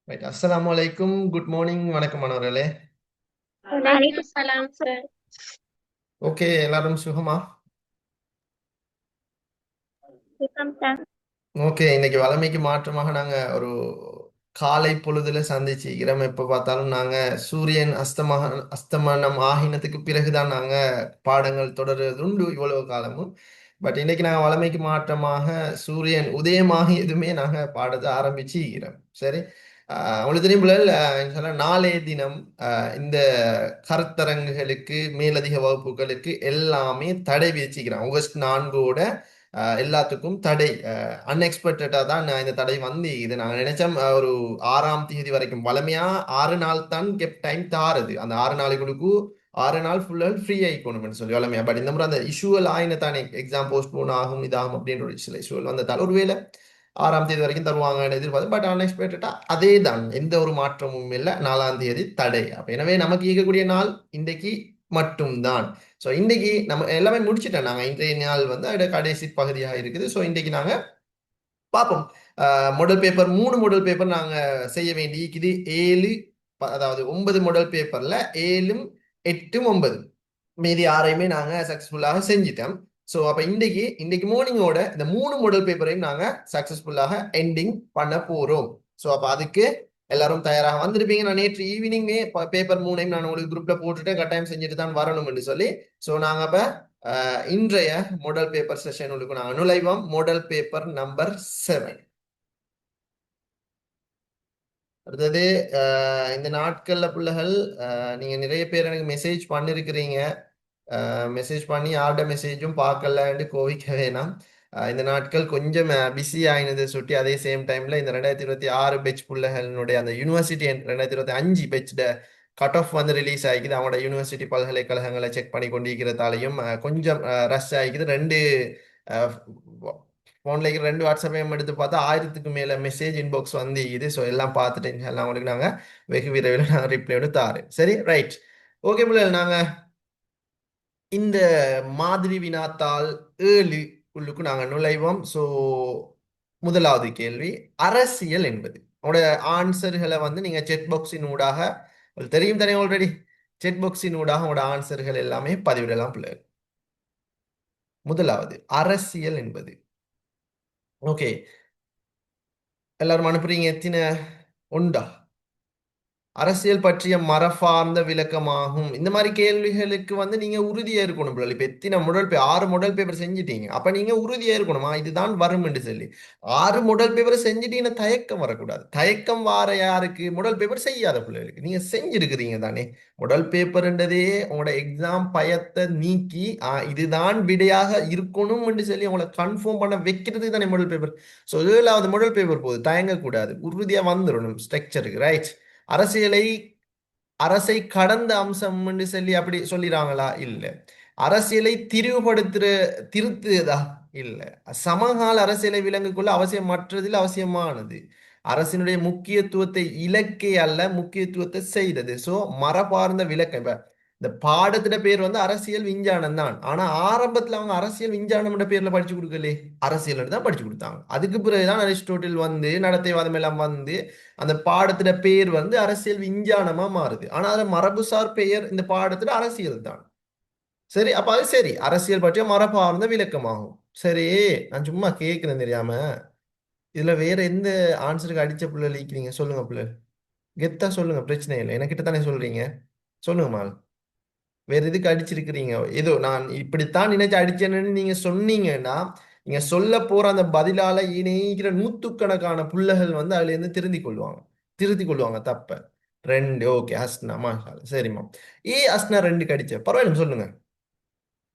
Right. அஸ்ஸலாமு அலைக்கும். Good morning. வணக்கம் மாணவர்களே. वालेकुम सलाम सर। ஓகே, எல்லாரும் சுகமா? Welcome sir. ஓகே, இன்னைக்கு வழமைக்கு மாற்றமாக நாங்க ஒரு காலை பொழுதுல சந்திச்சுக்கிறோம். எப்ப பார்த்தாலும் நாங்க சூரியன் அஸ்தமனம் ஆகினத்துக்கு பிறகுதான் நாங்க பாடங்கள் தொடர்றது உண்டு இவ்வளவு காலமும். பட் இன்னைக்கு நாங்க வழமைக்கு மாற்றமாக சூரியன் உதயமாகி எதுவுமே நாங்க பாடத்தை ஆரம்பிச்சுக்கிறோம். சரி. உங்களுக்கு தெரியும் போல இன்ஷால்லா நாளைய தினம் இந்த கருத்தரங்குகளுக்கு மேலதிக வகுப்புகளுக்கு எல்லாமே தடை விதிச்சுக்கிறோம். ஆகஸ்ட் 4ஓட எல்லாத்துக்கும் தடை. அன்எக்ஸ்பெக்டடா தான் இந்த தடை வந்து இது நாங்க நினைச்சோம். ஒரு 6ஆம் தேதி வரைக்கும் வளமையா 6 நாள் தான் கெப் டைம் தாருது. அந்த 6 நாளைகளுக்கு 6 நாள் ஃபுல்லா ஃப்ரீ ஆயிக்கணும்னு சொல்லி வளமையா. பட் இந்த முறை அந்த இஷ்யூவல் ஆயின தானே, எக்ஸாம் போஸ்ட்போன் ஆகும் இதாகும் அப்படின்ற ஒரு சில இஷ்யூவல் வந்ததால் ஒருவேளை 6ஆம் தேதி வரைக்கும் தருவாங்கன்னு எதிர்பார்த்து. பட் அன்எக்ஸ்பெக்டடா அதே தான், எந்த ஒரு மாற்றமும் இல்லை. 4ஆம் தேதி தடை. அப்ப எனவே நமக்கு இயக்கக்கூடிய நாள் இன்றைக்கு மட்டும்தான். ஸோ இன்றைக்கு நம்ம எல்லாமே முடிச்சிட்டோம். நாங்கள் இன்றைய நாள் வந்து அதோட கடைசி பகுதியாக இருக்குது. ஸோ இன்றைக்கு நாங்கள் பார்ப்போம். மாடல் பேப்பர் 3 மாடல் பேப்பர் நாங்கள் செய்ய வேண்டி இருக்குது. 7 அதாவது 9 மாடல் பேப்பர்ல 7ம் 8ம் 9 மீதி 6ஐயுமே நாங்கள் சக்ஸஸ்ஃபுல்லாக செஞ்சிட்டோம். ஸோ அப்போ இன்றைக்கு மார்னிங்கோட இந்த 3 மாடல் பேப்பரையும் நாங்கள் சக்ஸஸ்ஃபுல்லாக எண்டிங் பண்ண போகிறோம். ஸோ அப்போ அதுக்கு எல்லாரும் தயாராக வந்திருப்பீங்க. நான் நேற்று ஈவினிங்கே பேப்பர் 3ஐயும் நான் உங்களுக்கு குரூப்ல போட்டுட்டேன், கட்டாயம் செஞ்சுட்டு தான் வரணும்னு சொல்லி. ஸோ நாங்கள் அப்போ இன்றைய மாடல் பேப்பர் செஷன் உங்களுக்கு நாங்கள் நுழைவோம். Model paper number 7. அடுத்தது இந்த நாட்கள்ல பிள்ளைகள் நீங்க நிறைய பேர் எனக்கு மெசேஜ் பண்ணிருக்கிறீங்க. மெசேஜ் பண்ணி யார்ட மெசேஜும் பார்க்கலன்னு கோவிக்க வேணாம். இந்த நாட்கள் கொஞ்சம் பிஸி ஆயினது சுட்டி. அதே சேம் டைம்ல இந்த 2026 பெச் பிள்ளைகளுடைய அந்த யூனிவர்சிட்டி 2025 பெச்ட கட் ஆஃப் வந்து ரிலீஸ் ஆகிக்குது. அவங்களோட யூனிவர்சிட்டி பல்கலைக்கழகங்களை செக் பண்ணி கொண்டிருக்கிறதாலையும் கொஞ்சம் ரஷ் ஆகிக்குது. ஃபோன்ல 2 வாட்ஸ்அப்பையும் எடுத்து பார்த்தா 1000க்கு மேல மெசேஜ் இன்பாக்ஸ் வந்து இது. ஸோ எல்லாம் பார்த்துட்டு எல்லாம் உங்களுக்கு நாங்கள் வெகு விரைவில் நாங்கள் ரிப்ளை எடுத்து தாரேன். சரி, ரைட். ஓகே பிள்ளைகள், நாங்கள் இந்த மாதிரி வினாத்தாள் 7 உள்ளுக்கு நாங்கள் நுழைவோம். ஸோ முதலாவது கேள்வி, அரசியல் என்பது உங்களோட ஆன்சர்களை வந்து நீங்க செக் பாக்ஸின் ஊடாக, உங்களுக்கு தெரியும் தானே ஆல்ரெடி, செக் பாக்ஸின் ஊடாக உங்களோட ஆன்சர்கள் எல்லாமே பதிவிடலாம் பிள்ளைகள். முதலாவது அரசியல் என்பது. ஓகே, எல்லாரும் அனுப்புறீங்க. எத்தனை உண்டா? அரசியல் பற்றிய மரபார்ந்த விளக்கமாகும். இந்த மாதிரி கேள்விகளுக்கு வந்து நீங்க உறுதியா இருக்கணும் பிள்ளை. இப்ப எத்தனை 6 மாடல் பேப்பர் செஞ்சிட்டீங்க, அப்ப நீங்க உறுதியா இருக்கணுமா இதுதான் வரும் என்று சொல்லி. 6 மாடல் பேப்பர் செஞ்சுட்டீங்கன்னா தயக்கம் வரக்கூடாது. தயக்கம் வார யாருக்கு? மாடல் பேப்பர் செய்யாத பிள்ளைகளுக்கு. நீங்க செஞ்சிருக்கிறீங்க தானே. மாடல் பேப்பர்ன்றதே உங்களோட எக்ஸாம் பயத்தை நீக்கி இதுதான் விடையாக இருக்கணும் என்று சொல்லி உங்களை கன்ஃபார்ம் பண்ண வைக்கிறது தானே மாடல் பேப்பர். ஸோ 7வது மாடல் பேப்பர் போது தயங்கக்கூடாது, உறுதியா வந்துடணும் ஸ்ட்ரக்சருக்கு. ரைட். அரசியலை அரசை கடந்த அம்சம் சொல்லி அப்படி சொல்லிறாங்களா? இல்ல. அரசியலை திருத்துதா? இல்ல. சமகால அரசியலை விலங்குக்குள்ள அவசியமற்றதில் அவசியமானது. அரசினுடைய முக்கியத்துவத்தை இலக்கை அல்ல, முக்கியத்துவத்தை செய்தது. சோ மரபார்ந்த விளக்கம். இப்ப இந்த பாடத்திட பேர் வந்து அரசியல் விஞ்ஞானம் தான். ஆனா ஆரம்பத்துல அவங்க அரசியல் விஞ்ஞானம் பேர்ல படிச்சு கொடுக்கலே, அரசியல் தான் படிச்சு கொடுத்தாங்க. அதுக்கு பிறகுதான் அரிஸ்டோட்டில் வந்து நடத்தைவாதம் எல்லாம் வந்து அந்த பாடத்திட பேர் வந்து அரசியல் விஞ்ஞானமா மாறுது. ஆனா அது மரபுசார் பெயர் இந்த பாடத்துல அரசியல் தான். சரி, அப்ப அது சரி, அரசியல் பற்றிய மரபார்ந்த விளக்கமாகும். சரி, நான் சும்மா கேட்கிறேன் தெரியாம. இதுல வேற எந்த ஆன்சருக்கு அடிச்ச பிள்ளை லீக்கிறீங்க? சொல்லுங்க பிள்ளை, கெத்தா சொல்லுங்க, பிரச்சனை இல்லை. என்கிட்ட தானே சொல்றீங்க, சொல்லுங்கம்மா. வேற எதுக்கு அடிச்சிருக்கிறீங்க? ஏதோ நான் இப்படித்தான் நினைச்சு அடிச்சேன்னு நீங்க சொன்னீங்கன்னா, நீங்க சொல்ல போற அந்த பதிலால இணைக்கிற நூத்துக்கணக்கான புள்ளைகள் வந்து அதுல இருந்து திருத்திக் கொள்வாங்க தப்ப. 2 ஓகே. அஸ்னா மாஷா அல்லாஹ். சரிம்மா. அஸ்னா 2 கடிச்ச பரவாயில்ல, சொல்லுங்க.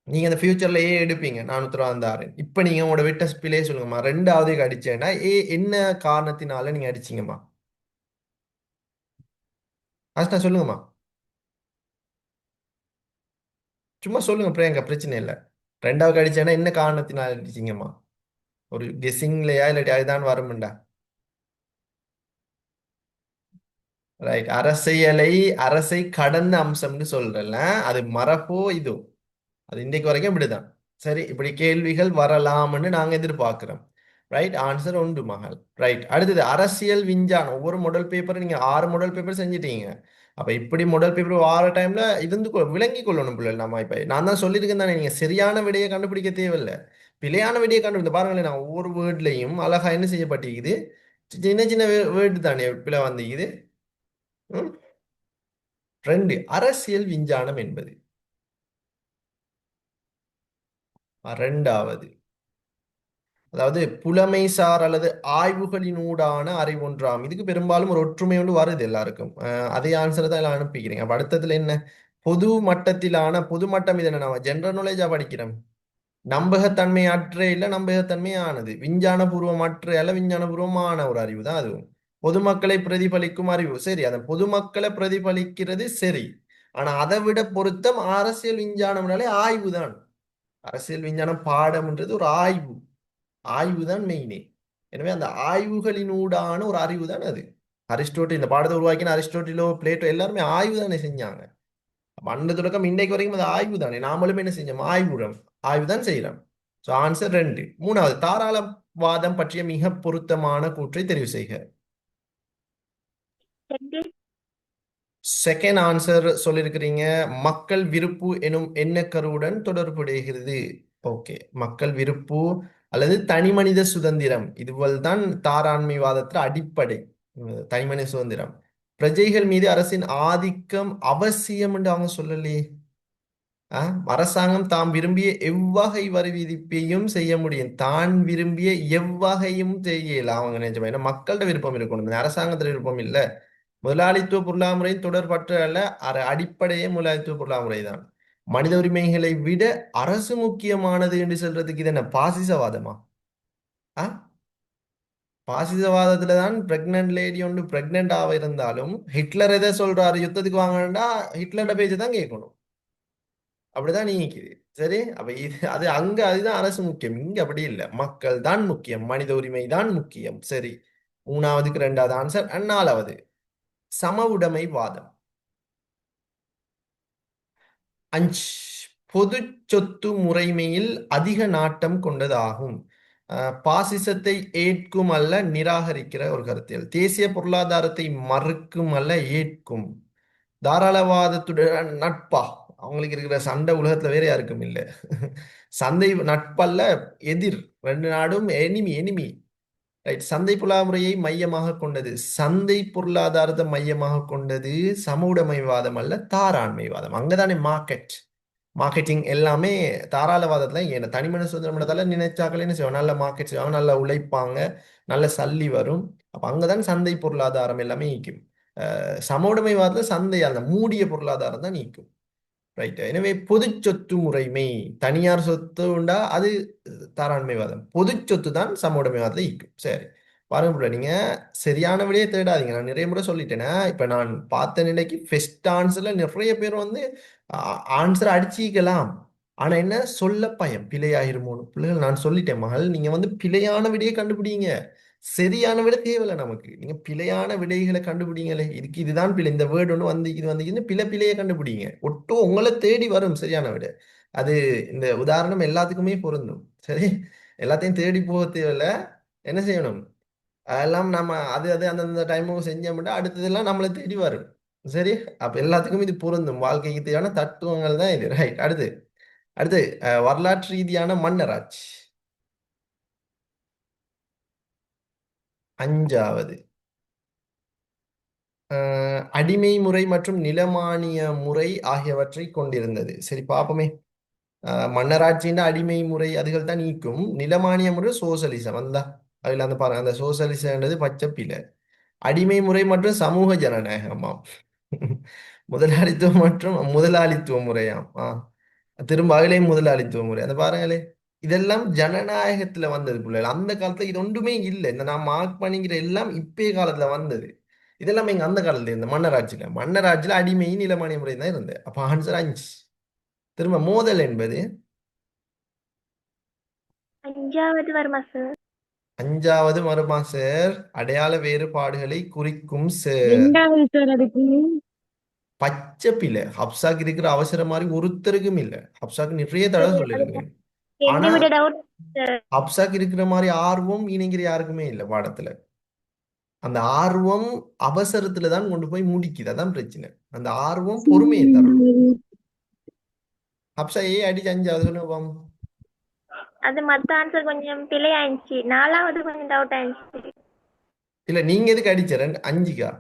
நீங்க அந்த ஃபியூச்சர்ல எடுப்பீங்க. நான் உத்தரவாதம் தாரேன். இப்ப நீங்க உங்களோட விட்ட பிள்ளையே சொல்லுங்கம்மா. 2வது அடிச்சேன்னா என்ன காரணத்தினால நீங்க அடிச்சீங்கம்மா? அஸ்னா சொல்லுங்கம்மா. சும்மா சொல்லுங்க பிரியங்கா, பிரச்சனை இல்லை. 2வது அடிச்சேன்னா என்ன காரணத்தினால அடிச்சீங்கம்மா? ஒரு கெஸ்ஸிங்லையா இல்லாட்டி அதுதான் வரும்டா? ரைட். அரசை கடந்த அம்சம்னு சொல்றல, அது மரபோ இதோ, அது இன்றைக்கு வரைக்கும் இப்படிதான். சரி, இப்படி கேள்விகள் வரலாம்னு நாங்க எதிர்பார்க்கிறோம். ரைட் ஆன்சர் உண்டு மகள். ரைட். அடுத்தது அரசியல் விஞ்ஞானம். ஒவ்வொரு மாடல் பேப்பர் நீங்க 6 மாடல் பேப்பர் செஞ்சிட்டீங்க. அப்ப இப்படி மாடல் பேப்பர் வார டைம்ல விளங்கி கொள்ளணும் பிள்ளை. நம்ம இப்ப நான் தான் சொல்லியிருக்கேன் தானே, நீங்க சரியான விடையை கண்டுபிடிக்க தேவையில்லை. பிழையான விடையை கண்டுபிடிக்க பாருங்களேன். நான் ஒவ்வொரு வேர்ட்லையும் அழகா என்ன செய்யப்பட்டிருக்குது, சின்ன சின்ன வேர்டு தானே பிழை வந்திருக்குது. ம்? ரெண்டு, அரசியல் விஞ்ஞானம் என்பது ரெண்டாவது. அதாவது புலமைசார் அல்லது ஆய்வுகளினூடான அறிவொன்றாம். இதுக்கு பெரும்பாலும் ஒரு ஒற்றுமை ஒன்று வருது எல்லாருக்கும். அதே ஆன்சரை தான் எல்லாம் அனுப்பிக்கிறீங்க. அப்ப அடுத்ததுல என்ன? பொது மட்டத்திலான, பொது மட்டம் இது என்ன, நம்ம ஜெனரல் நாலேஜா படிக்கிறோம். நம்பகத்தன்மை அற்ற இல்ல நம்பகத்தன்மையானது, விஞ்ஞானபூர்வமற்ற அல்ல விஞ்ஞானபூர்வமான ஒரு அறிவு தான் அதுவும். பொதுமக்களை பிரதிபலிக்கும் அறிவு, சரி, அந்த பொதுமக்களை பிரதிபலிக்கிறது சரி. ஆனா அதை விட பொருத்தம் அரசியல் விஞ்ஞானம்னாலே ஆய்வு தான். அரசியல் விஞ்ஞானம் பாடம்ன்றது ஒரு ஆய்வு. ஆய்வு தான் மெயினே. எனவே அந்த ஆய்வுகளினூடான ஒரு அறிவு தான் அது. அரிஸ்டோட்டில் இந்த பாடத்தை உருவாக்கின அரிஸ்டோட்டிலோ பிளேட்டோ எல்லாருமே ஆய்வு தானே செஞ்சாங்க. அப்ப அன்று தொடக்கம் இன்றைக்கு வரைக்கும் அது ஆய்வு தானே. நாமளும் என்ன செஞ்சோம்? ஆய்வுறோம். ஆய்வு தான் செய்யறோம். ஸோ ஆன்சர் ரெண்டு. மூணாவது, தாராளவாதம் பற்றிய மிக பொருத்தமான கூற்றை தெரிவு செய்க. ரெண்டு. செகண்ட் ஆன்சர் சொல்லியிருக்கிறீங்க. மக்கள் விருப்பு எனும் எண்ணக்கருவுடன் தொடர்புடைகிறது. ஓகே, மக்கள் விருப்பு அல்லது தனிமனித சுதந்திரம், இதுவல் தான் தாராண்மைவாதத்துல அடிப்படை. தனிமனித சுதந்திரம். பிரஜைகள் மீது அரசின் ஆதிக்கம் அவசியம் என்று அவங்க சொல்லலையே. அரசாங்கம் தாம் விரும்பிய எவ்வகை வரி விதிப்பையும் செய்ய முடியும், தான் விரும்பிய எவ்வகையும் செய்யல அவங்க நினைச்சோம். ஏன்னா மக்கள்கிட்ட விருப்பம் இருக்கணும், இந்த அரசாங்கத்துல விருப்பம் இல்ல. முதலாளித்துவ பொருளாமுறையின் தொடர்பற்ற அல்ல, அடிப்படையே முதலாளித்துவ பொருளாமுறை தான். மனித உரிமைகளை விட அரசு முக்கியமானது என்று சொல்றதுக்கு இது என்ன பாசிசவாதமா? ஆ பாசிசவாதத்துல தான் பிரெக்னன்ட் லேடி ஒன்று பிரெக்னென்ட் ஆக இருந்தாலும் ஹிட்லர் எதை சொல்றாரு, யுத்தத்துக்கு வாங்கன்னா ஹிட்லரோட பேச்சு தான் கேட்கணும். அப்படிதான் நீக்குது. சரி, அப்ப இது அது அங்க அதுதான் அரசு முக்கியம், இங்க அப்படி இல்லை, மக்கள் தான் முக்கியம், மனித உரிமை தான் முக்கியம். சரி, மூணாவதுக்கு ரெண்டாவது ஆன்சர். நாலாவது, சம உடைமை வாதம். அஞ்சு, பொது சொத்து முறைமையில் அதிக நாட்டம் கொண்டதாகும். பாசிசத்தை ஏற்கும் அல்ல நிராகரிக்கிற ஒரு கருத்தியல். தேசிய பொருளாதாரத்தை மறுக்கும் அல்ல ஏற்கும். தாராளவாதத்துடன் நட்பா? அவங்களுக்கு இருக்கிற சண்டை உலகத்துல வேற யாருக்கும் இல்லை. சந்தை நட்பல்ல, எதிர். ரெண்டு நாடும் எனிமி எனிமி. ரைட். சந்தை பொருளாமுறையை மையமாக கொண்டது, சந்தை பொருளாதாரத்தை மையமாக கொண்டது. சமூடமைவாதம் அல்ல தாராண்மைவாதம். அங்கதானே மார்க்கெட், மார்க்கெட்டிங் எல்லாமே. தாராளவாதத்துல இங்க என்ன, தனிமனித சுதந்திரம்ன்றதால நினைச்சாக்கள் என்ன செய்வாங்க, நல்ல மார்க்கெட் செய்வாங்க, நல்லா உழைப்பாங்க, நல்ல சல்லி வரும். அப்ப அங்கதான் சந்தை பொருளாதாரம் எல்லாமே நீக்கும். சமூடமைவாதத்துல சந்தை அந்த மூடிய பொருளாதாரம் தான் நீக்கும். ரைட். எனவே பொது சொத்து முறைமை, தனியார் சொத்து உண்டா அது தாராண்மைவாதம், பொது சொத்து தான் சமூடமைவாதத்தை ஈக்கும். சரி, பாருங்க bro, நீங்க சரியான விடையே தேடாதீங்க. நான் நிறைய முறை சொல்லிட்டேன்னா, இப்ப நான் பார்த்த நிலைக்கு ஃபெஸ்ட் ஆன்சர்ல நிறைய பேர் வந்து ஆன்சர் அடிச்சிக்கலாம். ஆனா என்ன, சொல்ல பயம் பிழையாயிருமோன்னு. பிள்ளைகள் நான் சொல்லிட்டேன் மகள், நீங்க வந்து பிழையான விடையை கண்டுபிடிங்க. சரியான விடை தேவையில்லை நமக்கு. நீங்க பிழையான விடைகளை கண்டுபிடிங்களே. இதுக்கு இதுதான் பிழை, இந்த வேர்டு ஒன்று வந்து இது வந்து இதுன்னு பிழையை கண்டுபிடிங்க. ஒட்டும் உங்களை தேடி வரும் சரியான விடை. அது இந்த உதாரணம் எல்லாத்துக்குமே பொருந்தும். சரி, எல்லாத்தையும் தேடி போக தேவையில்ல. என்ன செய்யணும், அதெல்லாம் நம்ம அது அது அந்தந்த டைமும் செஞ்சோம்னா அடுத்ததெல்லாம் நம்மளை தேடி வரும். சரி, அப்ப எல்லாத்துக்கும் இது பொருந்தும். வாழ்க்கைக்கு தேவையான தத்துவங்கள் தான் இது. ரைட். அடுத்து அடுத்து வரலாற்று ரீதியான மன்னராட்சி. அஞ்சாவது, அடிமை முறை மற்றும் நிலமானிய முறை ஆகியவற்றை கொண்டிருந்தது. சரி, பார்ப்போமே. மன்னராட்சியின் அடிமை முறை அதுகள் தான் நீக்கும். நிலமானிய முறை சோசலிசம் அந்த, அதுல அந்த பாருங்க, அந்த சோசலிசம்ன்றது பச்சை பிள்ளை. அடிமை முறை மற்றும் சமூக ஜனநாயகமாம். முதலாளித்துவம் மற்றும் முதலாளித்துவ முறையாம். திரும்ப அதிலே முதலாளித்துவ முறை அந்த பாருங்களே. இதெல்லாம் ஜனநாயகத்துல வந்தது பிள்ளைகள். அந்த காலத்துல இது ஒன்றுமே இல்லை. இந்த நான் மார்க் பண்ணிக்கிற எல்லாம் இப்பே காலத்துல வந்தது. இதெல்லாம் இங்க அந்த காலத்துல இருந்த மன்னராட்சியில அடிமை நிலமானிய முறை தான் இருந்தது. அப்ப ஆன்சர் அஞ்சு. திரும்ப மோதல் என்பது அஞ்சாவது வருமா சார்? அஞ்சாவது வருமா சார்? அடையாள வேறுபாடுகளை குறிக்கும் சார். ரெண்டாவது சார் அதுக்கு. பச்சை பிள்ளை. ஹப்சாக்கு இருக்கிற அவசரம் மாதிரி ஒருத்தருக்கும் இல்லை. ஹப்சாக்கு நிறைய தடவை சரி, அது சொல்லியிருக்கேன். என்னை ஆனா விட டவுட் அப்சாக்கு இருக்கிற மாதிரி ஆர்வம் இணைங்கிற யாருக்குமே இல்லை பாடத்துல. அந்த ஆர்வம் அவசரத்துல தான் கொண்டு போய் முடிக்குது, அதான் பிரச்சனை. அந்த ஆர்வம் பொறுமையை தரணும். அப்சா அடிச்சு 5வது சொல்லுங்க. அது மத்த ஆன்சர் கொஞ்சம் பிழை ஆயிடுச்சு. 4வது கொஞ்சம் டவுட் ஆயிடுச்சு. இல்ல, நீங்க எதுக்கு அடிச்ச 5க்கா?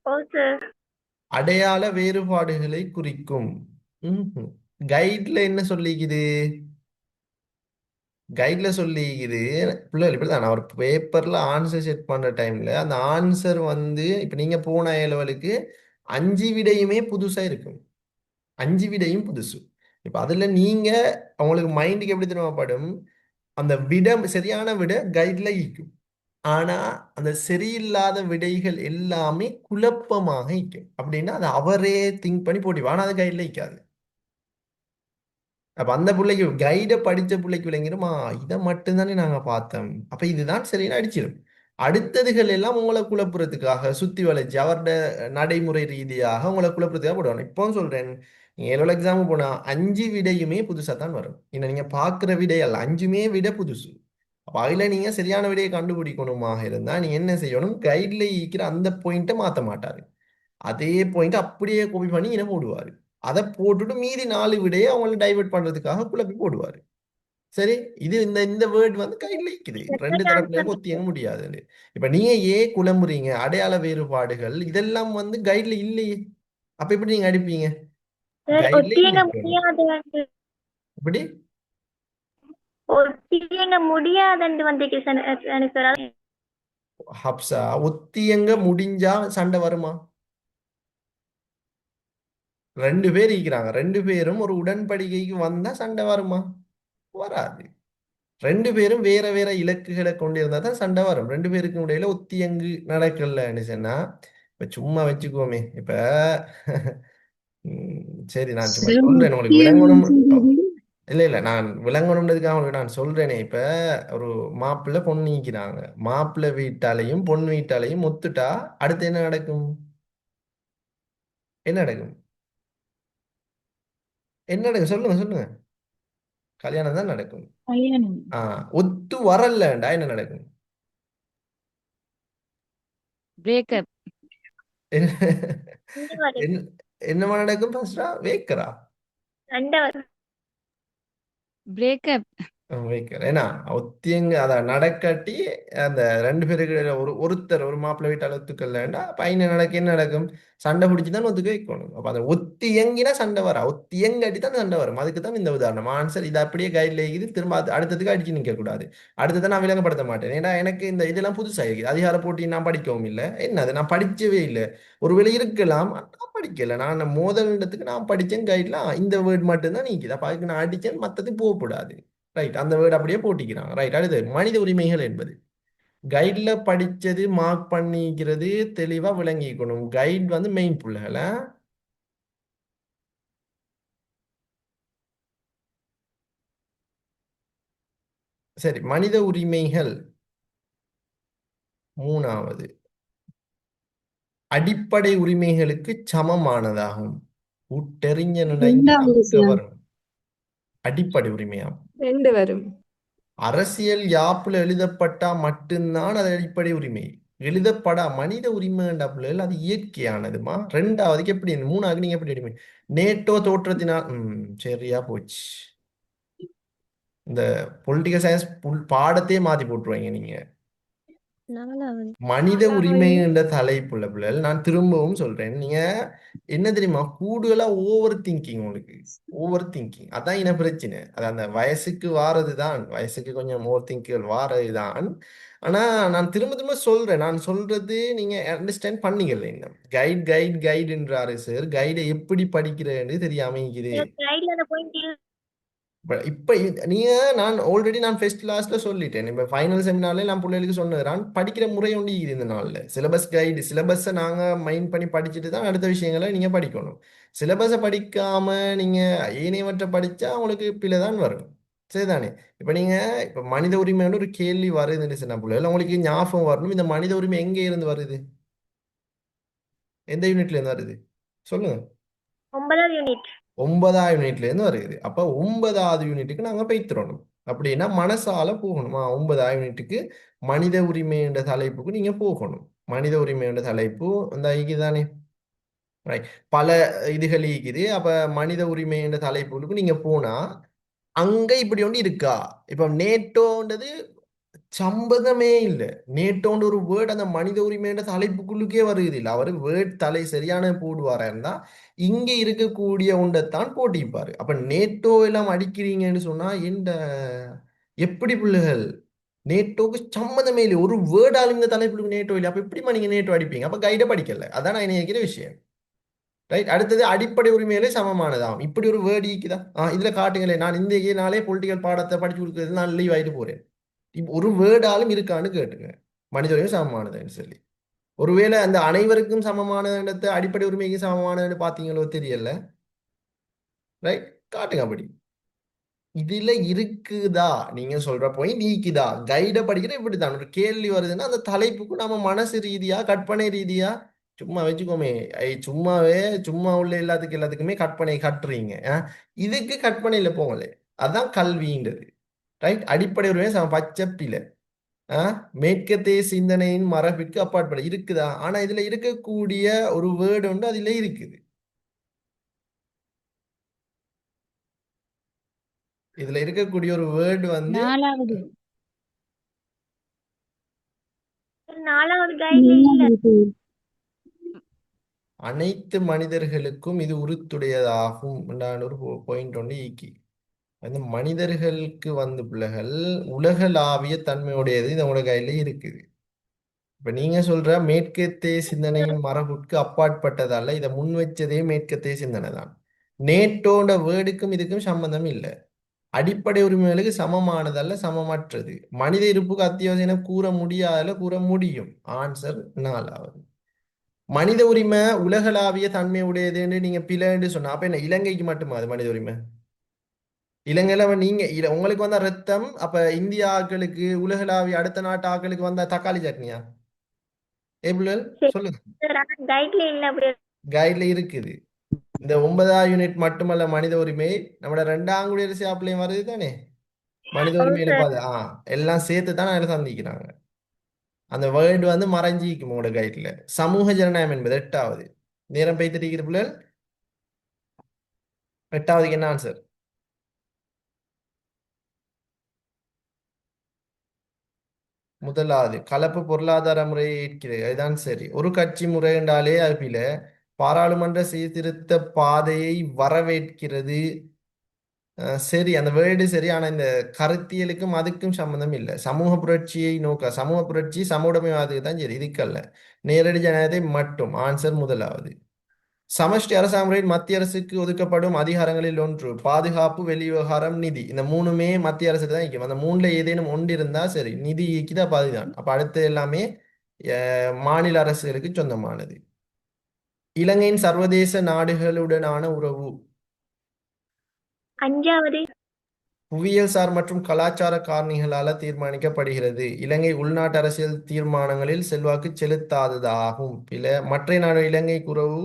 ஓ சார். அடையாள வேறுபாடுகளை குறிக்கும். கைட்ல என்ன சொல்லிக்குது? கைட்ல சொல்லிக்குது, பிள்ளைகள் இப்படிதான். நான் ஒரு பேப்பர்ல ஆன்சர் செட் பண்ற டைம்ல அந்த ஆன்சர் வந்து இப்ப நீங்க போன லெவலுக்கு 5 விடையுமே புதுசா இருக்கும். 5 விடையும் புதுசு. இப்ப அதுல நீங்க உங்களுக்கு மைண்டுக்கு எப்படி தெரியுமாப்படும்? அந்த விட சரியான விட கைட்ல ஈக்கும். ஆனா அந்த சரியில்லாத விடைகள் எல்லாமே குழப்பமாக ஈக்கும். அப்படின்னா அது அவரே திங்க் பண்ணி போட்டி. ஆனா அது கைட்ல ஈக்காது. அப்ப அந்த பிள்ளைக்கு கைட படிச்ச பிள்ளைக்கு விளங்கிருமா, இதை மட்டும்தானே நாங்க பார்த்தோம், அப்ப இதுதான் சரின்னு அடிச்சிடும். அடுத்ததுகள் எல்லாம் உங்களை குழப்புறதுக்காக சுத்தி வளைச்சு அவரோட நடைமுறை ரீதியாக உங்களை குழப்புறதுக்காக போடுவாங்க. இப்போ சொல்றேன், நீங்க எவ்வளோ எக்ஸாம் போனா 5 விடையுமே புதுசா தான் வரும். இன்னும் நீங்க பாக்குற விடை அல்ல, 5மே விட புதுசு. அப்ப அதுல நீங்க சரியான விடையை கண்டுபிடிக்கணுமாக இருந்தா நீங்க என்ன செய்யணும்? கைட்ல இருக்கிற அந்த பாயிண்ட்டை மாத்த மாட்டாரு. அதே பாயிண்ட் அப்படியே காப்பி பண்ணி என்ன போடுவாரு. அதை போட்டுட்டு மீதி 4 விடையை அவங்களை டைவர்ட் பண்றதுக்காக குழப்பி போடுவாரு. சரி, இது இந்த இந்த வேர்ட் வந்து கையில் இருக்குது, ரெண்டு செகண்ட் தரப்புல ஆன்சர் ஒத்தியங்க முடியாதுன்னு. இப்ப நீங்க ஏன் குழம்புறீங்க? அடையாள வேறுபாடுகள் இதெல்லாம் வந்து கைட்ல இல்லையே, அப்ப எப்படி நீங்க அடிப்பீங்க? சார். கைட்லயும் ஒத்தியங்க இருக்கணும். முடியாது. இப்படி ஒத்தியங்க முடியாதுன்னு வந்திருக்கு சார். ஹப்சா, ஒத்தியங்க முடிஞ்சா சண்டை வருமா? 2 பேர் இருக்கிறாங்க, 2 பேரும் ஒரு உடன்படிக்கைக்கு வந்தா சண்டை வருமா? வராது. 2 பேரும் வேற வேற இலக்குகளை கொண்டிருந்தா தான் சண்டை வரும். 2 பேருக்கும் இடையில ஒத்தியங்கு நடக்கலன்னு சொன்னா, இப்ப சும்மா வச்சுக்கோமே. இப்ப சரி, நான் சும்மா சொல்றேன் உங்களுக்கு விளங்கணும். இல்ல இல்ல, நான் விளங்கணுன்றதுக்காக உங்களுக்கு நான் சொல்றேனே. இப்ப ஒரு மாப்பிள்ளை பொண்ணு நிக்கிறாங்க, மாப்பிள்ளை வீட்டாலையும் பொண்ணு வீட்டாலையும் ஒத்துட்டா அடுத்து என்ன நடக்கும்? என்ன நடக்கும்? என்ன நடக்கும்? சொல்லுங்க சொல்லுங்க. கல்யாணம் தான் நடக்கும். கல்யாணம். ஒத்து வரலண்டா என்ன நடக்கும்? பிரேக்கப். என்ன என்னமா நடக்கும்? ஃபர்ஸ்டா வேக்கரா சண்டை வரும். பிரேக்கப். வைக்கிறேன். ஏன்னா ஒத்தியங்க அத நடக்காட்டி அந்த 2 பேருக்கு இடையில ஒருத்தர் ஒரு மாப்பிள்ளை வீட்டால் ஒத்துக்கலன்னா பையன் நடக்க என்ன நடக்கும்? சண்டை பிடிச்சி தான் ஒத்துக்க வைக்கணும். அப்ப அந்த ஒத்தியங்கினா சண்டை வர, ஒத்தியங்காட்டி தான் சண்டை வரும். அதுக்கு தான் இந்த உதாரணம். ஆன்சர் இது அப்படியே கைட்ல இருக்குது. திரும்ப அடுத்ததுக்கு அடிச்சு நிற்க கூடாது. அடுத்ததை நான் விளங்கப்படுத்த மாட்டேன். ஏன்னா எனக்கு இந்த இதெல்லாம் புதுசாக இருக்குது. அதிகார போட்டி நான் படிக்கவும் இல்லை, என்னது நான் படிச்சவே இல்லை. ஒருவேளை இருக்கலாம், நான் படிக்கல. நான் மோதல் நான் படிச்சேன். கைட்ல இந்த வேர்டு மட்டும்தான் நீக்குது. அப்ப அதுக்கு நான் அடிச்சேன், மற்றது போகக்கூடாது. ரைட், அந்த வேர்டு அப்படியே போட்டிக்கிறாங்க. ரைட், அடுத்து மனித உரிமைகள் என்பது கைட்ல படிச்சது மார்க் பண்ணிக்கிறது தெளிவா விளங்கிக்கணும். கைட் வந்து மெயின் புள்ளைகள. சரி, மனித உரிமைகள் 3வது அடிப்படை உரிமைகளுக்கு சமமானதாகும். உட்டெறிஞ்ச நடைங்க ரெண்டாவது அங்க சார். வரும். அடிப்படை உரிமையா? 2 வரும். அரசியல் யாப்புல எழுதப்பட்டா மட்டும்தான் அது அடிப்படை உரிமை. எழுதப்படா மனித உரிமைண்டாப்புல அது இயற்கையானதுமா. 2வதுக்கு எப்படி? 3வது நீங்க எப்படி அடிமை? நேட்டோ தோற்றத்தினால் சரியா போச்சு. இந்த பொலிட்டிக்கல் சயின்ஸ் பாடத்தையே மாத்தி போட்டுருவாங்க நீங்க. 4வது. மனித 4வது. உரிமை என்ற தலைப்புள்ள பிள்ளைகள், நான் திரும்பவும் சொல்றேன், நீங்க என்ன தெரியுமா, கூடுதலா ஓவர் திங்கிங். உங்களுக்கு ஓவர் திங்கிங் அதான் என்ன பிரச்சனை. அது அந்த வயசுக்கு வாரதுதான், வயசுக்கு கொஞ்சம் ஓவர் திங்குகள் வாரதுதான். ஆனா நான் திரும்ப திரும்ப சொல்றேன், நான் சொல்றது நீங்க அண்டர்ஸ்டாண்ட் பண்ணீங்கல்ல. இன்னும் கைட் கைட் கைடுன்றாரு சார், கைடை எப்படி படிக்கிறேன்னு தெரியாம இருக்குது. கைட்ல அந்த பாயிண்ட் இல்ல. இப்ப நீங்க நான் ஃபர்ஸ்ட் கிளாஸ்ல சொல்லிட்டேன். இப்ப ஃபைனல் செமினார்ல நான் பிள்ளைகளுக்கு சொன்னது, நான் படிக்கிற முறை ஒன்று இருக்குது இந்த நாள்ல. சிலபஸ் கைடு சிலபஸை நாங்க மைண்ட் பண்ணி படிச்சுட்டு தான் அடுத்த விஷயங்களை நீங்க படிக்கணும். சிலபஸை படிக்காம நீங்க ஏனையவற்றை படிச்சா உங்களுக்கு பிள்ளை தான் வரும். சரிதானே? இப்ப நீங்க இப்ப மனித உரிமைன்னு ஒரு கேள்வி வருதுன்னு சொன்ன பிள்ளைகள் உங்களுக்கு ஞாபகம் வரணும், இந்த மனித உரிமை எங்க இருந்து வருது? எந்த யூனிட்ல இருந்து வருது? சொல்லுங்க. 9வது யூனிட். 9ஆவது யூனிட்ல இருந்து வருகிறது. அப்ப 9ஆவது யூனிட்டுக்கு நாங்க பெய்த்திரணும். அப்படின்னா மனசால போகணுமா? 9ஆவது யூனிட்டுக்கு மனித உரிமை என்ற தலைப்புக்கு நீங்க போகணும். மனித உரிமை என்ற தலைப்பு அந்த ஐக்கியதானே, ரைட். பல இதுகள் இருக்குது. அப்ப மனித உரிமை என்ற தலைப்புக்கு நீங்க போனா அங்க இப்படி ஒன்று இருக்கா? இப்ப நேட்டோன்றது சம்பந்தமே இல்லை. நேட்டோன்ற ஒரு வேர்ட் அந்த மனித உரிமைன்ற தலைப்புக்குள்ளுக்கே வருகிறது இல்லை. அவர் வேர்ட் தலை சரியான போடுவாரா இருந்தா இங்க இருக்கக்கூடிய ஒன்றைத்தான் போட்டிப்பாரு. அப்ப நேட்டோ எல்லாம் அடிக்கிறீங்கன்னு சொன்னா இந்த எப்படி பிள்ளைகள்? நேட்டோக்கு சம்மந்தமே இல்லை. ஒரு வேர்டாலும் இந்த தலைப்புக்கு நேட்டோ இல்லை. அப்ப எப்படிமா நீங்க நேட்டோ அடிப்பீங்க? அப்ப கைட படிக்கல. அதான் நான் நினைக்கிற விஷயம். ரைட். அடுத்தது அடிப்படை உரிமைகளே சமமானதாம். இப்படி ஒரு வேர்டு இருக்குதா? இதுல காட்டுங்களேன். நான் இந்த நாளே பொலிட்டிக்கல் பாடத்தை படிச்சு கொடுக்கறது நான் லீவ் ஆயிட்டு போறேன். ஒரு வேர்டாலும் இருக்கான்னு கேட்டுங்க. மனித உரிமை சமமானதுன்னு சொல்லி. ஒருவேளை அந்த அனைவருக்கும் சமமானதை அடிப்படை உரிமைக்கு சமமானதுன்னு பாத்தீங்களோ தெரியல. ரைட். காட்டுங்க அப்படி. இதுல இருக்குதா? நீங்க சொல்ற பாயிண்ட் நீக்குதா? கைட படிக்கிற இப்படித்தான் ஒரு கேள்வி வருதுன்னா அந்த தலைப்புக்கு நம்ம மனசு ரீதியா கற்பனை ரீதியா சும்மா வச்சுக்கோமே. சும்மாவே சும்மா உள்ள எல்லாத்துக்குமே கற்பனை கட்டுறீங்க. இதுக்கு கற்பனையில போங்களே. அதான் கல்வின்றது. ரைட். அடிப்படை உரிமை பச்சை பிள்ளை. மேற்கத்திய சிந்தனையின் மரபிற்கு அப்பாற்பட இருக்குதா? ஆனா இதுல இருக்கக்கூடிய ஒரு வேர்டு உண்டு, அதுல இருக்குது. இதுல இருக்கக்கூடிய ஒரு வேர்டு வந்து 4வது. நாலாவது கைட்ல இல்ல. அனைத்து மனிதர்களுக்கும் இது உரித்துடையதாகும் என்றான ஒரு பாயிண்ட் ஒன்று ஈக்கி. அந்த மனிதர்களுக்கு வந்து பிள்ளைகள் உலகளாவிய தன்மையுடையது இதோட கையில இருக்குது. இப்ப நீங்க சொல்ற மேற்கத்திய சிந்தனையின் மரபுக்கு அப்பாற்பட்டதால இதை முன் வச்சதே மேற்கத்திய சிந்தனை தான். நேட்டோட வேர்டுக்கும் இதுக்கும் சம்பந்தம் இல்லை. அடிப்படை உரிமைகளுக்கு சமமானதல்ல, சமமற்றது. மனித இருப்புக்கு அத்தியாவசியம் கூற முடியாதல கூற முடியும். ஆன்சர் 4வது. மனித உரிமை உலகளாவிய தன்மை உடையதுன்னு நீங்க பிழைன்னு சொன்னா அப்ப என்ன இலங்கைக்கு மட்டுமா அது மனித உரிமை? இலங்கையில நீங்க உங்களுக்கு வந்த ரத்தம் அப்ப இந்திய ஆட்களுக்கு உலகளாவிய அடுத்த நாட்டு ஆட்களுக்கு வந்த தக்காளி சட்னியா? ஏபிள் சொல்லுங்க. கைட்ல இல்ல அப்படி. கைட்ல இருக்குது. இந்த 9ஆவது யூனிட் மட்டுமல்ல மனித உரிமை நம்மளோட 2ஆம் குடியரசு ஆப்பிளையும் வருது தானே. மனித ஹவுஸ் உரிமையில சார். பாது எல்லாம் சேர்த்து தான் அதில் சந்திக்கிறாங்க. அந்த வேர்டு வந்து மறைஞ்சிக்கும் உங்களோட கைட்ல. சமூக ஜனநாயகம் என்பது 8வது. நேரம் பெய்திருக்கிற பிள்ளைகள் 8வதுக்கு என்ன ஆன்சர்? முதலாவது கலப்பு பொருளாதார முறையை ஏற்கிறது. அதுதான் சரி. ஒரு கட்சி முறை என்றாலே அது பில. பாராளுமன்ற சீர்திருத்த பாதையை வரவேற்கிறது. சரி, அந்த வேர்டு சரி. ஆனா இந்த கருத்தியலுக்கும் அதுக்கும் சம்பந்தம் இல்லை. சமூக புரட்சியை நோக்க சமூக புரட்சி சமூகமைவாதத்துக்கு தான் சரி, இதுக்கல்ல. நேரடி ஜனநாயகத்தை மட்டும். ஆன்சர் முதலாவது. சமஷ்டி அரசாங்க முறையில் மத்திய அரசுக்கு ஒதுக்கப்படும் அதிகாரங்களில் ஒன்று பாதுகாப்பு, வெளிவிவகாரம், நிதி. இந்த மூணுமே மத்திய அரசுக்கு தான் இருக்கும். அந்த மூணுல ஏதேனும் ஒன்று இருந்தா சரி, நிதி இயக்கிதான் பாதுதான். அப்ப அடுத்து எல்லாமே மாநில அரசுகளுக்கு சொந்தமானது. இலங்கையின் சர்வதேச நாடுகளுடனான உறவு 5வது. புவியியல்சார் மற்றும் கலாச்சார காரணிகளால தீர்மானிக்கப்படுகிறது. இலங்கை உள்நாட்டு அரசியல் தீர்மானங்களில் செல்வாக்கு செலுத்தாததாகும். மற்ற நாடு இலங்கைக்கு உறவு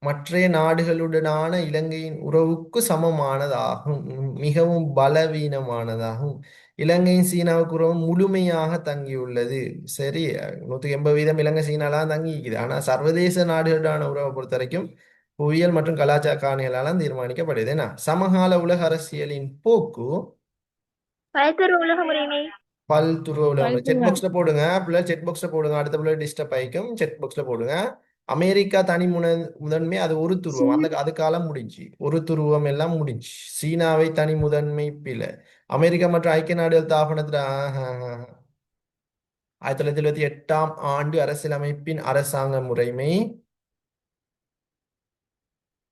மற்ற நாடுகளுடனான இலங்கையின் உறவுக்கு சமமானதாகும். மிகவும் பலவீனமானதாகும். இலங்கையின் சீனாவுக்கு உறவு முழுமையாக தங்கியுள்ளது. சரி, 180% இலங்கை சீனாலாம் தங்கிக்குது. ஆனா சர்வதேச நாடுகளுடான உறவை பொறுத்த வரைக்கும் புவியியல் மற்றும் கலாச்சார காரணிகளால் தீர்மானிக்கப்படுது. என்ன சமகால உலக அரசியலின் போக்கு பல்துறை உலக உரிமை. பல்துருவ உலகம். செக் பல்துறை. பாக்ஸ்ல போடுங்க பிள்ளை. செக் பாக்ஸ்ல போடுங்க. அடுத்த பிள்ளை டிஸ்டர்ப் ஆயிக்கும். செக் பாக்ஸ்ல போடுங்க. அமெரிக்கா தனி முதன்மை, அது ஒரு துருவம். அது காலம் முடிஞ்சு. ஒரு துருவம் எல்லாம் முடிஞ்சு. சீனாவை தனி முதன்மை பிழை. அமெரிக்கா மற்றும் ஐக்கிய நாடுகள் தாபனத்துல 1978ஆம் ஆண்டு அரசியலமைப்பின் அரசாங்க முறைமை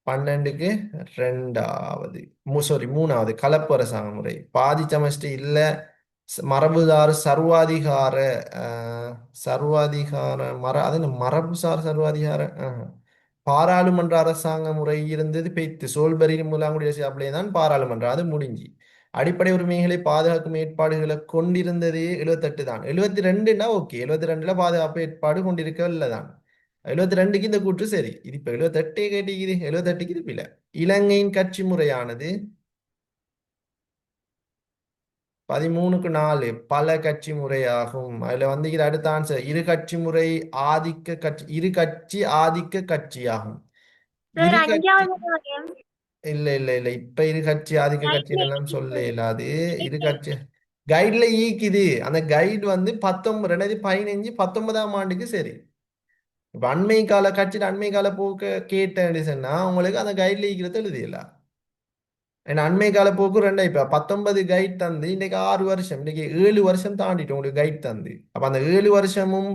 12க்கு 2வது. சாரி, 3வது கலப்பு அரசாங்க முறை. பாதி சமஷ்டி இல்ல. மரபுசார் சர்வாதிகார சர்வாதிகார அது என்ன மரபுசார் சர்வாதிகார பாராளுமன்ற அரசாங்க முறை இருந்தது பெய்த்து சோல்பரி முலாங்குடியரசு அப்படியே தான் பாராளுமன்றம் அது முடிஞ்சு. அடிப்படை உரிமைகளை பாதுகாக்கும் ஏற்பாடுகளை கொண்டிருந்தது 78 தான். 72னா ஓகே. 72ல பாதுகாப்பு ஏற்பாடு கொண்டிருக்கவில்லை தான். 72க்கு இந்த கூற்று சரி. இது இப்ப 78 கேட்டிக்குது. 78க்கு இது பிழை. இலங்கையின் கட்சி முறையானது 13க்கு 4 பல கட்சி முறையாகும். அதுல வந்து இது அடுத்த ஆன்சர் இரு கட்சி முறை ஆதிக்க கட்சி இரு கட்சி ஆதிக்க கட்சியாகும். சார் இரு கட்சி அஞ்சாவது வரையும் இல்ல இல்ல இல்ல இப்ப இரு கட்சி ஆதிக்க கட்சின்னு எல்லாம் சொல்ல இயலாது. இரு கைட்ல கட்சி கைட்ல ஈக்குது. அந்த கைடு வந்து 2015 19ஆம் ஆண்டுக்கு சரி. இப்ப அண்மை கால கட்சியில் அண்மை கால போக்கு கேட்டேன்னு சொன்னா உங்களுக்கு அந்த கைட்ல ஈக்கிறது எழுதியல. ஏன்னா அண்மை கால போக்கு ரெண்டா இப்ப 19 கைட் தந்து இன்னைக்கு 6 வருஷம் இன்னைக்கு 7 வருஷம் தாண்டிட்டு உங்களுக்கு கைட் தந்து அப்ப அந்த 7 வருஷமும்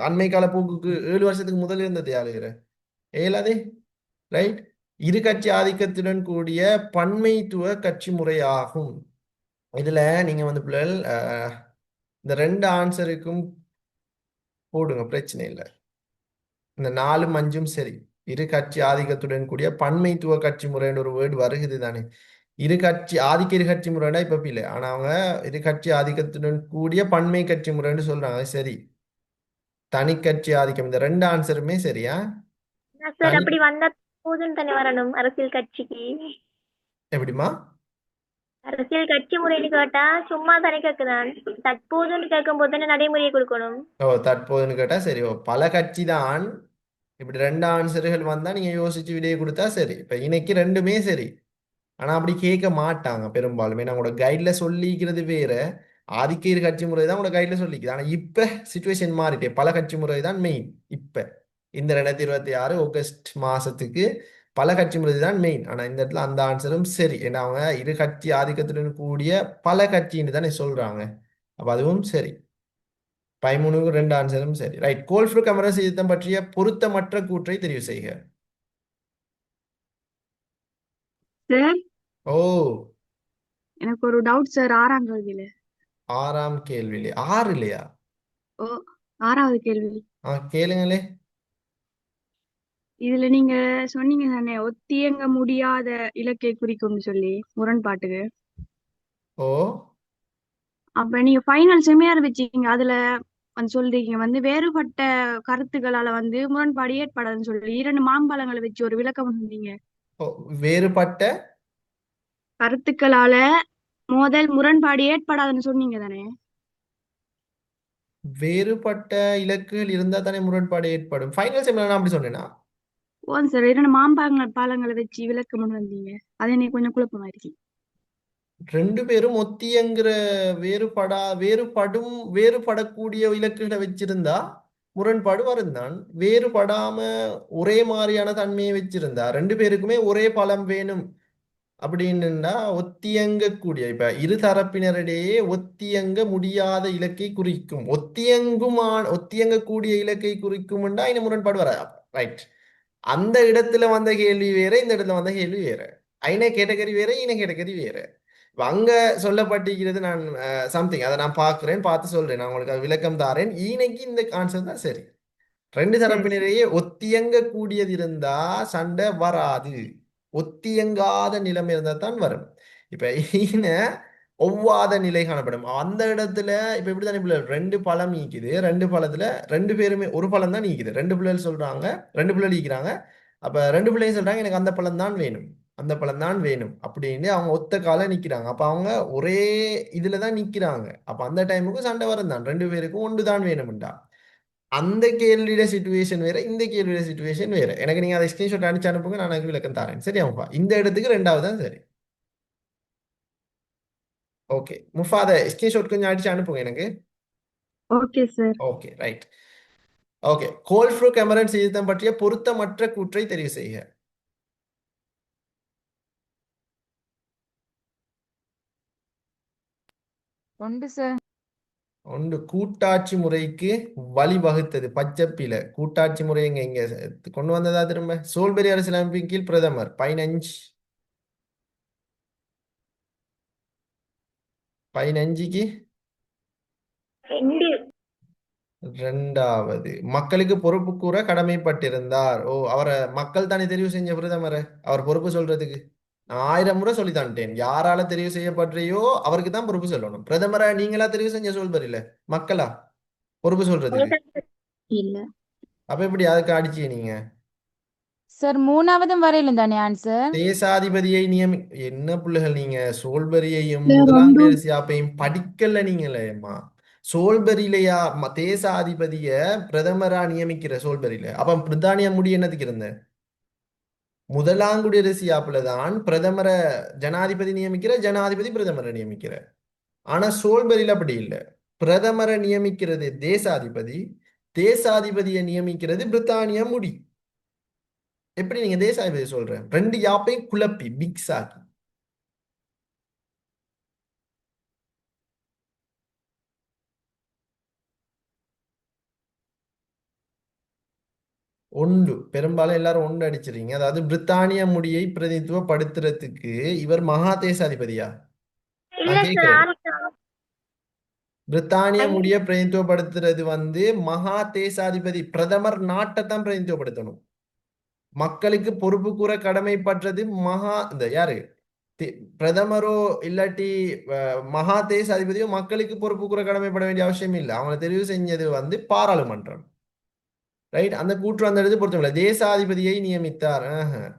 அண்மை கால போக்குக்கு 7 வருஷத்துக்கு முதல் இருந்தது யாரு ஏலாதே ரைட். இரு கட்சி ஆதிக்கத்துடன் கூடிய பன்மைத்துவ கட்சி முறையாகும். இதுல நீங்க வந்து பிள்ளைகள் இந்த ரெண்டு ஆன்சருக்கும் போடுங்க பிரச்சனை இல்லை. இந்த 4 5 சரி. இரு கட்சி ஆதிக்கத்துடன் கூடிய பன்மைத்துவ கட்சி முறைன்ற ஒரு வேர்டு வருகுது தானே. இரு கட்சி ஆதிக்க இரு கட்சி முறைனா இப்ப இல்லை. ஆனா அவங்க இரு கட்சி ஆதிக்கத்துடன் கூடிய பன்மை கட்சி முறைன்னு சொல்றாங்க சரி. தனி கட்சி ஆதிக்கம் இந்த ரெண்டு ஆன்சருமே சரியா. சார் தனி அப்படி வந்தா போதுன்னு தானே வரணும் அரசியல் கட்சிக்கு. எப்படிமா. அரசியல் கட்சி முறைன்னு கேட்டா சும்மா தானே கேக்குதான். தற்போதுன்னு கேட்கும் போது தானே நடைமுறையை கொடுக்கணும். ஓ தற்போதுன்னு கேட்டா சரி. ஓ பல கட்சி தான். இப்படி ரெண்டு ஆன்சர்கள் வந்தா நீங்க யோசிச்சு விடையை கொடுத்தா சரி. இப்ப இன்னைக்கு ரெண்டுமே சரி. ஆனா அப்படி கேட்க மாட்டாங்க பெரும்பாலும். ஏன்னா உங்களோட கைட்ல சொல்லிக்கிறது வேற. ஆதிக்க இரு கட்சி முறை தான் உங்களோட கைட்ல சொல்லிக்குது. ஆனா இப்ப சுச்சுவேஷன் மாறிட்டே பல கட்சி முறை தான் மெயின். இப்ப இந்த 2026 ஆகஸ்ட் மாசத்துக்கு பல கட்சி முறை தான் மெயின். ஆனா இந்த இடத்துல அந்த ஆன்சரும் சரி. ஏன்னா அவங்க இரு கட்சி ஆதிக்கத்துடன் கூடிய பல கட்சின்னு தானே சொல்றாங்க. அப்ப அதுவும் சரி. 13க்கு ரெண்டு ஆன்சரும் சரி. ரைட். கோல்ஃப்ரூ கமர சீர்திருத்தம் பற்றிய பொருத்தமற்ற கூற்றை தெரிவு செய்க. சார் ஓ எனக்கு ஒரு டவுட் சார். ஆறாம் கேள்வியில. ஆறாம் கேள்வியிலே 6 இல்லையா? ஓ, ஆறாவது கேள்வி. கேளுங்களே. இதுல நீங்க சொன்னீங்க தானே ஒத்தியங்க முடியாத இலக்கை குறிக்கும்னு சொல்லி முரண்பாட்டுக்கு. ஓ அப்ப நீங்க ஃபைனல் செமினார் வச்சீங்க, அதுல வந்து சொல்றீங்க வந்து வேறுபட்ட கருத்துக்களால வந்து முரண்பாடு ஏற்படாதுன்னு சொல்லி இரண்டு மாம்பழங்களை வச்சு ஒரு விளக்கம் சொன்னீங்க. ஓ, வேறுபட்ட கருத்துக்களால மோதல் முரண்பாடு ஏற்படாதுன்னு சொன்னீங்க தானே. வேறுபட்ட இலக்குகள் இருந்தா தானே முரண்பாடு ஏற்படும். ஃபைனல் செமினார் நான் அப்படி சொன்னேனா? ஓ சார், இரண்டு மாம்பழங்களை வச்சு விளக்கம் வந்தீங்க. அது எனக்கு கொஞ்சம் குழப்பமா இருக்கு. ரெண்டு பேரும் ஒத்தியங்கிற வேறுபடக்கூடிய இலக்குகளை வச்சிருந்தா முரண்பாடு வருந்தான். வேறுபடாம ஒரே மாதிரியான தன்மையை வச்சிருந்தா ரெண்டு பேருக்குமே ஒரே பலம் வேணும் அப்படின்னுண்டா ஒத்தியங்கக்கூடிய இப்ப இரு தரப்பினரிடையே ஒத்தியங்க முடியாத இலக்கை குறிக்கும். ஒத்தியங்கக்கூடிய இலக்கை குறிக்கும்டா இந்த முரண்பாடு வர. ரைட். அந்த இடத்துல வந்த கேள்வி வேற இந்த இடத்துல வந்த கேள்வி வேற. ஐன கேட்டகரி வேற ஈன கேட்டகரி வேற. இப்ப அங்க சொல்லப்பட்டிருக்கிறது நான் சம்திங் அதை நான் பார்க்கிறேன் பார்த்து சொல்றேன். நான் உங்களுக்கு அது விளக்கம் தாரேன். ஈனைக்கு இந்த ஆன்சர் தான் சரி. ரெண்டு சரி சரி. தரப்பினரையே ஒத்தியங்க கூடியது இருந்தா சண்டை வராது. ஒத்தியங்காத நிலைமை இருந்தா தான் வரும். இப்ப ஈன ஒவ்வாத நிலை காணப்படும். அந்த இடத்துல இப்ப இப்படித்தானே பிள்ளைகள் ரெண்டு பழம் ஈக்குது. ரெண்டு பழத்துல ரெண்டு பேருமே ஒரு பழம் தான் ஈக்குது. ரெண்டு பிள்ளைகள் சொல்றாங்க. ரெண்டு பிள்ளைகள் ஈக்கிறாங்க. அப்ப ரெண்டு பிள்ளைங்க சொல்றாங்க எனக்கு அந்த பழம் தான் வேணும். அந்த பழம் தான் வேணும் அப்படின்னு அவங்க ஒத்த கால நிக்கிறாங்க. அப்ப அவங்க ஒரே இதுலதான் நிக்கிறாங்க. அப்ப அந்த டைமுக்கு சண்டை வரும் தான். ரெண்டு பேருக்கும் ஒன்று தான் வேணும்டா. அந்த கேள்வியில சிச்சுவேஷன் வேற இந்த கேள்வியில சிச்சுவேஷன் வேற. எனக்கு நீங்க அதை ஸ்கிரீன்ஷாட் அனுப்பிச்சு அனுப்புங்க. நான் அதுக்கு விளக்கம் தரேன். சரியாப்பா? இந்த இடத்துக்கு ரெண்டாவது தான் சரி. ஓகே முஃபா அதை ஸ்கிரீன்ஷாட் கொஞ்சம் அடிச்சு அனுப்புங்க எனக்கு. Okay sir. Okay right. Okay கோல்ஃப்ரூ கேமரன் சீர்திருத்தம் பற்றிய பொருத்தமற்ற கூற்றை தெரிவு செய்க. உண்டு சார். ஒன்று கூட்டாட்சி முறைக்கு வழிவகுத்தது பச்சைப்பில. கூட்டாட்சி முறை எங்க இங்க கொண்டு வந்ததா திரும்ப சோல்பெரி அரசியலமைப்பின் கீழ் பிரதமர் 15 ரெண்டு. ரெண்டாவது மக்களுக்கு பொறுப்பு கூற கடமைப்பட்டிருந்தார். ஓ அவரை மக்கள் தானே தெரிவு செஞ்ச பிரதமரை அவர் பொறுப்பு சொல்றதுக்கு. நான் 1000 முறை சொல்லி தான்ட்டேன். யாரால தெரிவு செய்யப்படுறியோ அவருக்கு தான் பொறுப்பு சொல்லணும். பிரதமரை நீங்களா தெரிவு செஞ்ச சொல்பரில்ல மக்களா பொறுப்பு சொல்றதுக்கு. உங்களுக்கு இல்ல அப்ப எப்படி அதுக்கு அடிச்சீங்க நீங்க? சார் மூணாவதும் வரையிலும் தானே ஆன்சர்? தேசாதிபதியை என்ன பிள்ளைகள் நீங்க சோல்பரியையும் சார் முதலாம் ஒன்று பேரசியாப்பையும் படிக்கல நீங்களேம்மா. சோல்பரியிலையா தேசாதிபதிய பிரதமரா நியமிக்கிற சோல்பரியில அப்ப பிரித்தானியா முடி என்னத்துக்கு இருந்த முதலாங்குடியரசியாப்புல தான் பிரதமரை ஜனாதிபதி நியமிக்கிற, ஜனாதிபதி பிரதமரை நியமிக்கிற. ஆனா சோல்பரியில அப்படி இல்லை. பிரதமரை நியமிக்கிறது தேசாதிபதி, தேசாதிபதியை நியமிக்கிறது பிரித்தானியா முடி. எப்படி நீங்க தேசாதிபதி சொல்ற? ரெண்டு யாப்பையும் குழப்பி மிக்ஸ் ஆக்கி. ஒன்று பெரும்பாலும் எல்லாரும் ஒன்று அடிச்சிருங்க. அதாவது பிரித்தானிய முடியை பிரதிநிதித்துவப்படுத்துறதுக்கு இவர் மகா தேசாதிபதியா? இல்ல நான் சார் கேட்கிறேன். ஆறுக்கா பிரித்தானிய அஞ்சு. முடியை பிரதிநிதித்துவப்படுத்துறது மகா தேசாதிபதி பிரதமர் நாட்டை தான் பிரதிநிதித்துவப்படுத்தணும். மக்களுக்கு பொறுப்பு கூற கடமைப்பட்டது இந்த யாரு பிரதமரோ இல்லாட்டி மகா தேசாதிபதியோ மக்களுக்கு பொறுப்பு கூற கடமைப்பட வேண்டிய அவசியம் இல்லை. அவங்களை தெரிவு செஞ்சது பாராளுமன்றம். ரைட். அந்த கூற்று அந்த இடத்தை பொறுத்தவரை தேசாதிபதியை நியமித்தார்.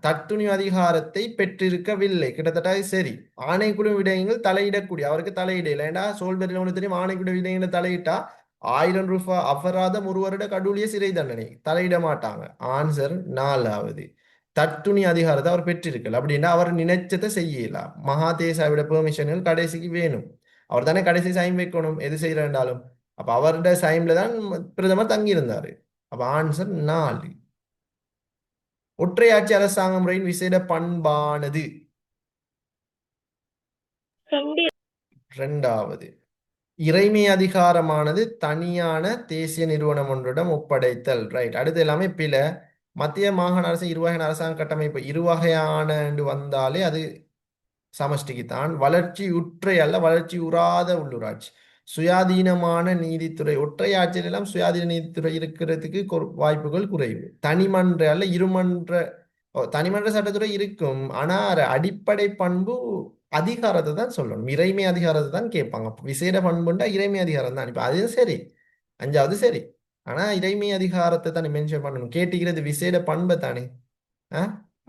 தட்டுணி அதிகாரத்தை பெற்றிருக்கவில்லை. கிட்டத்தட்ட சரி. ஆணைக்குழு விடயங்கள் தலையிடக்கூடிய அவருக்கு தலையிடல. ஏண்டா சோல்பெரியில் ஒன்று தெரியும், ஆணைக்குழு விடயங்களை தலையிட்டா 1000 ரூபாய் அபராதம், 1 வருட கடூழிய சிறை தண்டனை. தலையிட மாட்டாங்க. ஆன்சர் 4வது. தட்டுணி அதிகாரத்தை அவர் பெற்றிருக்கல அப்படின்னா அவர் நினைச்சதை செய்யலாம். மகா தேசாவிட பெர்மிஷன்கள் கடைசிக்கு வேணும். அவர் தானே கடைசி சைன் வைக்கணும் எது செய்யறாலும். அப்ப அவருடைய சைன்ல தான் பிரதமர் தங்கியிருந்தாரு. அப்ப ஆன்சர் 4. ஒற்றையாட்சி அரசாங்க முறையின் விசேட பண்பானது? ரெண்டு. 2வது. இறைமை அதிகாரமானது தனியான தேசிய நிறுவனம் ஒன்றிடம் ஒப்படைத்தல். ரைட். அடுத்து எல்லாமே பில. மத்திய மாகாண அரசு இருவகையான அரசாங்க கட்டமைப்பு. இருவகையான வந்தாலே அது சமஷ்டிக்குத்தான். வளர்ச்சி உற்றை அல்ல, வளர்ச்சி உறாத உள்ளூராட்சி. சுயாதீனமான நீதித்துறை. ஒற்றையாட்சியில் எல்லாம் சுயாதீன நீதித்துறை இருக்கிறதுக்கு வாய்ப்புகள் குறைவு. தனிமன்ற அல்ல இருமன்ற. தனிமன்ற சட்டத்துறை இருக்கும். ஆனா அடிப்படை பண்பு அதிகாரத்தை தான் சொல்லணும். இறைமை அதிகாரத்தை தான் கேட்பாங்க. விசேட பண்புண்டா இறைமை அதிகாரம் தான். இப்ப அது சரி, 5வது சரி. ஆனா இறைமை அதிகாரத்தை தானே மென்ஷன் பண்ணணும். கேட்டுக்கிறது விசேட பண்பை தானே.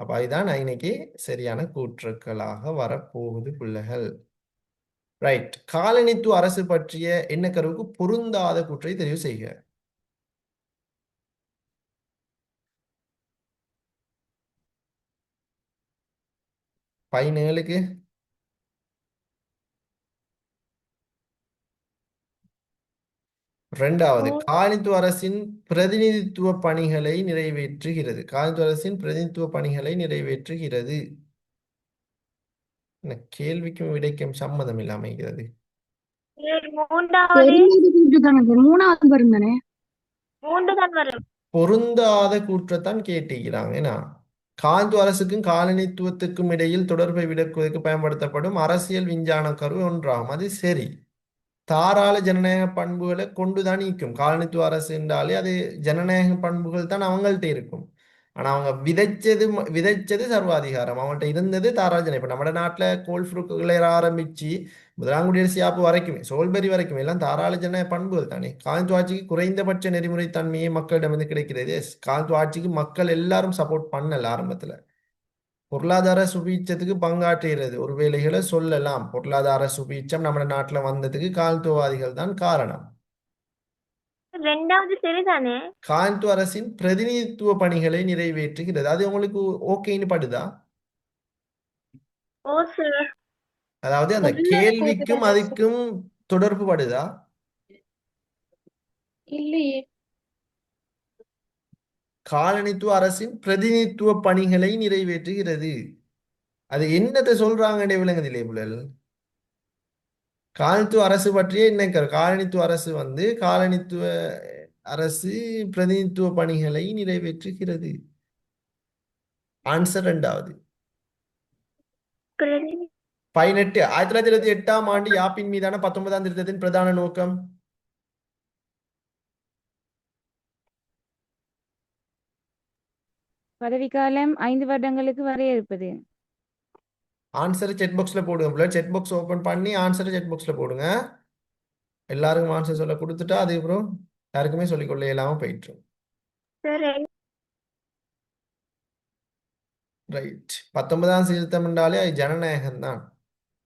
அப்ப அதுதான் இன்னைக்கு சரியான கூற்றுக்களாக வரப்போகுது பிள்ளைகள். ரைட். காலனித்துவ அரசு பற்றிய எண்ணக்கருவுக்கு பொருந்தாத கூற்றை தெரிவு செய்க. 17க்கு 2வது. காலனித்துவ அரசின் பிரதிநிதித்துவ பணிகளை நிறைவேற்றுகிறது. காலனித்துவ அரசின் பிரதிநிதித்துவ பணிகளை நிறைவேற்றுகிறது. கேள்விக்கும் விடைக்கும் சம்மதம் இல்லாம இருக்கிறது. மூன்றாவது. மூணாவது வரும் தானே? 3 தான் வரும். பொருந்தாத கூற்றத்தான் கேட்டுக்கிறாங்க. ஏன்னா காலனித்துவ அரசுக்கும் காலனித்துவத்துக்கும் இடையில் தொடர்பை விளக்குவதற்கு பயன்படுத்தப்படும் அரசியல் விஞ்ஞான கரு ஒன்றாகும். அது சரி. தாராள ஜனநாயக பண்புகளை கொண்டுதான் நீக்கும். காலனித்துவ அரசு என்றாலே அது ஜனநாயக பண்புகள் தான் அவங்கள்ட்ட இருக்கும். ஆனா அவங்க விதைச்சது சர்வாதிகாரம். அவங்கள்ட்ட இருந்தது தாராள ஜனம். இப்ப நம்ம நாட்டுல கோல்ஃப்ரூக்களை ஆரம்பிச்சு முதலாங்குடியரசு யாப்பு வரைக்குமே, சோல்பெரி வரைக்குமே எல்லாம் தாராள ஜனநாயக பண்புகள் தானே. காலனித்துவ ஆட்சிக்கு குறைந்தபட்ச நெறிமுறை தன்மையை மக்களிடமிருந்து கிடைக்கிறது. காலனித்துவ ஆட்சிக்கு மக்கள் எல்லாரும் சப்போர்ட் பண்ணல ஆரம்பத்துல. பொருளாதார சுபீட்சத்துக்கு பங்காற்றுகிறது ஒரு வேளைகளை சொல்லலாம். பொருளாதார சுபீட்சம் நம்ம நாட்டுல வந்ததுக்கு காலனித்துவவாதிகள் தான் காரணம். 2வது சரிதானே? காலனித்துவ அரசின் பிரதிநிதித்துவ பணிகளை நிறைவேற்றுகிறது. அது உங்களுக்கு ஓகேன்னு படுதா? ஓ சார். அதாவது அந்த கேள்விக்கும் அதுக்கும் தொடர்பு படுதா? இல்லையே. காலனித்துவ அரசின் பிரதிநிதித்துவ பணிகளை நிறைவேற்றுகிறது. அது என்னத்தை சொல்றாங்க விளங்குதில்லை புலல். காலனித்துவ அரசு பற்றிய என்ன? காலனித்துவ அரசு காலனித்துவ அரசு பிரதிநிதித்துவ பணிகளை நிறைவேற்றுகிறது. ஆன்சர் 2வது. 18. 1928ஆம் ஆண்டு யாப்பின் மீதான 19ஆம் திருத்தத்தின் பிரதான நோக்கம்? பதவிக்காலம் 5 வருடங்களுக்கு வரையறுப்பது. ஆன்சர் செட் பாக்ஸ்ல போடுங்க. செட் பாக்ஸ் ஓபன் பண்ணி ஆன்சர் செட் பாக்ஸ்ல போடுங்க. எல்லாருக்கும் ஆன்சர் சொல்ல கொடுத்துட்டா அதுக்கப்புறம் யாருக்குமே சொல்லிக்கொள்ள இயலாம போயிட்டு. Sir right. 19ஆம் சீர்திருத்தம் என்றாலே அது ஜனநாயகம் தான்.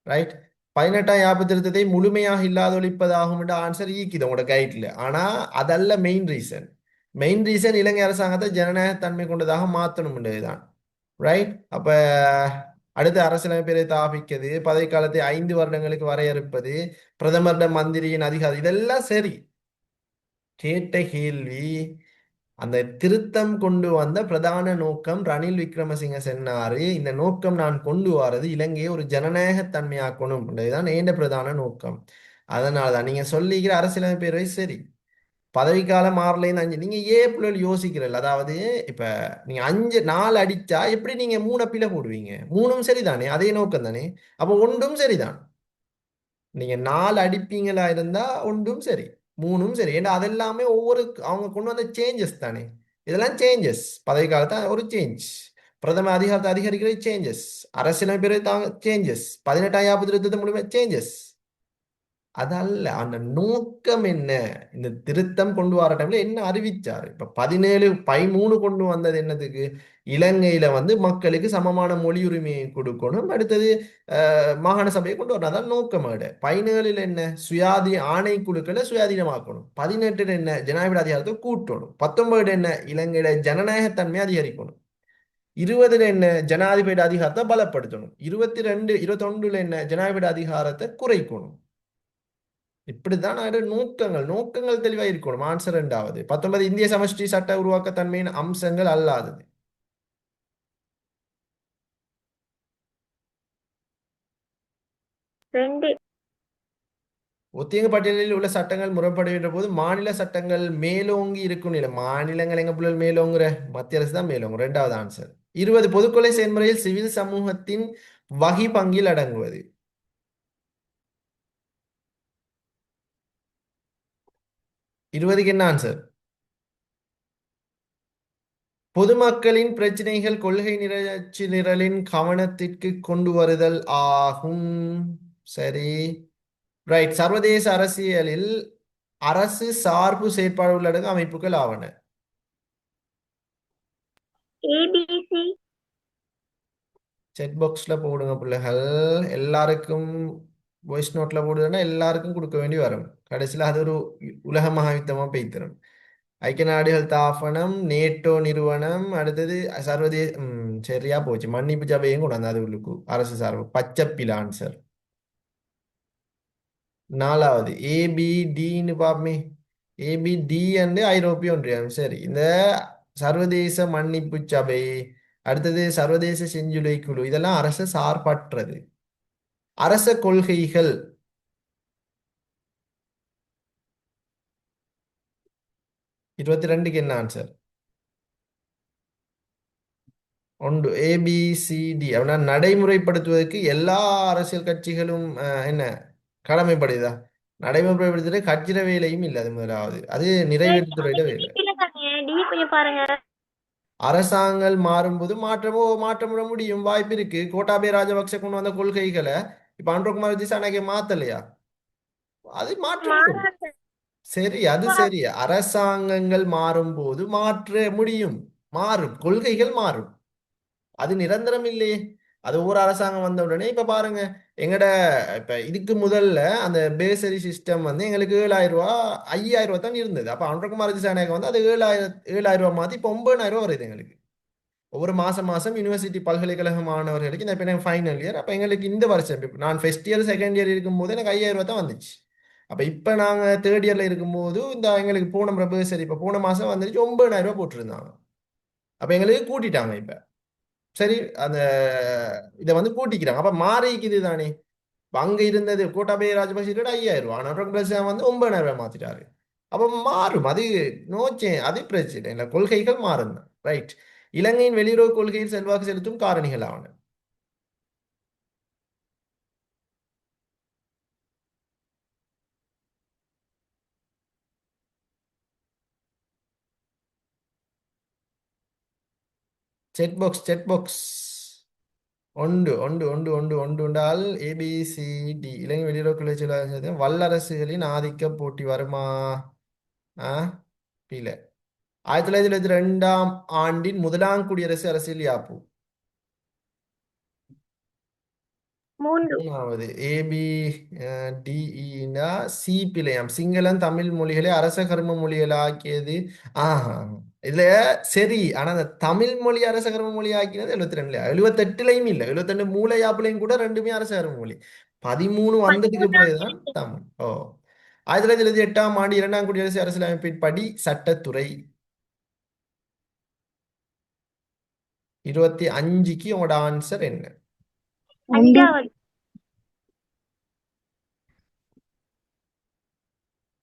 ரைட். 18ஆம் யாப்பு திருத்தத்தை முழுமையாக இல்லாதொழிப்பதாகும் என்ற ஆன்சர் ஈக்குது உங்களோட கைட்ல. ஆனா அதல்ல மெயின் ரீசன். மெயின் ரீசன் இலங்கை அரசாங்கத்தை ஜனநாயகத்தன்மை கொண்டதாக மாற்றணும்ன்றதுதான். ரைட். அப்ப அடுத்து அரசியலமைப்பை தாபிக்கிறது, பதவிக்காலத்தை 5 வருடங்களுக்கு வரையறுப்பது, பிரதமரிடம் மந்திரியின் அதிகாரம், இதெல்லாம் சரி. கேட்ட கேள்வி, அந்த திருத்தம் கொண்டு வந்த பிரதான நோக்கம் ரணில் விக்ரமசிங்க சொன்னாரு, இந்த நோக்கம் நான் கொண்டு வரது இலங்கையை ஒரு ஜனநாயகத்தன்மையாக்கணும் இதுதான் ஏண்ட பிரதான நோக்கம். அதனாலதான் நீங்க சொல்லிக்கிற அரசியலமைப்பு சரி, பதவிக்காலம் 6லேருந்து 5, நீங்க ஏன் பிள்ளைகள் யோசிக்கிறீர்கள்? அதாவது இப்ப நீங்க 4 அடிச்சா எப்படி நீங்க 3 பிள்ளை போடுவீங்க? 3ம் சரிதானே, அதே நோக்கம் தானே. அப்போ ஒன்றும் சரிதான். நீங்க 4 அடிப்பீங்களா இருந்தா ஒன்றும் சரி, 3ம் சரி. ஏன்னா அதெல்லாமே ஒவ்வொரு அவங்க கொண்டு வந்த சேஞ்சஸ் தானே. இதெல்லாம் சேஞ்சஸ். பதவி காலத்தை ஒரு சேஞ்ச், பிரதம அதிகாரத்தை அதிகரிக்கிற சேஞ்சஸ், அரசியலமைப்பு தாங்க சேஞ்சஸ், 18ஆம் யாப்பு திருத்தத்தை மூலமே சேஞ்சஸ். அதல்ல அந்த நோக்கம் என்ன. இந்த திருத்தம் கொண்டு வர டைம்ல என்ன அறிவிச்சாரு? இப்ப 17 13 கொண்டு வந்தது என்னதுக்கு? இலங்கையில மக்களுக்கு சமமான மொழி உரிமையை கொடுக்கணும், அடுத்தது மாகாண சபையை கொண்டு வரணும். அதான் நோக்கமாடு. 17 என்ன? சுயாதி ஆணைக்குழுக்களை சுயாதீனமாக்கணும். 18 என்ன? ஜனாதிபதி அதிகாரத்தை கூட்டணும். 19 என்ன? இலங்கையில ஜனநாயகத்தன்மை அதிகரிக்கணும். 20 என்ன? ஜனாதிபதி அதிகாரத்தை பலப்படுத்தணும். 22 21 என்ன? ஜனாதிபதி அதிகாரத்தை குறைக்கணும். இப்படித்தான் நோக்கங்கள் நோக்கங்கள் தெளிவா இருக்கணும். ஆன்சர் 2வது. 19 இந்திய சமஷ்டி சட்ட உருவாக்கத்தன்மையின் அம்சங்கள் அல்லாதது. ரெண்டு. ஒத்தியங்க பட்டியலில் உள்ள சட்டங்கள் முறைப்படுகின்ற போது மாநில சட்டங்கள் மேலோங்கி இருக்கும் நிலை. மாநிலங்கள் எங்க பிள்ளைகள் மேலோங்குற? மத்திய அரசு தான் மேலோங்கும். 2வது ஆன்சர். 20 பொதுக்கொலை செயல்முறையில் சிவில் சமூகத்தின் வகை பங்கில் அடங்குவது. 20க்கு என்ன ஆன்சர்? பொதுமக்களின் பிரச்சனைகள் கொள்கை நிறைவேற்று நிரலின் கவனத்திற்கு கொண்டு வருதல் ஆகும். சரி, ரைட். சர்வதேச அரசியலில் அரசு சார்பு செயற்பாடு உள்ளடங்கும் அமைப்புகள் ஆவன. ஏபிசி. செக் பாக்ஸ்ல போடுங்க பிள்ளைகள். எல்லாருக்கும் வாய்ஸ் நோட்ல போடுதுன்னா எல்லாருக்கும் கொடுக்க வேண்டி வரும். கடைசியில் அது ஒரு உலக மகாயுத்தமா பெய்திரும். ஐக்கிய நாடுகள் தாபனம், நேட்டோ நிறுவனம், அடுத்தது சர்வதேச சரியா போச்சு. மன்னிப்பு சபையும் கூட அது உள்ளுக்கு அரசு சார்பு. பச்சைப்பில் ஆன்சர். 4வது ஏபிடின்னு பாப்பமே. ஏபிடி வந்து ஐரோப்பிய ஒன்றியம். சரி, இந்த சர்வதேச மன்னிப்பு சபை, அடுத்தது சர்வதேச செஞ்சிலுவை குழு, இதெல்லாம் அரசு சார்பற்றது. அரச கொள்கைகள் 22க்கு என்ன ஆன்சர்? ஒன்று ஏபிசிடி. அப்படின்னா நடைமுறைப்படுத்துவதற்கு எல்லா அரசியல் கட்சிகளும் என்ன கடமைப்படுதா? நடைமுறைப்படுத்துறது கட்சிட வேலையும் இல்லை. அது முதலாவது, அது நிறைவேற்றுத்துறையிட வேலை. டி கொஞ்சம் பாருங்க. அரசாங்கங்கள் மாறும்போது மாற்றமிட முடியும், வாய்ப்பு இருக்கு. கோட்டாபய ராஜபக்ச கொண்டு வந்த கொள்கைகளை இப்ப அனுரகுமார் திசாநாயக்க மாத்தலையா? அது மாற்றப்படும். சரி, அது சரி. அரசாங்கங்கள் மாறும்போது மாற்ற முடியும், மாறும், கொள்கைகள் மாறும். அது நிரந்தரம் இல்லையே. அது ஒவ்வொரு அரசாங்கம் வந்த உடனே இப்ப பாருங்க, எங்கட இப்ப இதுக்கு முதல்ல அந்த பேசரி சிஸ்டம் எங்களுக்கு 7,000 ரூபா 5,000 ரூபா தான் இருந்தது. அப்ப அனுரகுமார் திசாநாயக்க அது 7,000 ரூபா மாத்தி இப்ப 9,000 ரூபா வருது எங்களுக்கு. ஒவ்வொரு மாசம் மாசம் யூனிவர்சிட்டி பல்கலைக்கழக மாணவர்களுக்கு இந்த இப்ப எனக்கு ஃபைனல் இயர். அப்ப எங்களுக்கு இந்த வருஷம் இப்ப நான் ஃபர்ஸ்ட் இயர் செகண்ட் இயர் இருக்கும்போது எனக்கு 5,000 ரூபா தான் வந்துச்சு. அப்ப இப்ப நாங்க தேர்ட் இயர்ல இருக்கும்போது இந்த எங்களுக்கு போன பிரபேசரி இப்ப போன மாசம் வந்துருச்சு 9,000 ரூபாய் போட்டிருந்தாங்க. அப்ப எங்களுக்கு கூட்டிட்டாங்க இப்ப. சரி, அந்த இதை கூட்டிக்கிறாங்க. அப்ப மாறிக்குது தானே. அங்க இருந்தது கோட்டாபய ராஜபக்சே 5,000 ரூபாய், ஆனால் 9,000 ரூபாய் மாத்திட்டாரு. அப்ப மாறும், அது நோச்சே, அது பிரச்சனை இல்லை. கொள்கைகள் மாறும் தான். ரைட். இலங்கையின் வெளியுறவு கொள்கையில் செல்வாக்கு செலுத்தும் காரணிகள் ஆவன. Check box check box. ஒன்று ஒன்று ஒன்று ஒன்று ஒன்று உண்டால் ஏபிசிடி. இலங்கை வெளியுறவு கொள்கை செல்வாக்கு வல்லரசுகளின் ஆதிக்க போட்டி வருமா? ஆ, இல்ல. 1922ஆம் ஆண்டின் முதலாம் குடியரசு அரசியல் யாப்பு? மூன்று. மூணாவது ஏபி டிஇனா சி பிழையாம். சிங்களம் தமிழ் மொழிகளை அரச கர்ம மொழிகளாக்கியது. ஆஹா, இதுல சரி. ஆனா அந்த தமிழ் மொழி அரச கர்ம மொழி ஆக்கினது 72ல, 78லயும் இல்ல, 72 மூளையாப்புலையும் கூட ரெண்டுமே அரச கர்ம மொழி. 13 வந்ததுக்கு 13ஆம் பிறகுதான் திருத்தம். தமிழ். ஓ. 1908ஆம் ஆண்டு இரண்டாம் குடியரசு அரசியலமைப்பின் படி சட்டத்துறை. 25க்கு உங்களோட ஆன்சர் என்ன? ஒன்று. அஞ்சாவது.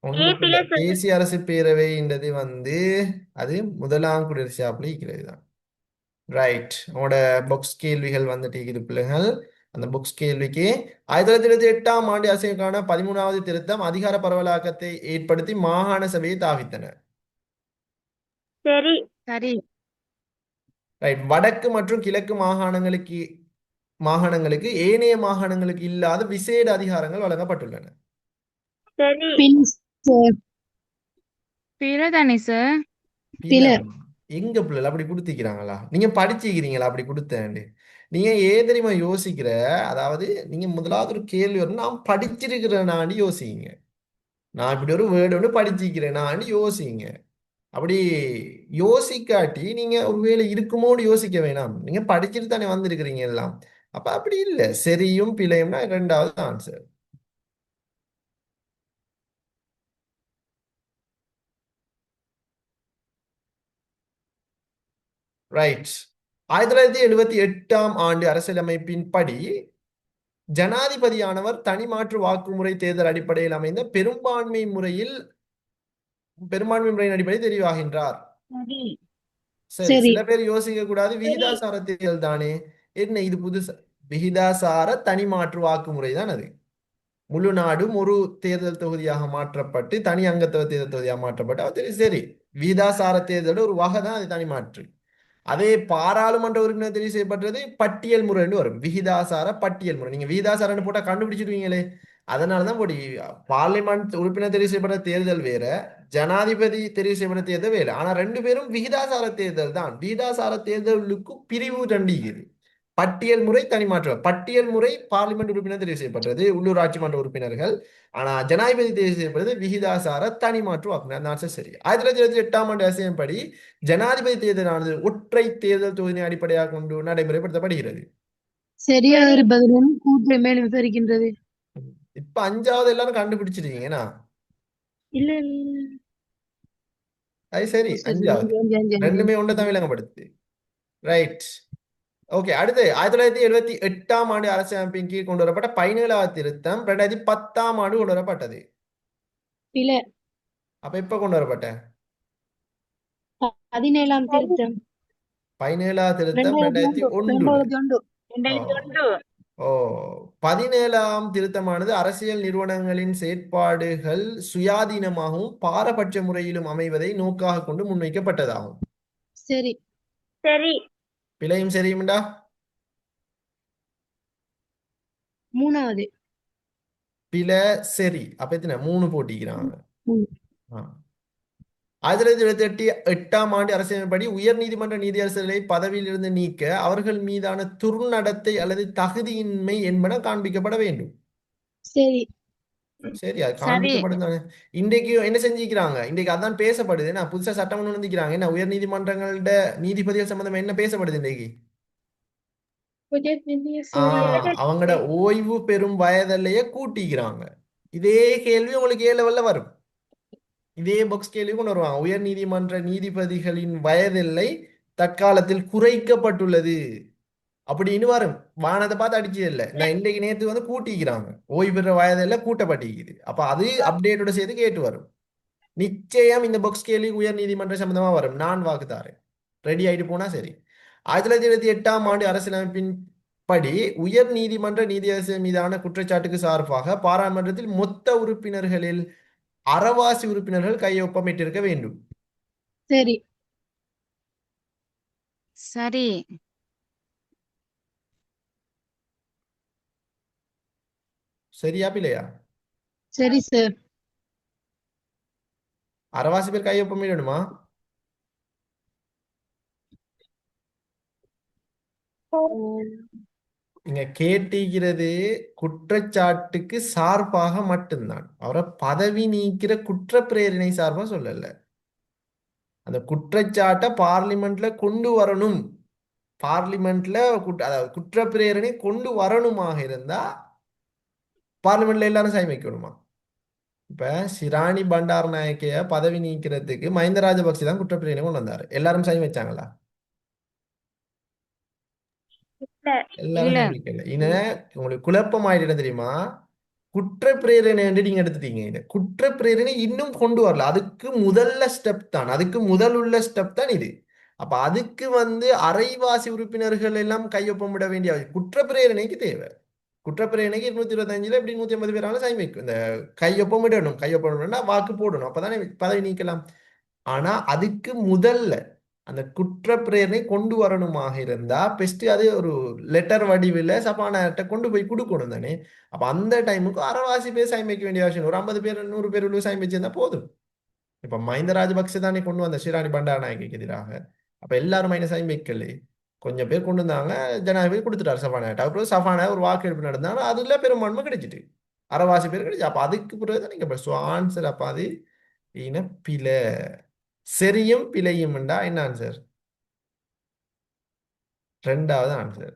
ஒன்றும் இல்ல. பிள்ளை சொல்லு. தேசிய அரசு பேரவைன்றது அது முதலாம் குடியரசு யாப்பில் இருக்கிறது தான். ரைட். உங்களோட புக்ஸ் கேள்விகள் வந்துட்டு இருக்குது பிள்ளைகள். அந்த புக்ஸ் கேள்விக்கு 1928ஆம் ஆண்டு அரசியலுக்கான 13வது திருத்தம் அதிகார பரவலாக்கத்தை ஏற்படுத்தி மாகாண சபையை தாவித்தன. சரி. சரி. ரைட். வடக்கு மற்றும் கிழக்கு மாகாணங்களுக்கு ஏனைய மாகாணங்களுக்கு இல்லாத விசேட அதிகாரங்கள் வழங்கப்பட்டுள்ளன. சரி. பின் சார். பிற தானே சார்? பிழை. பிள்ளை. எங்க பிள்ளை அப்படி கொடுத்திக்கிறாங்களா? நீங்க படிச்சிக்கிறீங்களா அப்படி கொடுத்தேன்? நீங்க ஏன் தெரியுமா யோசிக்கிற? அதாவது நீங்க முதலாவது ஒரு கேள்வி வரும், நான் படிச்சிருக்கிறேனான்னு யோசிங்க. நான் இப்படி ஒரு வேர்டு ஒன்று படிச்சிக்கிறேனான்னு யோசிங்க. அப்படி யோசிக்காட்டி நீங்க ஒருவேளை இருக்குமோன்னு யோசிக்க வேணாம். நீங்க படிச்சுட்டு தானே வந்திருக்கிறீங்க எல்லாம். அப்ப அப்படி இல்லை. சரியும் பிழையும்னா இரண்டாவது ஆன்சர். ரைட். 1978ஆம் ஆண்டு அரசியலமைப்பின் படி ஜனாதிபதியானவர் தனி மாற்று வாக்குமுறை தேர்தல் அடிப்படையில் அமைந்த பெரும்பான்மை முறையின் அடிப்படையில் தெரிவாகின்றார். சரி. சரி. சரி. சில பேர் யோசிக்க கூடாது, சரி. விகிதாசார தேர்தல் தானே, என்ன இது புதுசு? விகிதாசார தனி மாற்று வாக்குமுறை தான் அது. முழு நாடும் ஒரு தேர்தல் தொகுதியாக மாற்றப்பட்டு தனி அங்கத்துவ தேர்தல் தொகுதியாக மாற்றப்பட்டு அது சரி. விகிதாசார தேர்தலோட ஒரு வகை தான் அது தனி மாற்று. அதே பாராளுமன்ற உறுப்பினர் தெரிவு செய்யப்பட்டது பட்டியல் முறைன்னு வரும். விகிதாசார பட்டியல் முறை. நீங்க விகிதாசாரன்னு போட்டா கண்டுபிடிச்சிருவீங்களே. அதனாலதான் போடி பார்லிமெண்ட் உறுப்பினர் தெரிவு செய்யப்பட்ட தேர்தல் வேற, ஜனாதிபதி தெரிவு செய்யப்பட்ட தேர்தல் வேற. ஆனா ரெண்டு பேரும் விகிதாசார தேர்தல் தான். விகிதாசார தேர்தலுக்கு பிரிவு ரெண்டு இருக்குது. பட்டியல் முறை தனி மாற்றம். பட்டியல் முறை பார்லிமெண்ட் உறுப்பினர் தெரிவு செய்யப்பட்டது, உள்ளூராட்சி மன்ற உறுப்பினர்கள். ஆனா ஜனாதிபதி தெரிவு செய்யப்படுறது விகிதாசார தனி மாற்று வாக்குனர். அந்த ஆன்சர் சரி. 1928ஆம் ஆண்டு அரசியலின்படி ஜனாதிபதி தேர்தலானது ஒற்றை தேர்தல் தொகுதியை அடிப்படையாக கொண்டு நடைமுறைப்படுத்தப்படுகிறது. சரியாக இருப்பதுடன் கூற்றை மேலும் விவரிக்கின்றது. இப்ப அஞ்சாவது எல்லாரும் கண்டுபிடிச்சிருக்கீங்கன்னா இல்ல இல்ல. அது சரி. சரி, சரி. அஞ்சாவது அஞ்சு, அஞ்சு, அஞ்சு. ரெண்டுமே ஒன்றை தான் விளங்கப்படுத்து. ரைட். ஓகே. அடுத்து 1978ஆம் ஆண்டு அரசியலமைப்பின் கீழ் கொண்டு வரப்பட்ட 17வது திருத்தம் 2010ஆம் ஆண்டு கொண்டு வரப்பட்டது. பிழை. அப்ப எப்ப கொண்டு வரப்பட்ட? 17ஆம் திருத்தம். 17வது திருத்தம் 2001. 2001. ஓ. 17ஆம் திருத்தமானது அரசியல் நிறுவனங்களின் செயற்பாடுகள் சுயாதீனமாகவும் பாரபட்ச முறையிலும் அமைவதை நோக்காக கொண்டு முன்வைக்கப்பட்டதாகும். சரி. சரி. பிழையும் சரியும்டா. மூணாவது. பிழை சரி. அப்ப எத்தனை? 3 போட்டிக்கிறாங்க. ம். 1928ஆம் ஆண்டு அரசியல்படி உயர் நீதிமன்ற நீதியரசர்களை பதவியில் இருந்து நீக்க அவர்கள் மீதான துர்நடத்தை அல்லது தகுதியின்மை என்பன காண்பிக்கப்பட வேண்டும். சரி. சரி, அது சரி. காண்பிக்கப்படும் தானே. இன்றைக்கு என்ன செஞ்சுக்கிறாங்க? இன்றைக்கு அதான் பேசப்படுது. என்ன புதுசா சட்டம் ஒண்ணு வந்துக்கிறாங்க. என்ன உயர் நீதிமன்றங்களோட நீதிபதிகள் சம்பந்தமா என்ன பேசப்படுது இன்றைக்கு? அவங்களோட ஓய்வு பெறும் வயதிலேயே கூட்டிக்கிறாங்க. இதே கேள்வி உங்களுக்கு ஏ லெவல்ல வரும். இதே பாக்ஸ் கேள்வி கொண்டு வருவாங்க. உயர் நீதிமன்ற நீதிபதிகளின் வயதெல்லை தற்காலத்தில் குறைக்கப்பட்டுள்ளது அப்படின்னு வரும். வானத்தை பார்த்து அடிச்சது இல்லை. நான் இன்றைக்கு நேற்று கூட்டிக்கிறாங்க. ஓய்வு பெற வயதெல்லாம் கூட்டப்பட்டிருக்குது. அப்ப அது அப்டேட்டோட சேர்த்து கேட்டு வரும். நிச்சயம் இந்த பாக்ஸ் கேள்வி உயர் நீதிமன்ற சம்பந்தமா வரும். நான் வாக்குதாரேன். ரெடி ஆயிட்டு போனா சரி. 1928ஆம் ஆண்டு அரசியலமைப்பின் படி உயர் நீதிமன்ற நீதியரசர் மீதான குற்றச்சாட்டுக்கு சார்பாக பாராளுமன்றத்தில் மொத்த உறுப்பினர்களில் அறவாசி உறுப்பினர்கள் கையொப்பமிட்டிருக்க வேண்டும். சரி. சரி. சரியா பிள்ளையா? சரி சார். அறவாசி பேர் கையொப்பமிடணுமா? இங்க கேட்டிருக்கிறது குற்றச்சாட்டுக்கு சார்பாக மட்டும்தான். அவரை பதவி நீக்கிற குற்ற பிரேரணை சார்பா சொல்லல. அந்த குற்றச்சாட்டை பார்லிமெண்ட்ல கொண்டு வரணும். பார்லிமெண்ட்ல அதாவது குற்ற பிரேரணை கொண்டு வரணுமாக இருந்தா பார்லிமெண்ட்ல எல்லாரும் சைன் வைக்கணுமா? இப்ப சிராணி பண்டாரநாயக்கைய பதவி நீக்கிறதுக்கு மஹிந்த ராஜபக்சே தான் குற்றப்பிரேரணை கொண்டு வந்தாரு. எல்லாரும் சைன் வச்சாங்களா? இல்ல. எல்லாரும் இல்ல சைன் வைக்கல. உங்களுக்கு குழப்பம் ஆயிட்டு தெரியுமா? குற்ற பிரேரணை நீங்க எடுத்துட்டீங்க. இது குற்ற பிரேரணை இன்னும் கொண்டு வரல. அதுக்கு முதல்ல ஸ்டெப் தான், அதுக்கு முதல் உள்ள ஸ்டெப் தான் இது. அப்ப அதுக்கு அரைவாசி உறுப்பினர்கள் எல்லாம் கையொப்பமிட வேண்டிய குற்ற பிரேரணைக்கு தேவை. குற்றப்பிரேரணைக்கு 225ல எப்படி 150 பேராலும் சைன் வைக்கும். இந்த கையொப்பமிடணும். கையொப்பமிடணும்னா வாக்கு போடணும். அப்பதானே பதவி நீக்கலாம். ஆனா அதுக்கு முதல்ல அந்த குற்ற பிரேரணை கொண்டு வரணுமாக இருந்தா பெஸ்ட் அது ஒரு லெட்டர் வடிவில் சபாநாயகர்கிட்ட கொண்டு போய் கொடுக்கணும் தானே. அப்ப அந்த டைமுக்கு அரைவாசி பேர் சைன் வைக்க வேண்டிய அவசியம். ஒரு 50 பேர் 100 பேர் உள்ள சைன் வச்சிருந்தா போதும். இப்ப மஹிந்த ராஜபக்சே தானே கொண்டு வந்த ஷிராணி பண்டாரநாயக்கைக்கு எதிராக. அப்ப எல்லாரும் சைன் வைக்கல, கொஞ்சம் பேர் கொண்டு வந்தாங்க. ஜனாதிபதி கொடுத்துட்டாரு சபாநாயகர். அப்புறம் சபாநாயகர் ஒரு வாக்கு எடுப்பு நடந்தாங்க. அதுல பெரும்பான்மை கிடைச்சிட்டு அரைவாசி பேர் கிடைச்சு. அப்ப அதுக்கு பிறகு தான் நீங்க ஆன்சர். அப்ப அது பிழை. சரியும் பிழையும்டா என்ன ஆன்சர்? ரெண்டாவது ஆன்சர்.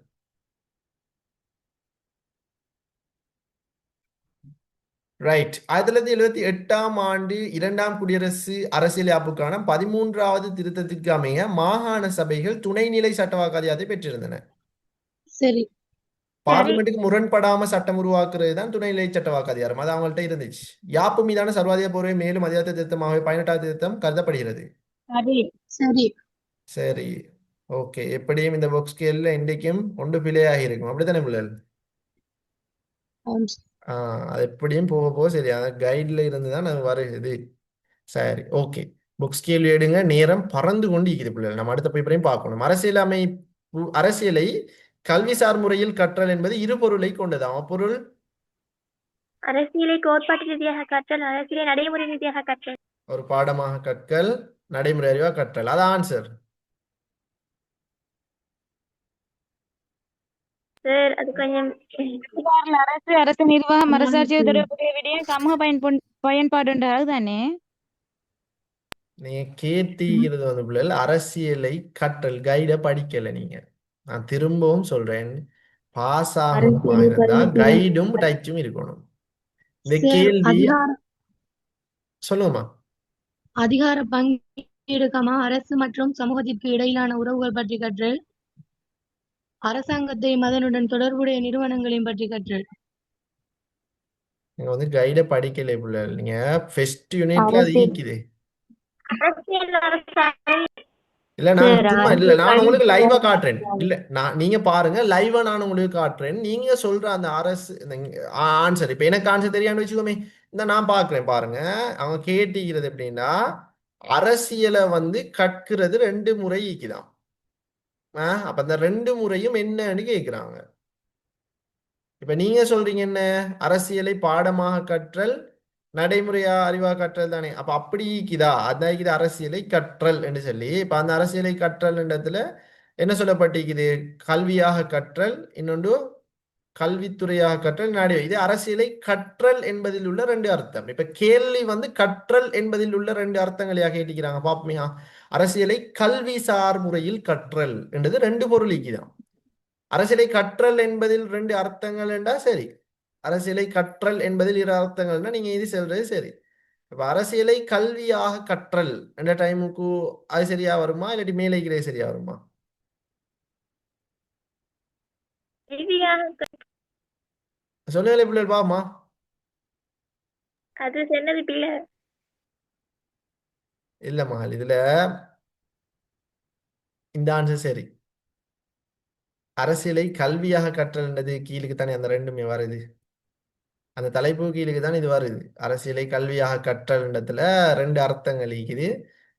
ரைட். 1978ஆம் ஆண்டு 2ஆம் குடியரசு அரசியலமைப்புக்கான 13வது திருத்தத்திற்கு அமைய மாகாண சபைகள் துணைநிலை சட்டவாக்க அதிகாரத்தை பெற்றிருந்தன. சரி. பார்லிமெண்ட்டுக்கு முரண்படாம சட்டம் உருவாக்குறது தான் துணைநிலை சட்டவாக்க அதிகாரம். அது அவங்கள்ட்ட இருந்துச்சு. யாப்பு மீதான சர்வாதிகார போர்வை மேலும் அதிகாரத்தை திருத்தமாக 18வது திருத்தம் கருதப்படுகிறது. சரி. சரி, ஓகே. எப்படியும் இந்த புக் ஸ்கேல்ல இன்றைக்கும் ஒன்று பிழையாக இருக்கும். அப்படித்தானே பிள்ளைகள்? ஆம். அது எப்படியும் போக போக சரி. அந்த கைட்ல இருந்து தான் அது வருது. சரி, ஓகே. புக்ஸ் கேள்வி எடுங்க. நேரம் பறந்து கொண்டு இருக்குது பிள்ளைகள். நம்ம அடுத்த பேப்பரையும் பார்க்கணும். அரசியலை கல்விசார் முறையில் கற்றல் என்பது இரு பொருளை கொண்டதாம். பொருள் அரசியலை கோட்பாட்டு ரீதியாக கற்றல், அரசியலை நடைமுறை ரீதியாக கற்றல். ஒரு பாடமாக கற்கல், நடைமுறை அறிவா கற்றல். அது ஆன்சர். சார் அது கொஞ்சம் அரசு அரசு நிர்வாகம் அரசாட்சியை தொடர்புடைய விடயம் சமூக பயன்பாடு தானே. நீங்க கேட்டீங்கிறது பிள்ளைகள் அரசியலை கற்றல் கைட படிக்கல நீங்க. நான் திரும்பவும் சொல்றேன், பாஸ் ஆகணுமா இருந்தா கைடும் டச்சும் இருக்கணும். இந்த கேள்வி சொல்லுங்கம்மா. அதிகார பங்கீடு, அரசு மற்றும் சமூகத்திற்கு இடையிலான உறவுகள் பற்றி கற்றல், அரசாங்கத்தை அதனுடன் தொடர்புடைய நிறுவனங்களையும் பற்றி கற்றல். நீங்க கைட படிக்கல பிள்ளைகள். நீங்க ஃபர்ஸ்ட் யூனிட்ல அது ஈக்குது. அரசியல் இல்ல நான் சும்மா இல்ல, நான் உங்களுக்கு லைவா காட்டுறேன். இல்ல நீங்க பாருங்க, லைவா நான் உங்களுக்கு காட்டுறேன். நீங்க சொல்ற அந்த அரசு ஆன்சர், இப்ப எனக்கு ஆன்சர் தெரியான்னு வச்சுக்கோமே, இந்த நான் பாக்குறேன் பாருங்க. அவங்க கேட்டிக்கிறது எப்படின்னா, அரசியலை கற்கிறது 2 முறை ஈக்குதான். அப்ப அந்த 2 முறையும் என்னன்னு கேக்குறாங்க. இப்ப நீங்க சொல்றீங்க என்ன, அரசியலை பாடமாக கற்றல், நடைமுறையா அறிவா கற்றல் தானே. அப்ப அப்படி ஈக்குதா? அதான் இது அரசியலை கற்றல் என்று சொல்லி. இப்ப அந்த அரசியலை கற்றல் இடத்துல என்ன சொல்லப்பட்டிருக்குது? கல்வியாக கற்றல், இன்னொன்று கல்வித்துறையாக கற்றல், நடைமுறை. இது அரசியலை கற்றல் என்பதில் உள்ள 2 அர்த்தம். இப்ப கேள்வி கற்றல் என்பதில் உள்ள 2 அர்த்தங்களையாக கேட்டிக்கிறாங்க. பாப்போமையா? அரசியலை கல்வி சார் முறையில் கற்றல் என்றது 2 பொருள் ஈக்குதான். அரசியலை கற்றல் என்பதில் 2 அர்த்தங்கள் என்றா சரி. அரசியலை கற்றல் என்பதில் 2 அர்த்தங்கள்னா நீங்க இது சொல்றது சரி. இப்ப அரசியலை கல்வியாக கற்றல் என்ற டைமுக்கு அது சரியா வருமா, இல்லாட்டி மேலைக்கிறே சரியா வருமா? சொல்லுங்களே பிள்ளைகள் பாமா. அது சொன்னது பிள்ளை இல்ல மகள், இதுல இந்த ஆன்சர் சரி. அரசியலை கல்வியாக கற்றல் என்றது கீழுக்கு தானே அந்த 2மே வருது. அந்த தலைப்பு கீழுக்கு தான் இது வருது. அரசியலை கல்வியாக கற்றல் இடத்துல 2 அர்த்தங்கள் இருக்குது.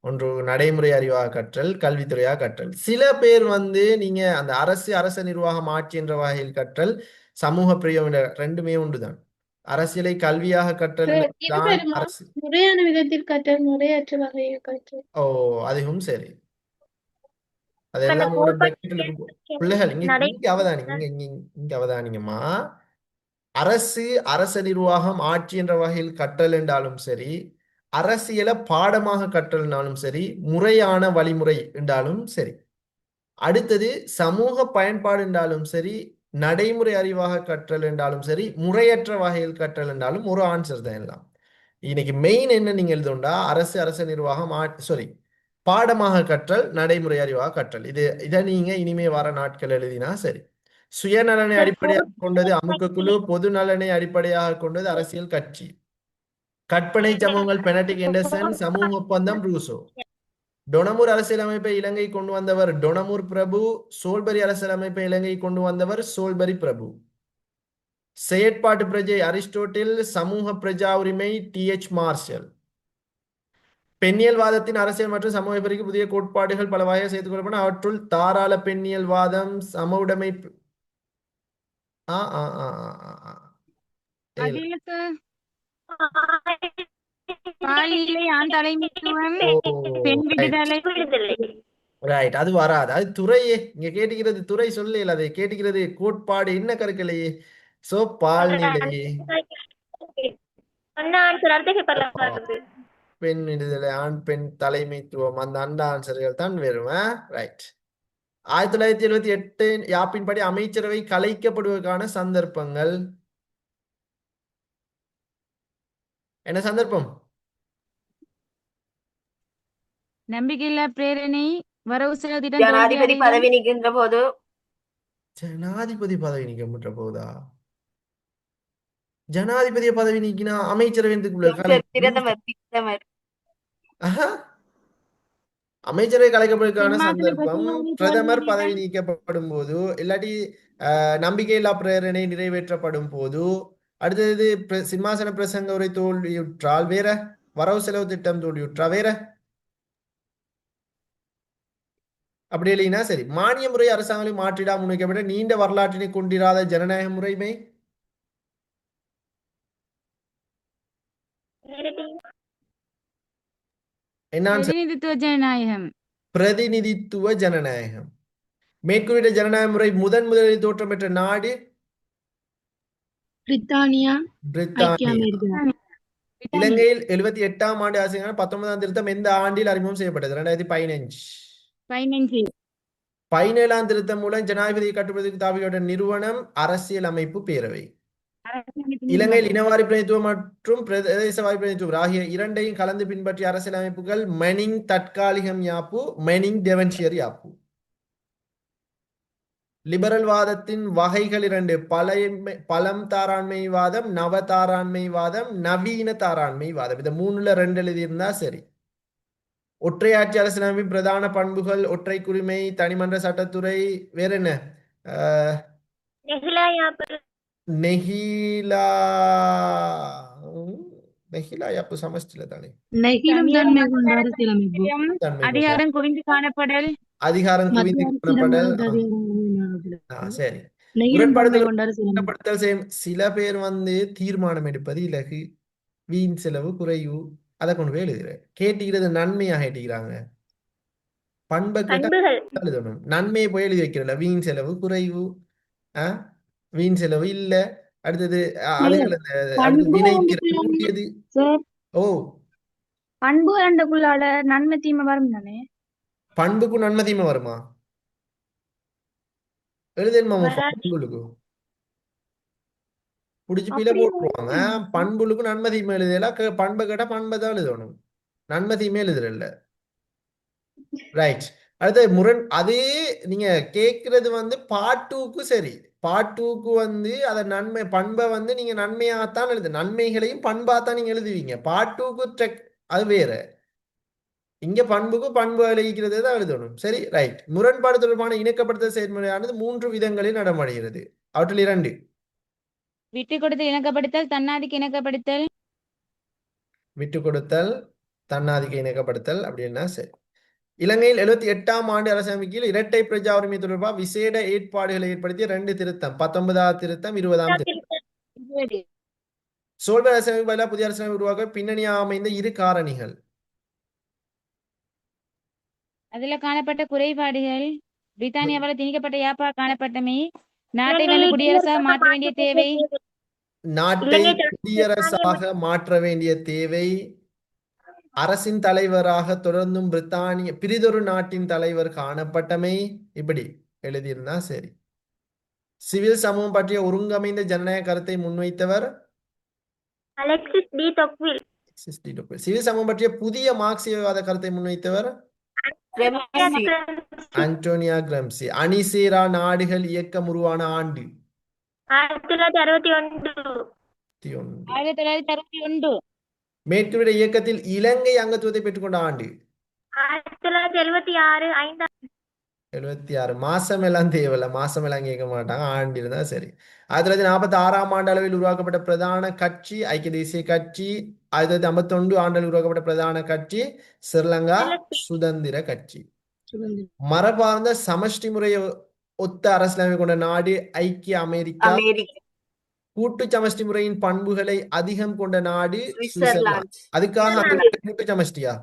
ஒன்று நடைமுறை அறிவாக கற்றல், கல்வித்துறையாக கற்றல். சில பேர் நீங்க அந்த அரச நிர்வாகம் ஆட்சி என்ற வகையில் கற்றல், சமூக பிரியம் 2மே உண்டுதான். அரசியலை கல்வியாக கற்றல் முறையான விதத்தில் கற்றல், முறையற்ற வகையில் கற்றல். ஓ, அதுவும் சரி. அது இப்ப அந்த எல்லாம் உங்களோட பிராக்கெட்ல இருக்கும். பிள்ளைகள் இங்க இங்க அவதானி நடைமுறை இங்க இங்க இங்க அவதானிங்கம்மா. அரசு, அரச நிர்வாகம், ஆட்சி என்ற வகையில் கற்றல் என்றாலும் சரி, அரசியலை பாடமாக கற்றல்னாலும் சரி, முறையான வழிமுறை என்றாலும் சரி, அடுத்தது சமூக பயன்பாடு என்றாலும் சரி, நடைமுறை அறிவாக கற்றல் என்றாலும் சரி, முறையற்ற வகையில் கற்றல் என்றாலும் ஒரு ஆன்சர் தான் எல்லாம். இன்னைக்கு மெயின் என்ன நீங்க எழுதுண்டா, அரசு, அரச நிர்வாகம், சாரி, பாடமாக கற்றல், நடைமுறை அறிவாக கற்றல். இதை நீங்க இனிமே வர நாட்கள் எழுதினா சரி. சுயநலனை அடிப்படையாக கொண்டது அமுக்கக்குழு, பொது நலனை அடிப்படையாக கொண்டது அரசியல் கட்சி. கற்பனை சமூகங்கள் பெனடிக் எண்டர்சன், சமூக ஒப்பந்தம் ரூசோ. டொனமூர் அரசியலமைப்பை இலங்கை கொண்டு வந்தவர் டொனமூர் பிரபு, சோல்பரி அரசியலமைப்பை இலங்கை கொண்டு வந்தவர் சோல்பரி பிரபு. செயற்பாட்டு பிரஜை அரிஸ்டோட்டில், சமூக பிரஜா உரிமை டி.எச். மார்ஷல். பெண்ணியல்வாதத்தின் அரசியல் மற்றும் சமூக பிரிவுக்கு புதிய கோட்பாடுகள் பல வகையாக சேர்த்துக் கொள்ளப்படும். அவற்றுள் தாராள பெண்ணியல்வாதம், சம உடைமை. ஆ ஆ ஆ ஆ ஆ, ஆ. அது இல்ல சார். பாலியலை ஆண் தலைமைத்துவம், ஓ பெண் ரைட் விடுதலை. விடுதலை. ரைட், அது வராது. அது துறையே இங்க கேட்டுக்கிறது, துறை சொல்லல, அதை கேட்டுக்கிறது கோட்பாடு என்ன கருக்கலையே. சோ பால்நிலை, சொன்ன ஆன்சர் அடுத்த பேப்பர்ல வருது. பெண் விடுதலை, ஆண் பெண் தலைமைத்துவம், அந்த ஆன்சர்கள் தான் வரும். ரைட். 1978 யாப்பின்படி அமைச்சரவை கலைக்கப்படுவதற்கான சந்தர்ப்பங்கள் என்ன சந்தர்ப்பம்? நம்பிக்கையில்லா பிரேரணை, வரவு செலவு திட்டம் தோல்வி ஜனாதிபதி அடைதல். பதவி நீக்கின்ற போது ஜனாதிபதி பதவி நீக்கப்பட்ட போதா? ஜனாதிபதிய பதவி நீக்கினா அமைச்சரவை கலை பிரதமர் பிரதமர் ஆஹா. அமைச்சரவை கலைக்கப்படுவதற்கான சிம்மாசன சந்தர்ப்பம் பிரச்சனை பிரதமர் தோல்வி பதவி அடைதல். நீக்கப்படும் போது, இல்லாட்டி நம்பிக்கையில்லா பிரேரணை நிறைவேற்றப்படும் போது, அடுத்தது சிம்மாசன பிரசங்க உரை தோல்வியுற்றால் வேற, வரவு செலவு திட்டம் தோல்வியுற்றா வேற. அப்படி இல்லைன்னா சரி. மானிய முறை அரசாங்கம் மாற்றிடா முன்வைக்கப்பட்ட நீண்ட வரலாற்றினை கொண்டிராத ஜனநாயக முறைமை என்ன ஆன்சர்? பிரதிநிதித்துவ ஜனநாயகம். பிரதிநிதித்துவ ஜனநாயகம். மேற்குறிப்பிட்ட ஜனநாயக முறை முதலில் தோற்றம் பெற்ற நாடு பிரித்தானியா, ஐக்கிய பிரித்தானியா. அமெரிக்கா. இலங்கையில் 78ஆம் ஆண்டு அரசியல் 19ஆம் திருத்தம் எந்த ஆண்டில் அறிமுகம் செய்யப்பட்டது? 2015. 17ஆம் திருத்தம் மூலம் ஜனாதிபதியை கட்டுப்படுத்துவதற்கு தாவியோட நிறுவனம் அரசியல் அமைப்பு பேரவை. இலங்கையில் இனவாரி பிரதிநிதித்துவம் மற்றும் பிரதேசவாரி பிரதிநிதித்துவம் ஆகிய இரண்டையும் கலந்து பின்பற்றிய அரசியல் அமைப்புகள் மெனிங் தற்காலிகம் யாப்பு, மெனிங் டெவன்ஷியர் யாப்பு. லிபரல் வாதத்தின் வகைகள் 2: பழம் தாராண்மைவாதம், நவ தாராண்மைவாதம், நவீன தாராண்மைவாதம். இந்த 3ல 2 எழுதியிருந்தா சரி. ஒற்றையாட்சி அரசியலமைப்பின் பிரதான பண்புகள் ஒற்றை குடிமை, தனிமன்ற சட்டத்துறை, வேற என்ன? நெகிலா நெகிலா யாப்பு சமஷ்டில தானே. நெகிழும் தன்மை கொண்ட அரசியலமைப்பு. அதிகாரம் குவிந்து காணப்படல். அதிகாரம் குவிந்து காணப்படல். சரி. நெகிழும் தன்மை கொண்ட அரசியலமைப்பு. முரண்படுத்தல் சில பேர் தீர்மானம் எடுப்பது இலகு, வீண் செலவு குறைவு, அதை கொண்டு போய் எழுதுற கேட்டுக்கிறது நன்மையாக எழுதுகிறாங்க. பண்பை கேட்டா எழுதணும். நன்மையை போய் எழுதி வைக்கிறல, வீண் செலவு குறைவு, வீண் செலவு இல்ல. அடுத்தது வினைத்திறன். ஓ, பண்பு ரெண்டுக்குள்ளால நன்மை தீமை வரும் தானே? பண்புக்கும் நன்மை தீமை வருமா? எழுதணுமா பண்புகளுக்கு? புடிச்சு பில போட்டுருவாங்க. பண்புகளுக்கு நன்மை தீமை எழுதலாம். பண்பை கேட்டா பண்பை தான் எழுதணும், நன்மை தீமை எழுதுறல்ல. ரைட். அடுத்து அதே நீங்க கேட்கறது பார்ட் 2க்கு சரி. பார்ட் 2க்கு அதை நன்மை பண்பை நீங்க நன்மையாகத்தான் எழுது, நன்மைகளையும் பண்பாத்தான் நீங்க எழுதுவீங்க. பார்ட் 2க்கு அது வேற. இங்க பண்புக்கு பண்பு விளைவிக்கிறது தான் எழுதணும். சரி, ரைட். முரண்பாடு தொடர்பான இணக்கப்படுத்தல் செயல்முறையானது 3 விதங்களில் நடமடைகிறது. அவற்றில் 2: விட்டு கொடுத்தல் இணக்கப்படுத்தல், தன்னாதிக்க இணக்கப்படுத்தல். விட்டு கொடுத்தல், தன்னாதிக்க இணக்கப்படுத்தல். அப்படின்னா சரி. இலங்கையில் 78ஆம் ஆண்டு அரசமைப்பில் இரட்டை பிரஜா உரிமை தொடர்பாக விசேட ஏற்பாடுகளை ஏற்படுத்திய 2 திருத்தம், 19ஆம் திருத்தம், 20ஆம் திருத்தம். சோல்பர் அரசமைப்பு பதிலாக புதிய அரசமைப்பு உருவாக்க பின்னணியாக அமைந்த 2 காரணிகள். அதுல காணப்பட்ட குறைபாடுகள் பிரித்தானியாவால் திணிக்கப்பட்ட யாப்பா காணப்பட்டமை, நாட்டை இலங்கையை வந்து குடியரசாக குடியரசாக மாற்ற வேண்டிய மாற்ற தேவை, வேண்டிய தேவை. நாட்டை இலங்கை தனது பிரித்தானிய குடியரசாக மாற்ற வேண்டிய தேவை, அரசின் தலைவராக தொடர்ந்தும் பிரிதொரு நாட்டின் தலைவர் காணப்பட்டமை, இப்படி எழுதியிருந்தா சரி. சிவில் சமூகம் பற்றிய ஒருங்கமைந்த ஜனநாயக கருத்தை முன்வைத்தவர் அலெக்சிஸ் டி தொக்வில். சிவில் சமூகம் பற்றிய புதிய மார்க்சியவாத கருத்தை முன்வைத்தவர் கிரெம்சி. அன்டோனியா கிரம்சி. அணிசேரா நாடுகள் இயக்கம் உருவான ஆண்டு 1961. 21. 1961. மேற்குவிட இயக்கத்தில் இலங்கை அங்கத்துவத்தை பெற்றுக்கொண்ட ஆண்டு 1976. 5. 76. மாசம் எல்லாம் தேவையில்ல, மாசம் எல்லாம் கேட்க மாட்டாங்க, ஆண்டு இருந்தா சரி. 1946 ஆண்டு அளவில் உருவாக்கப்பட்ட பிரதான கட்சி ஐக்கிய தேசிய கட்சி. 1951 ஆண்டில் உருவாக்கப்பட்ட பிரதான கட்சி ஸ்ரீலங்கா சுதந்திர கட்சி. மரபார்ந்த சமஷ்டி முறையை ஒத்த அரசியலமைப்பு கொண்ட நாடு ஐக்கிய அமெரிக்கா. அமெரிக்கா. கூட்டு சமஷ்டி முறையின் பண்புகளை அதிகம் கொண்ட நாடு சுவிட்சர்லாந்து. சுவிட்சர்லாந்து. அதுக்காக அந்த நாடு கூட்டு சமஷ்டியா?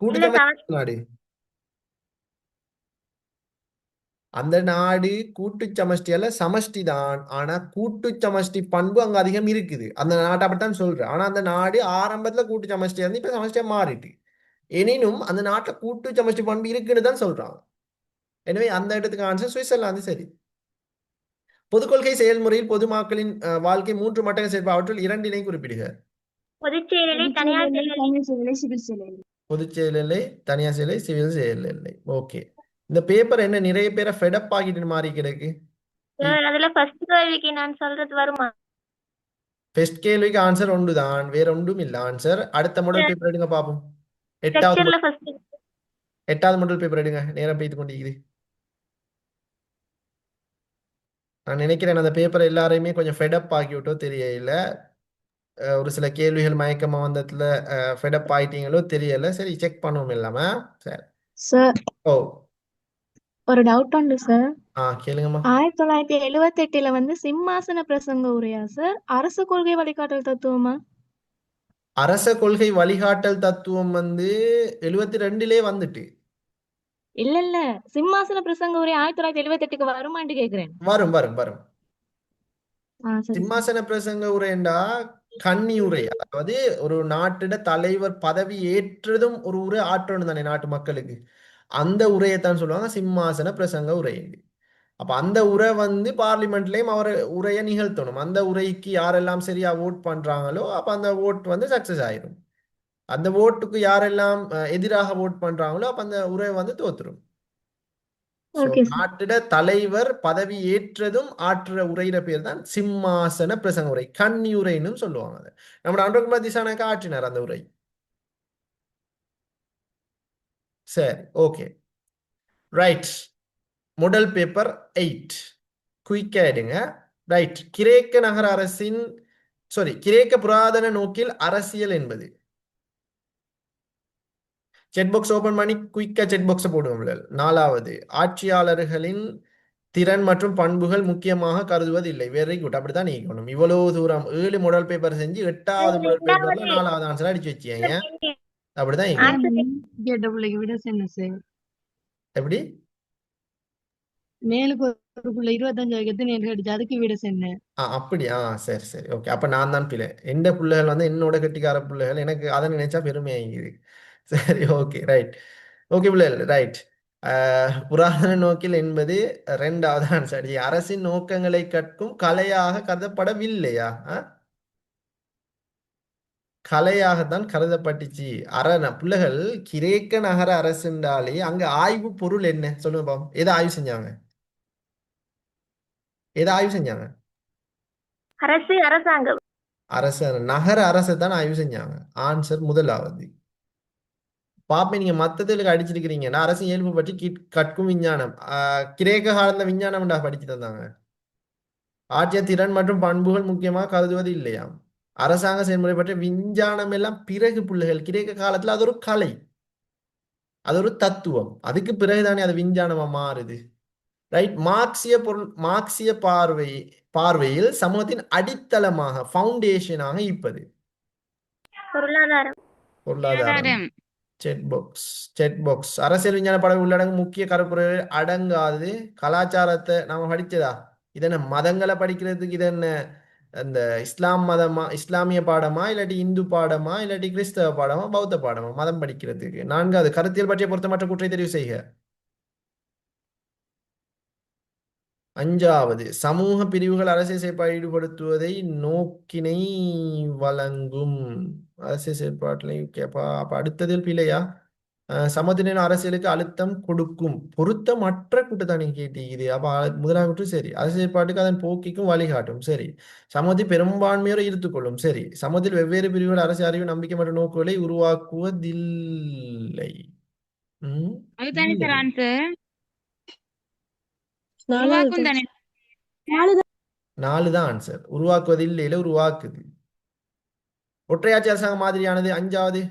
கூட்டு இல்ல, சமஷ்டி நாடு அந்த நாடு கூட்டு சமஷ்டி அல்ல, சமஷ்டி தான். ஆனா கூட்டு சமஷ்டி பண்பு அங்க அதிகம் இருக்குது. அந்த நாட்டை அப்படித்தான் சொல்றேன். ஆனா அந்த நாடு ஆரம்பத்துல கூட்டு சமஷ்டியா இருந்து இப்ப சமஷ்டியா மாறிட்டு, எனினும் அந்த நாட்டுல கூட்டு சமஷ்டி பண்பு இருக்குன்னு தான் சொல்றாங்க. எனவே அந்த இடத்துக்கு ஆன்சர் சுவிட்சர்லாந்து சரி. பொதுக்கொள்கை செயல்முறையில் பொதுமக்களின் வாழ்க்கை 3 மட்டங்கள் சேர்ப்பு, அவற்றில் 2 குறிப்பிடுக. பொதுச் செயலிலை, தனியார் செயலிலை. தனியார் செயலிலை, சிவில் செயலிலை. பொதுச் செயலில்லை, தனியார் செயலை, சிவில் செயலில்லை. ஓகே. இந்த பேப்பர் என்ன நிறைய பேரை ஃபெடப் ஆகிட்டு மாறி கிடக்கு. அதுல ஃபர்ஸ்ட் கேள்விக்கு நான் சொல்றது வருமா? ஃபர்ஸ்ட் கேள்விக்கு ஆன்சர் ஒன்று தான், வேற ஒன்றும் இல்ல ஆன்சர். அடுத்த மாடல் பேப்பர் எடுங்க பாப்போம். லெக்சர்ல ஃபர்ஸ்ட். 8வது மாடல் பேப்பர் எடுங்க. நேரம் பெய்து கொண்டிருக்குது. நான் நினைக்கிறேன் அந்த பேப்பர் எல்லாரையுமே கொஞ்சம் ஃபெடப் ஆக்கி விட்டோ தெரியல. ஒரு சில கேள்விகள் மயக்கமா வந்ததுல ஃபெடப் ஆயிட்டீங்களோ தெரியல. சரி, செக் பண்ணுவோம் இல்லாம. சரி. சார் ஓ, ஒரு டவுட் உண்டு சார். கேளுங்கம்மா. 1978 வந்து சிம்மாசன பிரசங்க உரையா சார், அரசு கொள்கை வழிகாட்டல் தத்துவமா? அரச கொள்கை வழிகாட்டல் தத்துவம் வந்து 72லே வந்துட்டு. இல்ல இல்ல, சிம்மாசன பிரசங்க உரை 1978க்கு வருமான்னு கேக்குறேன். வரும் வரும் வரும். சரி. சிம்மாசன பிரசங்க உரைண்டா கன்னி உரை. அதாவது ஒரு நாட்டிட தலைவர் பதவி ஏற்றதும் ஒரு உரை ஆற்றணும் தானே நாட்டு மக்களுக்கு. அந்த உரையைத்தான் சொல்லுவாங்க சிம்மாசன பிரசங்க உரை. அப்ப அந்த உரை வந்து பார்லிமெண்ட்லயும் அவர் உரையை நிகழ்த்தணும். அந்த உரைக்கு யாரெல்லாம் சரியா ஓட் பண்றாங்களோ அப்ப அந்த ஓட் வந்து சக்சஸ் ஆயிரும். அந்த ஓட்டுக்கு யாரெல்லாம் எதிராக ஓட் பண்றாங்களோ அப்ப அந்த உரை வந்து தோத்துரும். Okay sir. நாட்டிட தலைவர் பதவி ஏற்றதும் ஆற்ற உரையிற பேர் தான் சிம்மாசன பிரசங்க உரை, கன்னி உரைன்னு சொல்லுவாங்க. அதை நம்ம அனுரகுமார் திசாநாயக்கா ஆற்றினார் அந்த உரை. சரி, ஓகே, ரைட். முதல் பேப்பர் 8 குயிக்கா எடுங்க. ரைட். கிரேக்க நகர அரசின் கிரேக்க புராதன நோக்கில் அரசியல் என்பது. செட் பாக்ஸ் ஓபன் பண்ணி குயிக்கா செட் பாக்ஸ் போடுவோம். 4வது, ஆட்சியாளர்களின் திறன் மற்றும் பண்புகள் முக்கியமாக கருதுவதில்லை. Very good. அப்படித்தான் நீக்கணும். இவ்வளவு தூரம் 7 மாடல் பேப்பர் செஞ்சு 8வது மாடல் பேப்பர்ல 4வது ஆன்சர் அடிச்சு வச்சிங்க. அப்படிதான் கேட்ட பிள்ளைக்கு விட சொன்ன சார். எப்படி மேலுக்கு ஒரு பிள்ளை 25 எத்தனை அடிச்சு அதுக்கு விட சொன்னேன். அப்படியா? சரி சரி, ஓகே. அப்ப நான் தான் பிள்ளை. எந்த பிள்ளைகள் வந்து என்னோட கெட்டிக்கார பிள்ளைகள், எனக்கு அதை நினைச்சா பெருமையாகிது. சரி, ஓகே, ரைட். ஓகே பிள்ளைகள், ரைட். புராதன நோக்கில் என்பது 2வது ஆன்சர். அரசின் நோக்கங்களை கற்கும் கலையாக கருதப்படவில்லையா? கலையாகத்தான் கருதப்பட்டுச்சு. பிள்ளைகள் கிரேக்க நகர அரசுண்டாலே அங்க ஆய்வு பொருள் என்ன சொல்லுங்க பாப்போம். எதை ஆய்வு செஞ்சாங்க? எதை ஆய்வு செஞ்சாங்க? அரசு, அரசாங்கம். அரசு, நகர அரசை தான் ஆய்வு செஞ்சாங்க. ஆன்சர் முதலாவது. பாப்பே நீங்க மத்ததுக்கு அடிச்சிருக்கிறீங்கன்னா அரசு இயல்பு பற்றி கற்கும் விஞ்ஞானம். கிரேக்க காலத்துல விஞ்ஞானம் படிச்சு தந்தாங்க. ஆட்சிய திறன் மற்றும் பண்புகள் முக்கியமாக கருதுவது இல்லையா? அரசாங்க செயல்முறை பற்றி விஞ்ஞானம் எல்லாம் பிறகு பிள்ளைகள். கிரேக்க காலத்துல அது ஒரு கலை, அது ஒரு தத்துவம். அதுக்கு பிறகுதானே அது விஞ்ஞானமா மாறுது. ரைட். மார்க்சிய பார்வையில் சமூகத்தின் அடித்தளமாக, ஃபவுண்டேஷனாக இருப்பது பொருளாதாரம். பொருளாதாரம். செட் பாக்ஸ் அரசியல் விஞ்ஞான பாடம் உள்ளடங்கும் முக்கிய கருப்பொருள் அடங்காது. கலாச்சாரத்தை நாம படிச்சதா? இது என்ன மதங்களை படிக்கிறதுக்கு இது என்ன அந்த இஸ்லாம் மதமா, இஸ்லாமிய பாடமா, இல்லாட்டி இந்து பாடமா, இல்லாட்டி கிறிஸ்தவ பாடமா, பௌத்த பாடமா? மதம் படிக்கிறதுக்கு. நான்காவது கருத்தியல் பற்றிய பொருத்தமற்ற கூற்றை தெரிவு செய்க. அஞ்சாவது சமூக பிரிவுகள் அரசியல் செயற்பாடு ஈடுபடுத்துவதை நோக்கினை வழங்கும். அரசியல் செயற்பாட்டில் கேப்பா. அப்ப அடுத்ததில் பிழையா? சமத்துவ அரசியலுக்கு அழுத்தம் கொடுக்கும். பொருத்தமற்ற கூட்டுத்தானே கேட்டீங்க. அப்ப முதலாவது கூற்று சரி. அரசியல் செயற்பாட்டுக்கு அதன் போக்கிக்கும் வழிகாட்டும். சரி. சமூகத்தை பெரும்பான்மையோடு ஈர்த்துக்கொள்ளும். சரி. சமூகத்தில் வெவ்வேறு பிரிவுகள் அரசியல் அறிவு நம்பிக்கை மற்றும் நோக்குகளை உருவாக்குவதில்லை. அதுதானே சார் இல்லை. ஆன்சர். நாலாவது உருவாக்கும் தானே. 4 தான் ஆன்சர். உருவாக்குவதில்லை, இல்ல உருவாக்குது. ஒற்றையாட்சி அரசாங்கம் மாதிரியானது. அஞ்சாவது.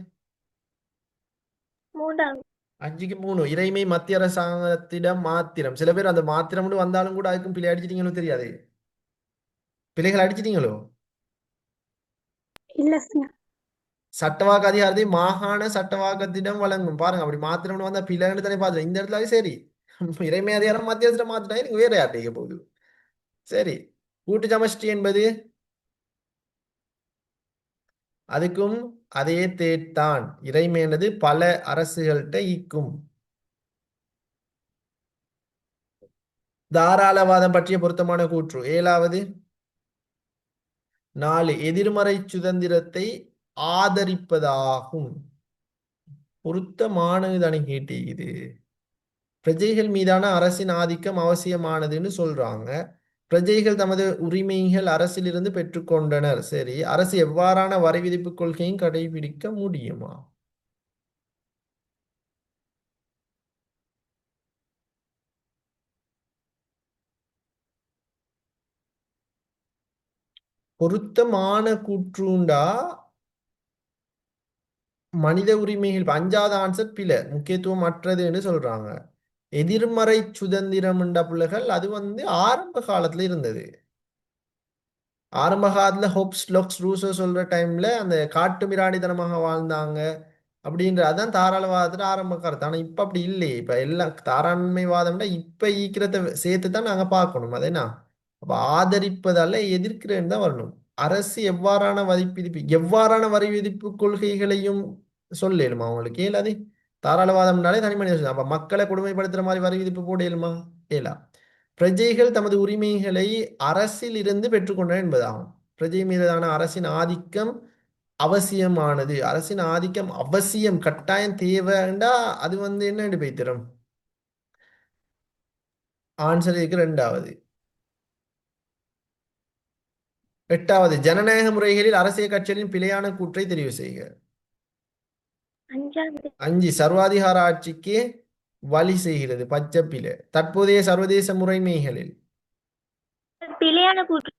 மூன்றாவது. 5க்கு 3. இறைமை மத்திய அரசாங்கத்திடம் மாத்திரம். சில பேர் அந்த மாத்திரம்னு வந்தாலும் கூட அதுக்கும் பிழை அடிச்சிட்டீங்களோ தெரியாது. பிழைகள் அடிச்சிட்டீங்களோ? இல்ல சார். சட்டவாக்க அதிகாரத்தை மாகாண சட்டவாக்கத்திடம் வழங்கும். பாருங்க, அப்படி மாத்திரம்னு வந்தா பிழைன்னு தானே பாத்துறேன். இந்த இடத்துல சரி. இறைமை அதிகாரம் மத்திய அரசிடம் மாத்திட்டா எனக்கு வேற யார்கிட்ட போகுது. சரி. கூட்டு சமஷ்டி என்பது அதுக்கும் அதே தேட்டான். இறைமையானது பல அரசுகள்கிட்ட ஈக்கும். தாராளவாதம் பற்றிய பொருத்தமான கூற்று. 7வது. 4 எதிர்மறை சுதந்திரத்தை ஆதரிப்பதாகும். பொருத்தமானதுதானே கேட்டு இது. பிரஜைகள் மீதான அரசின் ஆதிக்கம் அவசியமானதுன்னு சொல்றாங்க. பிரஜைகள் தமது உரிமைகள் அரசிலிருந்து பெற்றுக்கொண்டனர். சரி. அரசு எவ்வாறான வரி விதிப்பு கொள்கையும் கடைபிடிக்க முடியுமா? பொருத்தமான கூற்றுண்டா மனித உரிமைகள். 5வது ஆன்சர் பிழை. முக்கியத்துவம் அற்றதுன்னு சொல்றாங்க. எதிர்மறை சுதந்திரம் பிள்ளைகள் அது ஆரம்ப காலத்துல இருந்தது. ஆரம்ப காலத்துல ஹோப்ஸ் லொக்ஸ் ரூசோ சொல்ற டைம்ல அந்த காட்டு மிராண்டித்தனமாக வாழ்ந்தாங்க அப்படின்ற அதான் தாராளவாதத்துல ஆரம்ப கருத்து. ஆனா இப்ப அப்படி இல்லையே. இப்ப எல்லாம் தாராண்மைவாதம்னா இப்ப ஈக்கிறத சேர்த்து தான் நாங்க பார்க்கணும். அதேனா அப்ப ஆதரிப்பதால எதிர்க்கிறேன்னு தான் வரணும். அரசு எவ்வாறான வரி விதிப்பு கொள்கைகளையும் சொல்லலுமா அவங்களுக்கு? இயலாது. தாராளவாதம்னாலே தனி மனித அப்ப மக்களை கொடுமைப்படுத்துற மாதிரி வரி விதிப்பு போட இயலுமா? இயலா. பிரஜைகள் தமது உரிமைகளை அரசில் இருந்து பெற்றுக்கொண்டனர் என்பதாகும். பிரஜை மீதான அரசின் ஆதிக்கம் அவசியமானது. அரசின் ஆதிக்கம் அவசியம், கட்டாயம், தேவைண்டா அது என்ன பைத்திரம்? ஆன்சர் இதுக்கு 2வது. 8வது ஜனநாயக முறைகளில் அரசியல் கட்சிகளின் பிழையான கூற்றை தெரிவு செய்க. அஞ்சாவது. 5 சர்வாதிகார ஆட்சிக்கு வழி செய்கிறது. பச்சை பிழை. தற்போதைய சர்வதேச முறைமைகளில் பிழையான கூற்று.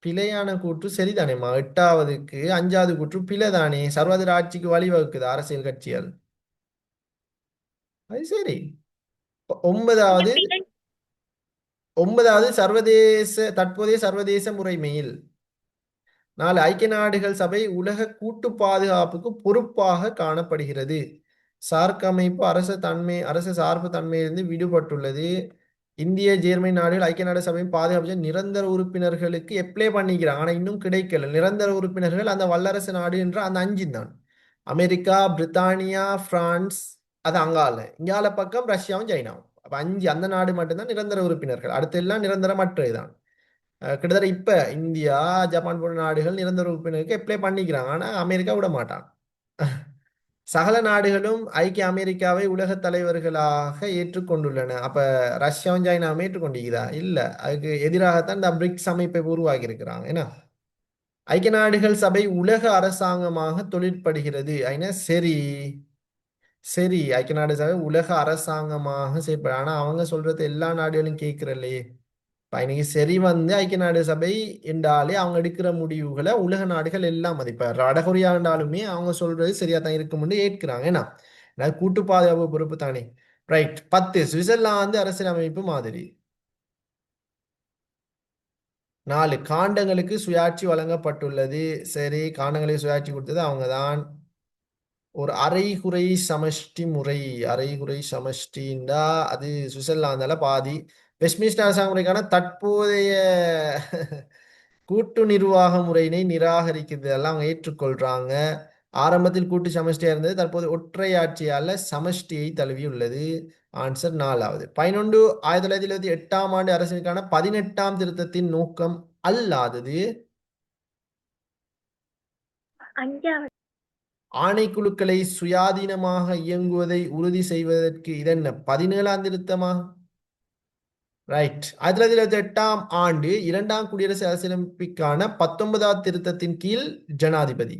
பிழையான கூற்று சரிதானேம்மா. 8வதுக்கு 5வது கூற்று பிழை தானே. சர்வாதிகார ஆட்சிக்கு வழிவகுக்குது அரசியல் கட்சிகள். அது சரி. 9வது பிழை. 9வது தற்போதைய சர்வதேச முறைமையில். 4 ஐக்கிய நாடுகள் சபை உலக கூட்டு பாதுகாப்புக்கு பொறுப்பாக காணப்படுகிறது. சார்க் அமைப்பு அரச சார்பு தன்மையிலிருந்து விடுபட்டுள்ளது. இந்திய ஜெர்மனி நாடுகள் ஐக்கிய நாடு சபையின் பாதுகாப்பு நிரந்தர உறுப்பினர்களுக்கு அப்ளை பண்ணிக்கிறாங்க. ஆனா இன்னும் கிடைக்கல. நிரந்தர உறுப்பினர்கள் அந்த வல்லரசு நாடு என்ற அந்த 5 தான். அமெரிக்கா, பிரித்தானியா, பிரான்ஸ், அது அங்கால. இங்கால பக்கம் ரஷ்யாவும் சைனாவும். அப்ப 5 அந்த நாடு மட்டும்தான் நிரந்தர உறுப்பினர்கள். அடுத்து எல்லாம் நிரந்தரமற்றதுதான். கிட்டத்தட்ட இப்ப இந்தியா, ஜப்பான் போன்ற நாடுகள் நிரந்தர உறுப்பினருக்கு அப்ளை பண்ணிக்கிறாங்க. ஆனா அமெரிக்கா விட மாட்டான். சகல நாடுகளும் ஐக்கிய அமெரிக்காவை உலக தலைவர்களாக ஏற்றுக்கொண்டுள்ளன. அப்ப ரஷ்யாவும் சைனாவும் ஏற்றுக்கொண்டிருக்குதா? இல்ல. அதுக்கு எதிராகத்தான் இந்த பிரிக்ஸ் அமைப்பை உருவாக்கி இருக்கிறாங்க. ஏன்னா ஐக்கிய நாடுகள் சபை உலக அரசாங்கமாக தொழிற்படுகிறது. சரி. சரி. ஐக்கிய நாடு சபை உலக அரசாங்கமாக செயற்படு. ஆனா அவங்க சொல்றது எல்லா நாடுகளும் கேட்கிறல்லையே. இன்னைக்கு சரி ஐக்கிய நாடு சபை என்றாலே அவங்க எடுக்கிற முடிவுகளை உலக நாடுகள் எல்லாம் மதிப்பார். வடகொரியா என்றாலுமே அவங்க சொல்றது சரியா தான் இருக்கும்னு ஏற்கிறாங்க. ஏன்னா கூட்டு பாதுகாப்பு பொறுப்பு தானே. ரைட். 10 சுவிட்சர்லாந்து அரசியலமைப்பு மாதிரி. 4 காண்டங்களுக்கு சுயாட்சி வழங்கப்பட்டுள்ளது. சரி. காண்டங்களுக்கு சுயாட்சி கொடுத்தது அவங்க தான். ஒரு அரைகுறை சமஷ்டி முறை. அரைகுறை சமஷ்டின்னா அது சுவிட்சர்லாந்தால பாதி. வெஸ்ட்மின்ஸ்டர் அரசாங்க முறைக்கான தற்போதைய கூட்டு நிர்வாக முறையினை நிராகரிக்கிறது எல்லாம் அவங்க ஏற்றுக்கொள்றாங்க. ஆரம்பத்தில் கூட்டு சமஷ்டியா இருந்தது, தற்போது ஒற்றை ஆட்சியால சமஷ்டியை தழுவியுள்ளது. ஆன்சர் 4வது. 11 1928ஆம் ஆண்டு அரசியலுக்கான 18ஆம் திருத்தத்தின் நோக்கம் அல்லாதது. 5வது. ஆணைக்குழுக்களை சுயாதீனமாக இயங்குவதை உறுதி செய்வதற்கு இதென்ன 17ஆம் திருத்தமா? ரைட். 1928ஆம் ஆண்டு இரண்டாம் குடியரசு அரசியலமைப்புக்கான 19ஆம் திருத்தத்தின் கீழ் ஜனாதிபதி.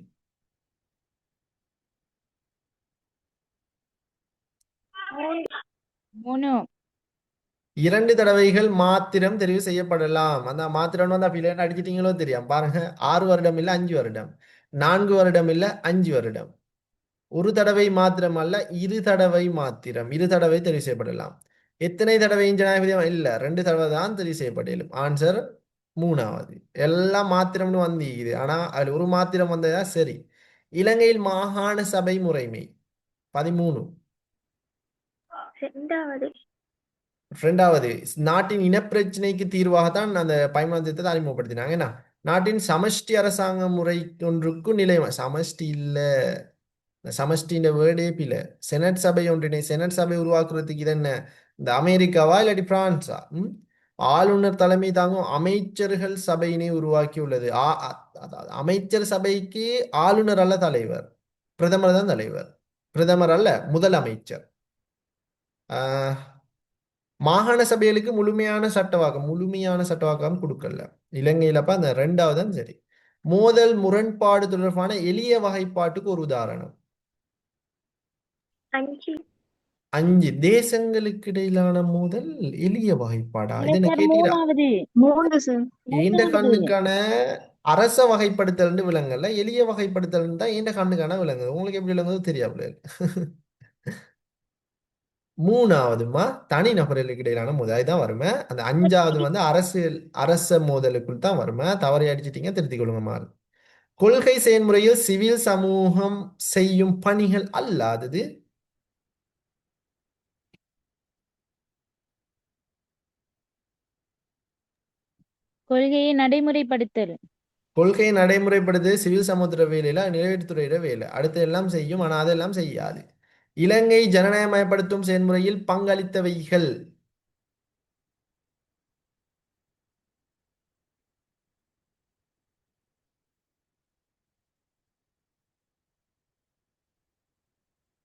3. 2 தடவைகள் மாத்திரம் தெரிவு செய்யப்படலாம். அந்த மாத்திரம் வந்து பிள்ளைன்னு அடிச்சிட்டீங்களோ தெரியும் பாருங்க. 6 வருடம் இல்ல 5 வருடம், 4 வருடம் இல்ல 5 வருடம். ஒரு தடவை மாத்திரம் அல்ல, 2 தடவை மாத்திரம். 2 தடவை தெரிவு செய்யப்படலாம். எத்தனை தடவை ஜனாதிபதி இல்ல, 2 தடவை தான் தெரிவு செய்யப்படலும். ஆன்சர் 3வது. எல்லாம் மாத்திரம்னு வந்தீங்க, ஆனா அதுல ஒரு மாத்திரம் வந்ததா சரி. இலங்கையில் மாகாண சபை முறைமை 13. 2வது. 2வது. நாட்டின் இனப்பிரச்சனைக்கு தீர்வாகத்தான் அந்த 13ஆம் திருத்தத்தை அறிமுகப்படுத்தினாங்க. என்ன? நாட்டின் சமஷ்டி அரசாங்க முறை ஒன்றுக்கு நிலை. சமஷ்டி இல்ல, சமஷ்டின்ற வேர்டே பில. செனட் சபை ஒன்றினை செனட் சபை உருவாக்குறதுக்கு இது என்ன, இந்த அமெரிக்காவா இல்லாட்டி பிரான்ஸா? ஆளுநர் தலைமை தாங்கும் அமைச்சர்கள் சபையினை உருவாக்கி உள்ளது. அமைச்சர் சபைக்கு ஆளுநர் அல்ல தலைவர், பிரதமர் தான் தலைவர். பிரதமர் அல்ல, முதலமைச்சர். மாகாண சபைகளுக்கு முழுமையான சட்டவாக்கம் கொடுக்கல இலங்கையிலப்ப. அந்த 2வது தான் சரி. மோதல் முரண்பாடு தொடர்பான எளிய வகைப்பாட்டுக்கு ஒரு உதாரணம். 5. தேசங்களுக்கு இடையிலான மோதல் எளிய வகைப்பாடா? இல்ல இது என்ன சார், கேட்டீங்களா? 3வது. 3 சார். இந்த 3வது. கண்ணுக்கான அரச வகைப்படுத்தல் விலங்கல்ல, எளிய வகைப்படுத்தல் தான் இந்த கண்ணுக்கான விலங்கு. உங்களுக்கு எப்படி விளங்குது தெரியாது. 3வதுமா தனி நபர்களுக்கு இடையிலான மோதல், அதுதான் வருமே. அந்த 5வது வந்து அரச மோதலுக்குள் தான் வருமே. தவறை அடிச்சிட்டீங்க, திருத்திக் கொள்ளுங்கம்மா. கொள்கை செயல்முறையில் சிவில் சமூகம் செய்யும் பணிகள் அல்லாதது. கொள்கையை நடைமுறைப்படுத்தல். கொள்கையை நடைமுறைப்படுத்து சிவில் சமுத்திர வேலையில நிறைவேற்றுறையிட வேலை. அடுத்து எல்லாம் செய்யும், ஆனா அதெல்லாம் செய்யாது. இலங்கை ஜனநாயகமயப்படுத்தும் செயல்முறையில் பங்களித்தவைகள்.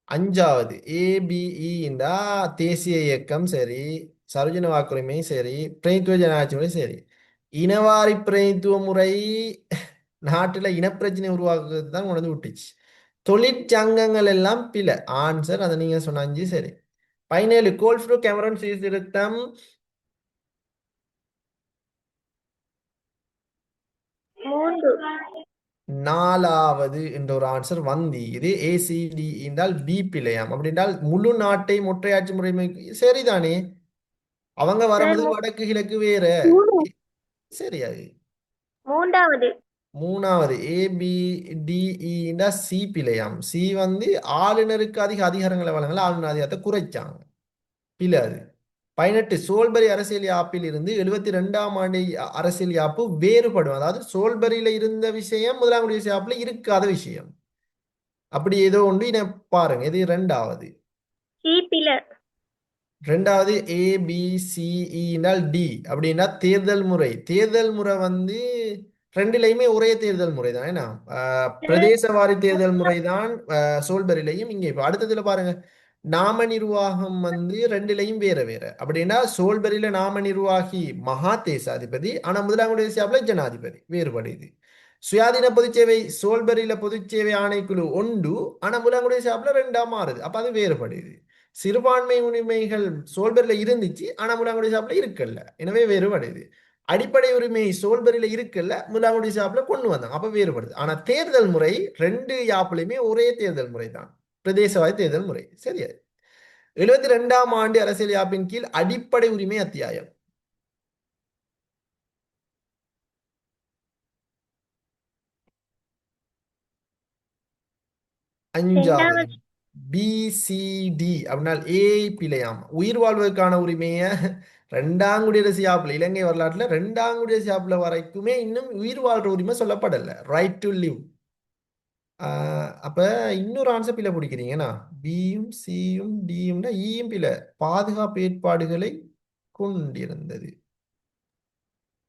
அஞ்சாவது ஏபிஇண்டா தேசிய இயக்கம் சரி, சர்வஜன வாக்குரிமை சரி, பிரதித்துவ ஜனநாயக முறை சரி. இனவாரி பிரதித்துவ முறை நாட்டுல இனப்பிரச்சனை உருவாக்குறது தான் கொண்டு வந்து விட்டுச்சு. தொழிற்சங்கங்கள் எல்லாம் பில. ஆன்சர் அதை நீங்க சொன்ன 5 சரி. 17 கோல்ஃப்ரூ கேமரன் சீர்திருத்தம். 4வது என்ற ஒரு ஆன்சர் வந்து இது. ஏசிடி என்றால் பி பிழையாம். அப்படி என்றால் முழு நாட்டை ஒற்றையாட்சி முறைமை சரிதானே. அவங்க வரும்போது வடக்கு கிழக்கு வேற. சரி. அது 3வது. 3வது ஏபிடிஇண்டா சி பிழையாம். சி வந்து ஆளுநருக்கு அதிக அதிகாரங்களை வழங்கல, ஆளுநர் அதிகாரத்தை குறைச்சாங்க. பிழை அது. 18 சோல்பரி அரசியல் யாப்பில் இருந்து 72ஆம் ஆண்டு அரசியல் யாப்பு வேறுபடும். அதாவது சோல்பரியில இருந்த விஷயம் முதலாம் குடியரசு யாப்புல இருக்காத விஷயம். அப்படி ஏதோ ஒன்று இன பாருங்க. இது 2வது. 2வது ஏபிசிஇனால் டி அப்படின்னா தேர்தல் முறை. தேர்தல் முறை வந்து 2லையுமே ஒரே தேர்தல் முறை தான். ஏன்னா பிரதேசவாரி தேர்தல் முறை தான் சோல்பரிலையும் இங்கே. இப்போ அடுத்ததுல பாருங்க, நாம நிர்வாகம் வந்து 2லையும் வேற வேற. அப்படின்னா சோல்பரியில நாம நிர்வாகி மகா தேசாதிபதி, ஆனா முதலாம் குடியரசு யாப்புல ஜனாதிபதி. வேறுபடுது. சுயாதீன பொதுச்சேவை சோல்பரியில பொதுச்சேவை ஆணைக்குழு ஒன்று, ஆனா முதலாம் குடியரசு யாப்புல 2ஆ மாறுது. அப்ப அது வேறுபடுது. சிறுபான்மை உரிமைகள் சோல்பரியில இருந்துச்சு, ஆனா முதலாம் குடியரசு யாப்புல இருக்கல, எனவே வேறுபடுது. அடிப்படை உரிமை சோல்பரியில இருக்குல்ல, முதலாம் குடியரசு யாப்புல கொண்டு வந்தாங்க, அப்ப வேறுபடுது. ஆனா தேர்தல் முறை 2 யாப்புலையுமே ஒரே தேர்தல் முறை தான், பிரதேசவாரி தேர்தல் முறை. சரியா? 72ஆம் ஆண்டு அரசியல் யாப்பின் கீழ் அடிப்படை உரிமை அத்தியாயம். அஞ்சாவது ரெண்டாவது பிசிடி அப்படின்னா ஏ பிழையாம். உயிர் வாழ்வதற்கான உரிமையை ரெண்டாம் குடியரசு யாப்பில் இலங்கை வரலாற்றுல ரெண்டாம் குடியரசு யாப்பில் வரைக்குமே இன்னும் உயிர் வாழ்ற உரிமை சொல்லப்படல. Right to live. அப்ப இன்னொரு ஆன்சர் பிள்ளை பிடிக்கிறீங்கன்னா பியும் சியும் டியும்னா ஈயும் பிள்ளை. பாதுகாப்பு ஏற்பாடுகளை கொண்டிருந்தது.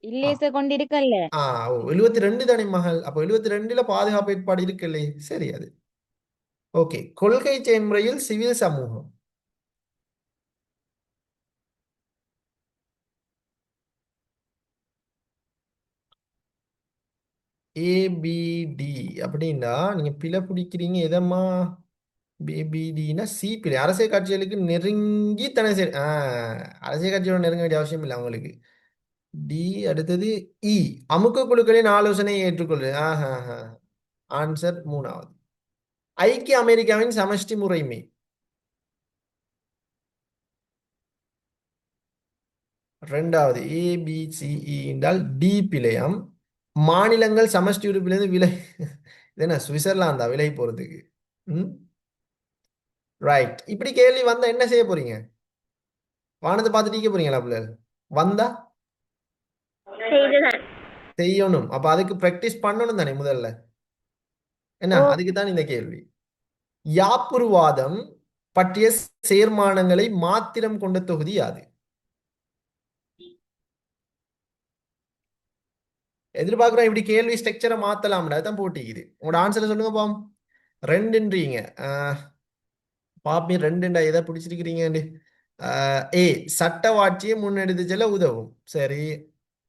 ஆ இல்லேச கொண்டிருக்கல்ல. ஆ ஓ 72 தானே மகள். அப்போ 72ல பாதுகாப்பு ஏற்பாடு இருக்குல்லே. சரி அது ஓகே. கொள்கை செயல்முறையில் சிவில் சமூகம். ஏபிடி அப்படின்னா நீங்க பிழை பிடிக்கிறீங்க எதம்மா? பிபிடினா சி பிழை. அரசியல் கட்சிகளுக்கு நெருங்கி தன அரசியல் கட்சியோட நெருங்க வேண்டிய அவசியம் இல்லை அவங்களுக்கு. டி அடுத்தது இ அமுக்க குழுக்களின் ஆலோசனையை ஏற்றுக்கொள்வது. ஆன்சர் மூணாவது. ஐக்கிய அமெரிக்காவின் சமஷ்டி முறைமை. ரெண்டாவது ஏபிசிஇ என்றால் டி பிழையம். மாநிலங்கள் சமஷ்டி உறுப்பிலிருந்து விலை இது என்ன சுவிட்சர்லாந்தா விலகி போறதுக்கு? ம் ரைட். இப்படி கேள்வி வந்தா என்ன செய்ய போறீங்க? வானத்தை பார்த்துட்டு இருக்க போறீங்களா பிள்ளைகள்? வந்தா செய்துதான். செய்யணும். அப்ப அதுக்கு பிராக்டிஸ் பண்ணணும் தானே முதல்ல. என்ன ஓ அதுக்கு தான் இந்த கேள்வி. யாப்புருவாதம் பற்றிய சேர்மானங்களை மாத்திரம் கொண்ட தொகுதி யாது? எதிர்பார்க்கிறோம் இப்படி கேள்வி ஸ்ட்ரக்சரை மாத்தலாம்டா. தான் போட்டிக்குது. உங்களோட ஆன்சரை சொல்லுங்க பாம். ரெண்டுன்றீங்க. பாப்பி ரெண்டுண்டா எதை பிடிச்சிருக்கிறீங்க? ஏ சட்டவாட்சியை முன்னெடுத்து செல்ல உதவும். சரி.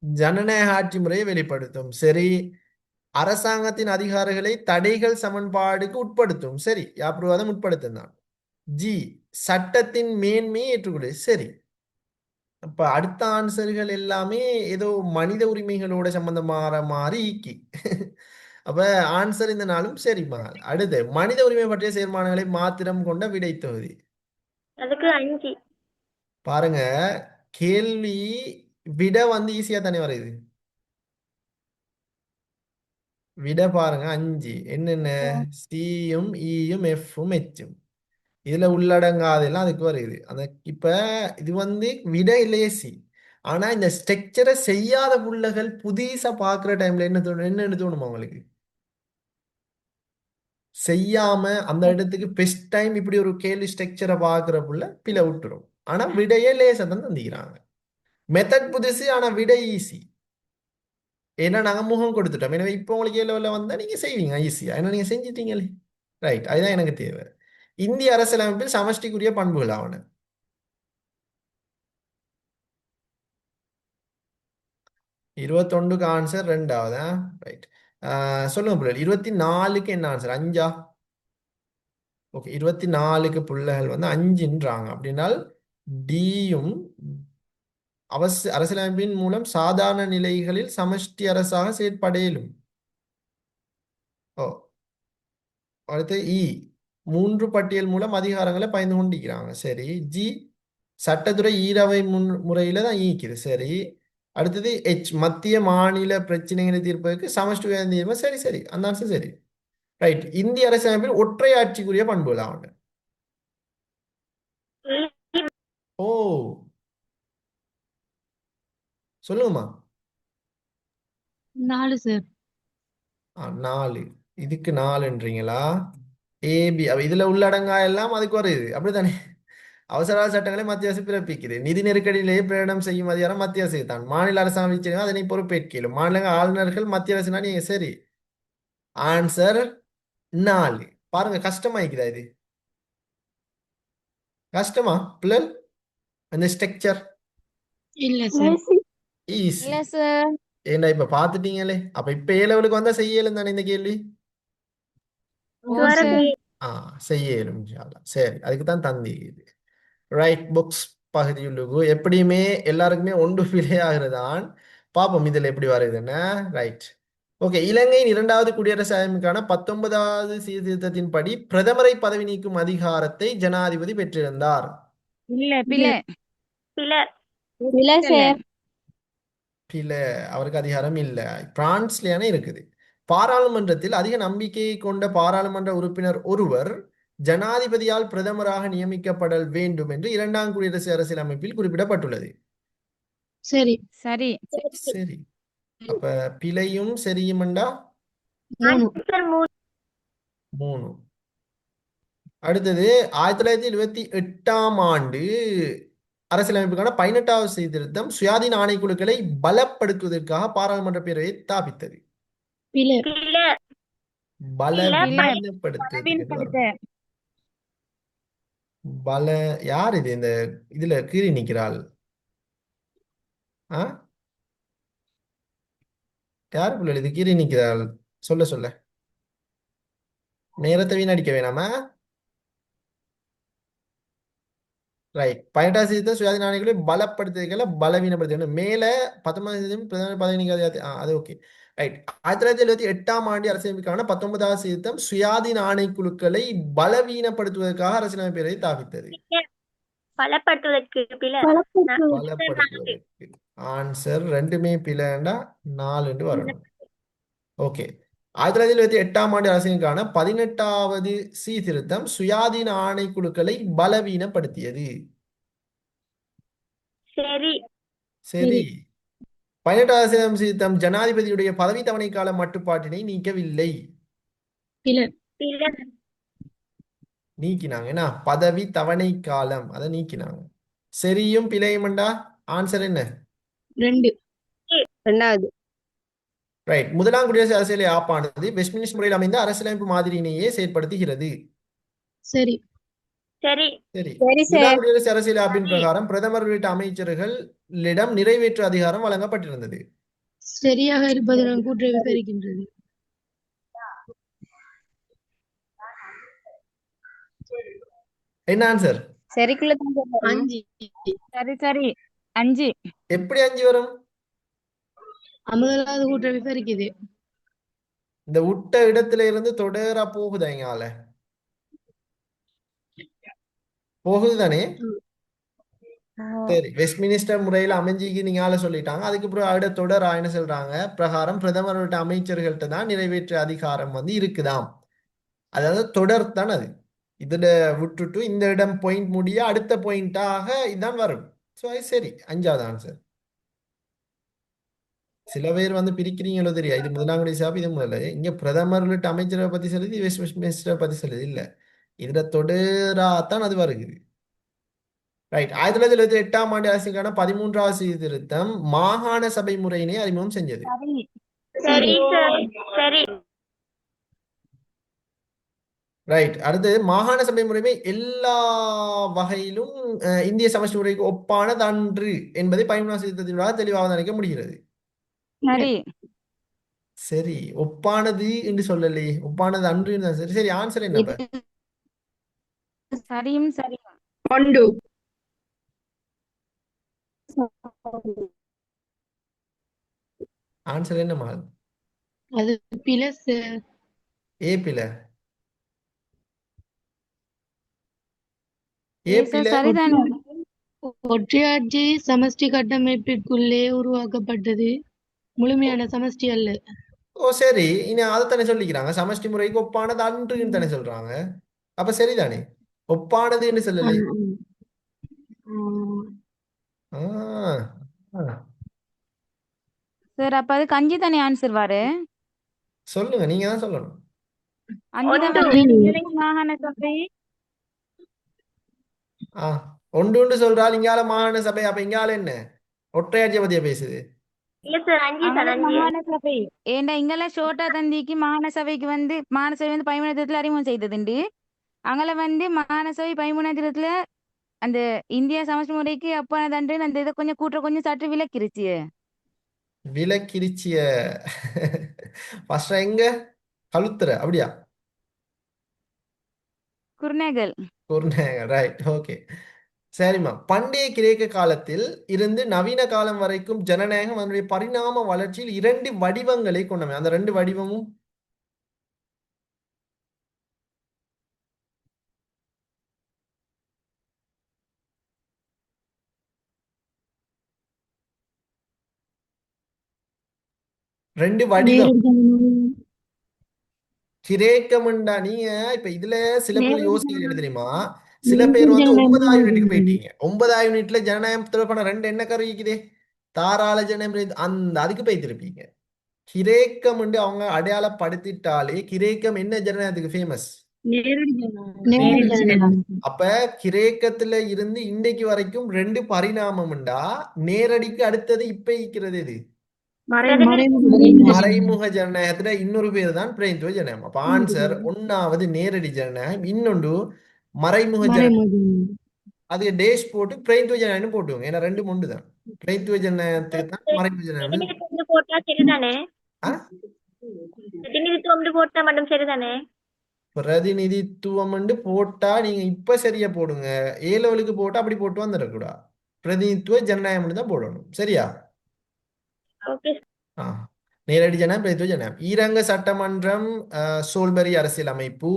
ஜனநாயக ஆட்சி முறையை வெளிப்படுத்தும். சரி. அரசாங்கத்தின் அதிகாரங்களை தடைகள் சமன்பாடுக்கு உட்படுத்தும். சரி. யாப்புருவாதம் உட்படுத்தும் தான். ஜி சட்டத்தின் மேன்மையை ஏற்றுக்கொடு. சரி. அப்ப அடுத்த ஆன்சர்கள் எல்லாமே ஏதோ மனித உரிமைகளோட சம்பந்தமான மாதிரி ஈக்கி. அப்ப ஆன்சர் இந்த நாளும் சரி மகள். அடுத்து மனித உரிமை பற்றிய சேர்மானங்களை மாத்திரம் கொண்ட விடை தொகுதி. அதுக்கு 5. பாருங்க கேள்வி விட ஈஸியா தானே வருது. விட பாருங்க 5 என்னென்ன சியும் இயும் எஃப்பும் எச்சும். இதுல உள்ளடங்காதெல்லாம் அதுக்கு வருது. அந்த இப்ப இது விட இல்லையே சி. ஆனா இந்த ஸ்ட்ரக்சரை செய்யாத புள்ளகள் புதுசா பாக்குற டைம்ல என்ன தோணும்? என்னன்னு தோணுமா உங்களுக்கு? செய்யாம அந்த இடத்துக்கு பெஸ்ட் டைம் இப்படி ஒரு கேள்வி ஸ்ட்ரக்சரை பாக்குற புள்ள பிழை விட்டுரும். ஆனா விடையே லேசா தான் தந்திக்கிறாங்க. மெத்தட் புதுசு ஆனா விடை ஈஸி. ஏன்னா நாங்க முகம் கொடுத்துட்டோம். எனவே இப்போ உங்களுக்கு லெவலில் வந்தா நீங்க செய்வீங்க ஈஸியா. ஏன்னா நீங்க செஞ்சிட்டீங்களே. ரைட். அதுதான் எனக்கு தேவை. இந்திய அரசியலமைப்பில் சமஷ்டிக்குரிய பண்புகள் ஆவன. 21க்கு ஆன்சர் ரெண்டாவது. ரைட். சொல்லுங்க பிள்ளைகள். 24க்கு என்ன ஆன்சர்? 5ஆ? ஓகே. 24க்கு பிள்ளைகள் 5ன்றாங்க. அப்படின்னால் டியும் அரசியலமைப்பின் மூலம் சாதாரண நிலைகளில் சமஷ்டி அரசாக செயற்படையிலும். ஓ அடுத்து இ 3 பட்டியல் மூலம் அதிகாரங்களை பயந்து கொண்டிருக்கிறாங்க. சரி. ஜி சட்டத்துறை ஈரவை முறையில தான் ஈக்குது. சரி. அடுத்தது எச் மத்திய மாநில பிரச்சனைகளை தீர்ப்பதற்கு சமஷ்டி உயர்நீதிம. சரி சரி அந்த ஆன்சர் சரி. ரைட். இந்திய அரசியலமைப்பில் ஒற்றை ஆட்சிக்குரிய பண்புகள் ஆவன. ஓ சொல்லுங்கம்மா. 4 சார். 4 இதுக்கு 4ன்றீங்களா? ஏபி இதுல உள்ளடங்கா எல்லாம் அதுக்கு வருது அப்படித்தானே? அவசர சட்டங்களை மத்திய அரசு பிறப்பிக்குது. நிதி நெருக்கடியிலேயே பிரகடனம் செய்யும் அதிகாரம் மத்திய அரசு தான். மாநில அரசாங்கம் அதனை பொறுப்பேற்கலும். மாநில ஆளுநர்கள் மத்திய அரசுனா நீங்க சரி. ஆன்சர் 4. பாருங்க கஷ்டமாயிக்குதா? இது கஷ்டமா பிள்ளல்? அந்த ஸ்ட்ரக்சர் இல்ல சார். ஈஸி. இல்ல சார். ஏண்டா இப்ப பாத்துட்டீங்களே. அப்ப இப்ப ஏ லெவலுக்கு வந்தா செய்யலும் தானே இந்த கேள்வி? ஓ சார். செய்யலும். சரி அதுக்கு தான் தந்தி இது. ரைட். புக்ஸ் பகுதியுள்ளு எப்படியுமே எல்லாருக்குமே ஒன்று பிழையாகிறதான். பாப்போம் இதுல எப்படி வருதுன்னு. ரைட். ஓகே. இலங்கையின் 2வது குடியரசு அமைப்புக்கான 19வது சீர்திருத்தத்தின்படி பிரதமரை பதவி நீக்கும் அதிகாரத்தை ஜனாதிபதி பெற்றிருந்தார். இல்ல பிள்ளை. பிள்ளை. இல்ல சார். இல்ல அவருக்கு அதிகாரம் இல்ல. பிரான்ஸ்லயானே இருக்குது. பாராளுமன்றத்தில் அதிக நம்பிக்கையை கொண்ட பாராளுமன்ற உறுப்பினர் ஒருவர் ஜனாதிபதியால் பிரதமராக நியமிக்கப்படல் வேண்டும் என்று இரண்டாம் குடியரசு அரசியலமைப்பில் குறிப்பிடப்பட்டுள்ளது. சரி. சரி. சரி, அப்ப பிழையும் சரியும்டா 3. ஆன்சர் 3. 3. அடுத்தது 1978ஆம் ஆண்டு அரசியலமைப்புக்கான 18வது சீர்திருத்தம் சுயாதீன ஆணைக்குழுக்களை பலப்படுத்துவதற்காக பாராளுமன்ற பேரவையை ஸ்தாபித்தது. பிழை. பிள்ளை. பலவீனப்படுத்துவதற்கு பலவீனப்படுத்த. பல யார் இது இந்த இதுல கீறி நிக்கிறாள்? ஆ யாரு பிள்ளை இது கீறி நிக்கிறாள்? சொல்ல சொல்ல நேரத்தை வீணடிக்க வேணாமா? ரைட். 18வது சீர்திருத்தம் சுயாதீன ஆணைகளை பலப்படுத்துவதற்கல்ல பலவீனப்படுத்த மேல 19வது சீர்திருத்தம் பிரதமர் பதவி நீக்காத அது ஓகே. ரைட். 1978ஆம் ஆண்டு அரசியலமைப்புக்கான 19வது சீர்திருத்தம் சுயாதீன ஆணைக்குழுக்களை பலவீனப்படுத்துவதற்காக அரசியலமைப்பு பேரவை ஸ்தாபித்தது. பலப்படுத்துவதற்கு பிள்ளை. பலப்படுத்துவதற்கு ஆன்சர் ரெண்டுமே பிழைண்டா 4 வரணும். ஓகே. 1978ஆம் ஆண்டு அரசியலுக்கான 18வது சீர்திருத்தம் சுயாதீன ஆணைக்குழுக்களை பலவீனப்படுத்தியது. சரி. சரி. 18வது சீர்திருத்தம் ஜனாதிபதியுடைய பதவி தவணை கால மட்டுப்பாட்டினை நீக்கவில்லை. பிழை. பிள்ளை. நீக்கினாங்க என்ன? பதவி தவணை காலம் அதை நீக்கினாங்க. சரியும் பிழையும்டா ஆன்சர் என்ன? 2. 2வது. ரைட். முதலாம் குடியரசு அரசியல் யாப்பானது வெஸ்ட்மினிஸ்டர் முறையில் அமைந்த அரசியலமைப்பு மாதிரியினையே செயற்படுத்துகிறது. சரி. சரி. சரி. சரி முதலாம் சார். குடியரசு அரசியல் யாப்பின் பிரகாரம் பிரதமர் உள்ளிட்ட அமைச்சர்களிடம் நிறைவேற்று அதிகாரம் வழங்கப்பட்டிருந்தது. சரியாக இருப்பதுடன் கூற்றை விவரிக்கின்றது. என்ன ஆன்சர்? சரிக்குள்ள தான் சார் வரும். 5. சரி சரி 5. எப்படி 5 வரும்? முதலாவது கூற்றை விவரிக்குது. இந்த விட்ட இடத்துல இருந்து தொடரா போகுதா? இங்கால போகுது தானே? சரி. வெஸ்ட்மினிஸ்டர் முறையில் அமைஞ்சிக்கு நீங்க சொல்லிட்டாங்க. அதுக்கு அப்புறம் அடுத்த தொடர் என்ன சொல்றாங்க? பிரகாரம் பிரதமரோட அமைச்சர்கள்ட்ட தான் நிறைவேற்று அதிகாரம் இருக்குதாம். அதாவது தொடர் தான் அது. இதுல விட்டுட்டு இந்த இடம் பாயிண்ட் முடிய அடுத்த பாயிண்டாக இதுதான் வரும். ஸோ அது சரி. 5வது ஆன்சர். சில பேர் பிரிக்கிறீங்களோ தெரியாது. இது முதலாம் குடியரசு சபை, இது முதல்ல இங்க பிரதமர் உள்ளிட்ட அமைச்சரை பத்தி சொல்லுது, வெஸ்ட்மினிஸ்டர் பத்தி சொல்லுது. இல்ல, இதுல தொடராத்தான் அது வருகிறது. ரைட். 1978ஆம் ஆண்டு அரசுக்கான 13வது சீர்திருத்தம் மாகாண சபை முறையினை அறிமுகம் செஞ்சது. சரி. சரி சார். சரி. ரைட். அடுத்து மாகாண சபை முறைமை எல்லா வகையிலும் இந்திய சமஷ்டி முறைக்கு ஒப்பானது அன்று என்பதை 13ஆம் சீர்திருத்தத்தினூடாக தெளிவாக அவதானிக்க முடிகிறது. சரி. சரி. ஒப்பானது என்று சொல்லலையே, ஒப்பானது அன்று தான். சரி சரி. ஆன்சர் என்ன? சரியும் சரியும். 1. ஆன்சர் என்னமா? அது பிழை சார். ஏ பிள்ளை. ஏ சார் பிள்ளை. சரிதானே. ஒற்றையாட்சி சமஷ்டி கட்டமைப்பிற்குள்ளே உருவாக்கப்பட்டது, முழுமையான சமஷ்டி அல்ல. ஓ சரி. இன்னும் அதைத்தானே சொல்லிக்கிறாங்க, சமஷ்டி முறைக்கு ஒப்பானது அன்றுன்னு தானே சொல்றாங்க. அப்ப சரிதானே, ஒப்பானதுன்னு சொல்லலை. ஆ ஆ. சார் அப்ப அதுக்கு 5 தானே ஆன்சர் வாரு. சொல்லுங்க, நீங்க தான் சொல்லணும். 5 தான் ஒன்று. வருது. இலங்கை மாகாண சபை. ஒன்று சொல்றாள் இங்கால மாகாண சபை. அப்ப இங்கால என்ன ஒற்றையாட்சியை பத்தியா பேசுது? இல்ல சார் 5 சார். அங்கே 5. மாகாண சபை ஏண்டா இங்கெல்லாம் ஷோட்டா தந்திக்கு மாகாண சபைக்கு மாகாண சபை 13 அறிமுகம் செய்ததுண்டு. அங்கே மாகாண சபை 13 அந்த இந்தியா சமஷ்டி முறைக்கு அப்பானதன்று அந்த இதை கொஞ்சம் கொஞ்சம் சற்று விலக்கிருச்சு. விலக்கிருச்சிய ஃபர்ஸ்ட் எங்க கழுத்துற அப்படியா? குருநேகல். குருநேகல். ரைட். ஓகே. சரிம்மா. பண்டைய கிரேக்க காலத்தில் இருந்து நவீன காலம் வரைக்கும் ஜனநாயகம் அதனுடைய பரிணாம வளர்ச்சியில் 2 வடிவங்களை கொண்டவை. அந்த 2 வடிவமும் ரெண்டு வடிவம். கிரேக்கம்ண்டா நீங்க இப்ப இதுல சில பேர் நேரடி யோசிக்கிறது தெரியுமா? சில பேர் நேரடி வந்து ஜனநாயகம் 9ஆம் யூனிட்டுக்கு இருந்தது. போயிட்டீங்க. 9ஆம் யூனிட்ல ஜனநாயகம் தொடர்பான ரெண்டு என்ன கரு இருக்குதே? தாராள ஜனநாயகம் அந்த அதுக்கு போய்த்திருப்பீங்க. கிரேக்கம் அவங்க அடையாளப்படுத்திட்டாலே கிரேக்கம் என்ன ஜனநாயகத்துக்கு ஃபேமஸ்? நேரடி நேரடி ஜனநாயகம். அப்ப கிரேக்கத்துல இருந்து இன்றைக்கு வரைக்கும் ரெண்டு பரிணாமம்ண்டா நேரடிக்கு அடுத்தது இப்ப இருக்கிறது எது? மறைமுக ஜனநாயகத்துல இன்னொரு பேர் தான் பிரதிநிதித்துவ ஜனநாயகம். அப்ப ஆன்சர் ஒன்னாவது நேரடி ஜனநாயகம், இன்னொன்று மறைமுக ஜனநாயகம். அது டேஷ் போட்டு பிரதிநிதித்துவ ஜனநாயகம் போட்டுவோங்க. ஏன்னா ரெண்டு ஒன்று தான். பிரதிநிதித்துவ ஜனநாயகத்துக்கு தான் மறைமுக ஜனநாயகம். பிரதிநிதித்துவம் போட்டா சரிதானே? ஆ? பிரதிநிதித்துவம் போட்டா மட்டும் சரிதானே? பிரதிநிதித்துவம் போட்டா நீங்க இப்ப சரியா போடுங்க. ஏ லெவலுக்கு போட்டா அப்படி போட்டு வந்துடக்கூடாது. பிரதிநிதித்துவ ஜனநாயகம் தான் போடணும். சரியா? ஓகே. ஆ. நேரடி ஜனநாயகம், பிரதிநிதித்துவ ஜனநாயகம். ஈரங்க சட்டமன்றம், சோல்பரி அரசியல் அமைப்பு,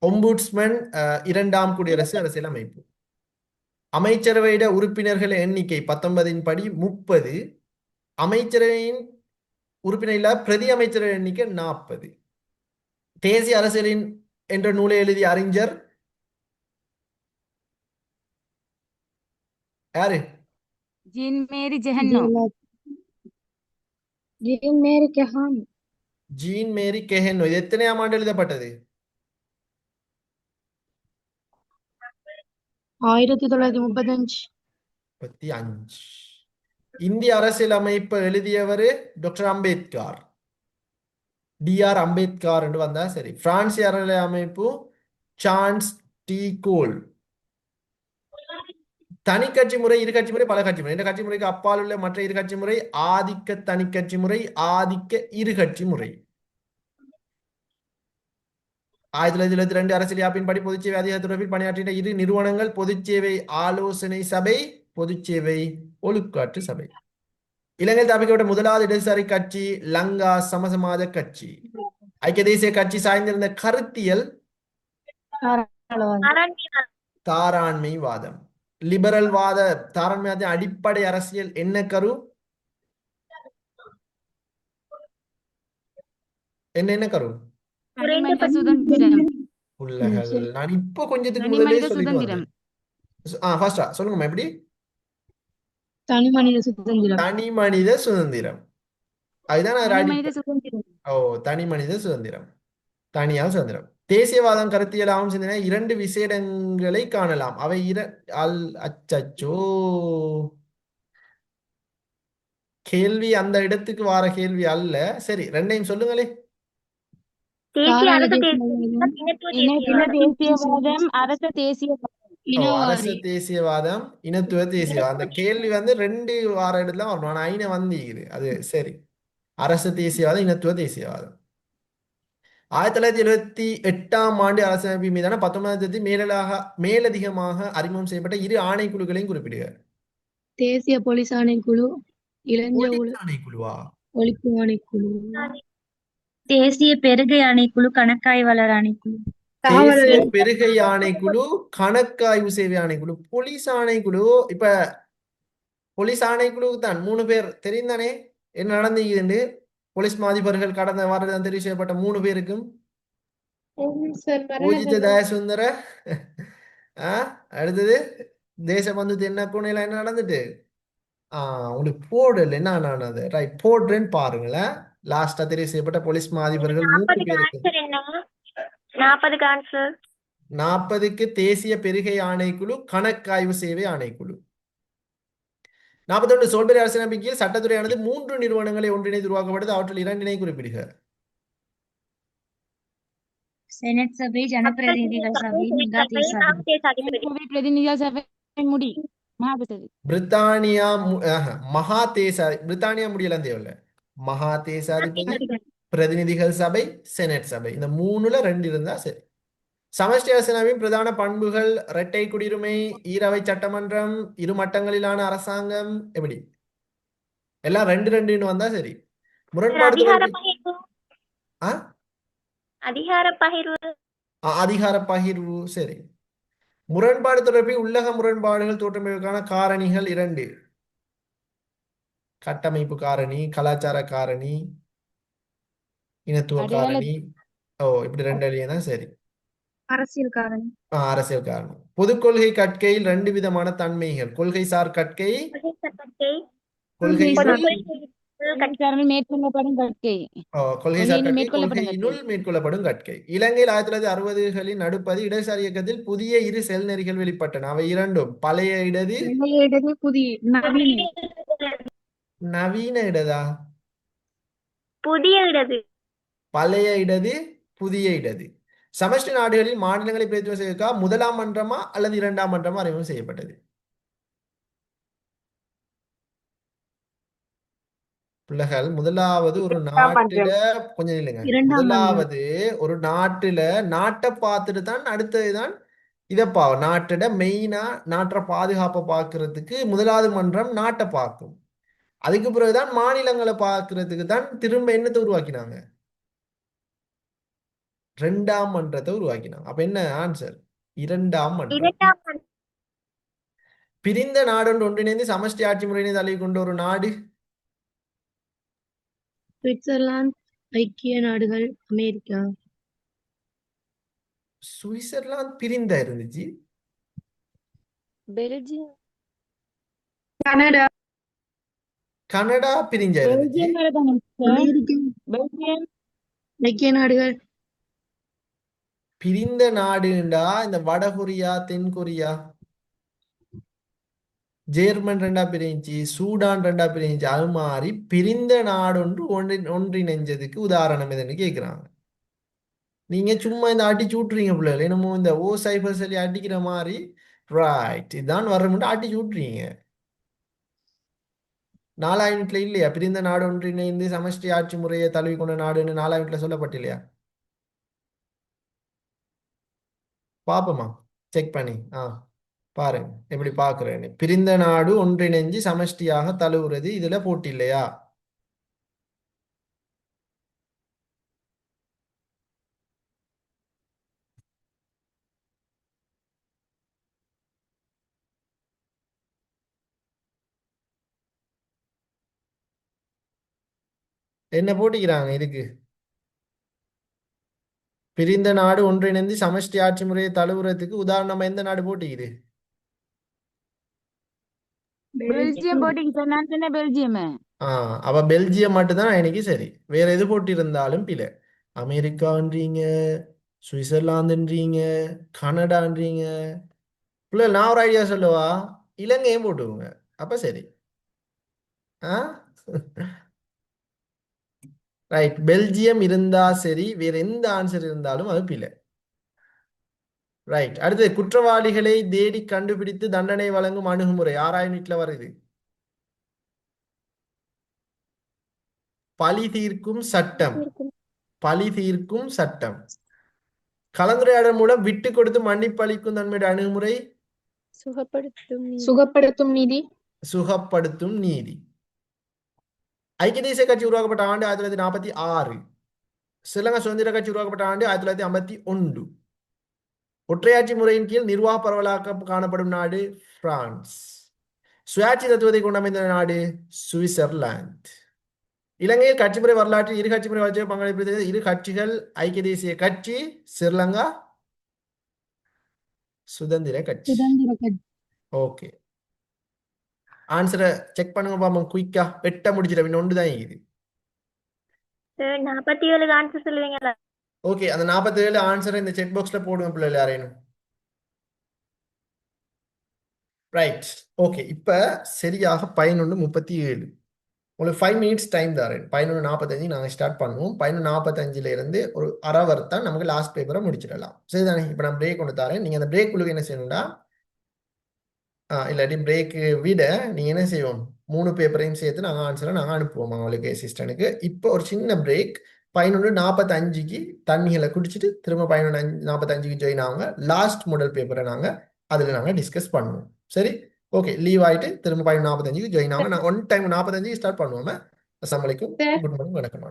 ஒம்புட்ஸ்மன், இரண்டாம் குடியரசு அரசியல் அமைப்பு. அமைச்சரவையிட உறுப்பினர்கள் எண்ணிக்கை 19 படி 30. அமைச்சரவையின் உறுப்பினர் பிரதி அமைச்சரவை எண்ணிக்கை 40. தேசிய அரசியலின் என்ற நூலை எழுதிய அறிஞர் யாரு? ஜீன் மேரி ஜெஹன்னோ. ஜீன் மேரி கெஹான். ஜீன் மேரி கெஹென்னோ. இது எத்தனையாம் ஆண்டு எழுதப்பட்டது? 1935. 35. இந்திய அரசியல் அமைப்பை எழுதியவர் டாக்டர் அம்பேத்கர். டிஆர் அம்பேத்கர் என்று வந்தா சரி. பிரான்சிய அரசியல் அமைப்பு சார்ல்ஸ் டி கோல். தனி கட்சி முறை, இரு கட்சி முறை, பல கட்சி முறை. இந்த கட்சி முறைக்கு அப்பால் உள்ள மற்ற இரு கட்சி முறை ஆதிக்க தனி கட்சி முறை, ஆதிக்க இரு கட்சி முறை. 1972 அரசியல் யாப்பின்படி பொதுச்சேவை அதிகார தொடர்பில் பணியாற்றின இரு நிறுவனங்கள் பொதுச்சேவை ஆலோசனை சபை, பொதுச்சேவை ஒழுக்காற்று சபை. இலங்கை தாபிக்கப்பட்ட முதலாவது இடதுசாரி கட்சி லங்கா சமசமாஜ கட்சி. ஐக்கிய தேசிய கட்சி சாய்ந்திருந்த கருத்தியல் தாராண்மைவாதம். லிபரல் வாத தாராண்மைவாதத்தின் அடிப்படை அரசியல் என்ன கரு? என்ன கரு? தனிமனித சுதந்திரம். உள்ளகள். நான் இப்போ கொஞ்சத்துக்கு முதல்ல தனிமனித சொல்லிட்டு சுதந்திரம். வந்தேன். ஃபர்ஸ்டா சொல்லுங்கம்மா எப்படி? தனி மனித சுதந்திரம். தனி மனித சுதந்திரம். அதுதான் தனிமனித சுதந்திரம். தனி மனித சுதந்திரம், தனியா சுதந்திரம். தேசியவாதம் கருத்தியலாகவும் சிந்தனை இரண்டு விசேடங்களை காணலாம். அவை அச்சச்சோ கேள்வி அந்த இடத்துக்கு வார கேள்வி அல்ல. சரி, ரெண்டையும் சொல்லுங்களே. தேசிய அரசு தேசியவாதம், அரச தேசியவாதம். அரச தேசியவாதம், இனத்துவ தேசியவாதம். அந்த கேள்வி வந்து ரெண்டு வார இடத்துல வரணும். ஆனா ஐன வந்தீங்க அது சரி. அரச தேசியவாதம், இனத்துவ தேசியவாதம். 1978ஆம் ஆண்டு அரசமைப்பு மீதான 19 மேலதிகமாக அறிமுகம் செய்யப்பட்ட இரு ஆணைக்குழுக்களையும் குறிப்பிடுக. தேசிய போலீஸ் ஆணைக்குழு, போலீஸ் ஆணைக்குழுவா? ஒழிப்பு ஆணைக்குழு, தேசிய பெருகை ஆணைக்குழு, கணக்காய்வாளர் ஆணைக்குழு. தேசிய பெருகை ஆணைக்குழு, கணக்காய்வு சேவை ஆணைக்குழு, போலீஸ் ஆணைக்குழு. இப்ப போலீஸ் ஆணைக்குழுக்கு தான் 3 பேர் தெரியும் தானே என்ன நடந்தீங்க? போலீஸ் மாதிபர்கள் கடந்த வாரம் தெரிவு செய்யப்பட்ட 3 பேருக்கும் பூஜித தயசுந்தர, அடுத்தது தேசபந்து தென்னக்கோணையில என்ன நடந்துட்டு உங்களுக்கு போடல என்ன ஆனது? ரைட், போடுறேன்னு பாருங்களேன். லாஸ்டா தெரிவு செய்யப்பட்ட போலீஸ் மாதிபர்கள் 3 பேருக்கு. 40க்கு தேசிய பெருகை ஆணைக்குழு, கணக்காய்வு சேவை ஆணைக்குழு. 41 சோல்பரி அரசியலமைப்பில் சட்டத்துறையானது 3 நிறுவனங்களை ஒன்றிணைந்து உருவாக்கப்பட்டது. அவற்றில் 2 குறிப்பிடுக. செனட் சபை, ஜனப்பிரதிநிதிகள் சபை, பிரதிநிதிகள் சபை, முடி மகாபசதி. பிரித்தானியா மகா தேசாதி, பிரித்தானியா முடியலாம் தேவையில்ல. மகா தேசாதிபதி, பிரதிநிதிகள் சபை, செனட் சபை. இந்த 3ல 2 இருந்தா சரி. சமஷ்டி அரசியலமைப்பின் பிரதான பண்புகள் இரட்டை குடியுரிமை, ஈரவை சட்டமன்றம், இரு மட்டங்களிலான அரசாங்கம். எப்படி எல்லாம் 2 வந்தா சரி. முரண்பாடு அதிகார பகிர்வு சரி. முரண்பாடு தொடர்பில் உள்ளக முரண்பாடுகள் தோற்றமைக்கான காரணிகள் 2: கட்டமைப்பு காரணி, கலாச்சார காரணி, இனத்துவ காரணி, ஓ இப்படி ரெண்டு எழுதியா தான் சரி. அரசியல் காரணம். அரசியல் காரணம். பொது கொள்கை கற்கையில் ரெண்டு விதமான தன்மைகள். கொள்கைசார் கற்கை, கொள்கைசார் கொள்கையினுள் கொள்கைசாரில் மேற்கொள்ளப்படும் கற்கை, கொள்கைசார் கொள்கையினுள் கற்கை, மேற்கொள்ளப்படும் கற்கை. கொள்கையினுள் மேற்கொள்ளப்படும் கற்கை. இலங்கையில் 1960களின் நடுப்பது இடதுசாரி இயக்கத்தில் புதிய இரு செல் நெறிகள் வெளிப்பட்டன. அவை இரண்டும் பழைய இடது, பழைய இடது, புதிய நவீன. நவீன இடதா, புதிய இடது. பழைய இடது, புதிய இடது. சமஷ்டி நாடுகளில் மாநிலங்களை பிரதிநிதித்துவம் செய்வதற்காக முதலாம் மன்றமா அல்லது இரண்டாம் மன்றமா அறிமுகம் செய்யப்பட்டது? பிள்ளைகள், முதலாவது ஒரு நாட்டுல கொஞ்சம் இல்லைங்க, இரண்டாம் மன்றம். முதலாவது ஒரு நாட்டுல நாட்டை பார்த்துட்டு தான் அடுத்ததுதான் இதப்பா நாட்டோட மெயினா நாட்டை பாதுகாப்பை பார்க்கறதுக்கு முதலாவது மன்றம் நாட்டை பார்க்கும். அதுக்கு பிறகுதான் மாநிலங்களை பார்க்கறதுக்கு தான் திரும்ப என்னத்தை உருவாக்கினாங்க, இரண்டாம் மன்றத்தை உருவாக்கினாங்க. அப்ப என்ன ஆன்சர்? இரண்டாம் மன்றம். இரண்டாம் மன்றம். பிரிந்த நாடொன்று ஒன்றிணைந்து சமஷ்டி ஆட்சி முறையினை தழுவி கொண்ட ஒரு நாடு? சுவிட்சர்லாந்து, ஐக்கிய நாடுகள், அமெரிக்கா. சுவிட்சர்லாந்து பிரிந்த இருந்துச்சு. பெல்ஜியம். கனடா. கனடா பிரிஞ்ச இருந்துச்சு. பெல்ஜியம் வேற தானே sister? அமெரிக்கா, பெல்ஜியம் ஐக்கிய நாடுகள். பிரிந்த நாடுண்டா இந்த வடகொரியா, தென்கொரியா, ஜெர்மன் ரெண்டா பிரிஞ்சு, சூடான் ரெண்டா பிரிஞ்சு. அது மாதிரி பிரிந்த நாடு ஒன்றிணைஞ்சதுக்கு உதாரணம் எதுன்னு கேட்குறாங்க. நீங்க சும்மா இந்த அடிச்சு விட்டுறீங்க பிள்ளைகள், என்னமோ இந்த ஓ சைபர் சொல்லி அடிக்கிற மாதிரி. ரைட், இதுதான் வரமுட்டு அடிச்சு விட்டுறீங்க. 4ஆம் யூனிட்ல இல்லையா பிரிந்த நாடு ஒன்றிணைந்து சமஷ்டி ஆட்சி முறையை தழுவி கொண்ட நாடுன்னு 4ஆம் யூனிட்ல சொல்லப்பட்டில்லையா? பாப்போமா, செக் பண்ணி பாருங்க எப்படி பாக்குறேன்னு. பிரிந்த நாடு ஒன்றிணைஞ்சு சமஷ்டியாக தழுவுறது இதுல போட்டி இல்லையா? என்ன போட்டிக்கிறாங்க இதுக்கு? பிரிந்த நாடு ஒன்றிணைந்து சமஷ்டி ஆட்சி முறையை தழுவுறதுக்கு உதாரணமா எந்த நாடு போட்டிக்குது? பெல்ஜியம் போட்டிங்க சார், நான் சொன்ன பெல்ஜியம். அவ பெல்ஜியம் மட்டும்தான் எனக்கு சரி. வேற எது போட்டி இருந்தாலும் பிள்ளை. அமெரிக்கான்றீங்க, சுவிட்சர்லாந்துன்றீங்க, கனடான்றீங்க. பிள்ளை நான் ஒரு ஐடியா சொல்லுவா, இலங்கையும் போட்டுக்கோங்க, அப்ப சரி. ரைட், பெல்ஜியம் இருந்தா சரி, வேற எந்த ஆன்சர் இருந்தாலும் அது பிள்ளை. ரைட், அடுத்து குற்றவாளிகளை தேடி கண்டுபிடித்து தண்டனை வழங்கும் அணுகுமுறை 6ஆம் யூனிட்ல வருது. பழி தீர்க்கும் சட்டம், பழி தீர்க்கும் சட்டம். கலந்துரையாடல் மூலம் விட்டு கொடுத்து மன்னிப்பு அளிக்கும் தன்மையுடைய அணுகுமுறை சுகப்படுத்தும் நீதி. சுகப்படுத்தும் நீதி. ஐக்கிய தேசிய கட்சி உருவாக்கப்பட்ட ஆண்டு 1946. ஸ்ரீலங்கா சுதந்திர கட்சி உருவாக்கப்பட்ட ஆண்டு 1951. ஒற்றையாட்சி முறையின் கீழ் நிர்வாக பரவலாக காணப்படும் நாடு பிரான்ஸ். சுயாட்சி தத்துவத்தை கொண்டமைந்த நாடு சுவிட்சர்லாந்து. இலங்கையில் கட்சி முறை வரலாற்றில் இரு கட்சி முறை வளர்ச்சியை பங்களிப்பு இரு கட்சிகள்: ஐக்கிய தேசிய கட்சி, ஸ்ரீலங்கா சுதந்திர கட்சி. ஓகே, ஆன்சரை செக் பண்ணுங்க பாப்போம் குயிக்கா. 8 முடிச்சிட ஒன்றுதான் இது. 47 ஆன்சர் சொல்லுவீங்களா? ஓகே, அந்த 47 ஆன்சரை இந்த செக் பாக்ஸ்ல போடுங்க பிள்ளைகள் யாரேனும். Right, okay. இப்ப சரியாக 11:37. உங்களுக்கு 5 மினிட்ஸ் டைம் தரேன். 11:45 நாங்கள் ஸ்டார்ட் பண்ணுவோம். 11:45 இருந்து ஒரு அரை தான் நமக்கு லாஸ்ட் பேப்பரை முடிச்சிடலாம். சரிதானே? இப்போ நான் பிரேக் ஒன்று தரேன். நீங்கள் அந்த பிரேக் குழுக்கு என்ன செய்யணும்னா, இல்லாட்டி பிரேக்கு விட நீங்கள் என்ன செய்வோம், 3 பேப்பரையும் சேர்த்து நாங்கள் ஆன்சரை நாங்கள் அனுப்புவோம் அவங்களுக்கு அசிஸ்டனுக்கு. இப்போ ஒரு சின்ன பிரேக். 11:45க்கு தண்ணிகளை குடிச்சிட்டு திரும்ப 11:45க்கு ஜாயின் ஆகுங்க. லாஸ்ட் மாடல் பேப்பரை நாங்கள் அதில் நாங்கள் டிஸ்கஸ் பண்ணுவோம். சரி, ஓகே. லீவ் ஆகிட்டு திரும்ப 11:45க்கு ஜாயின் ஆகுங்க. நான் 1 டைம் 45 ஸ்டார்ட் பண்ணுவோம். அஸ்ஸலாமு அலைக்கும், குட் மார்னிங், வணக்கம்.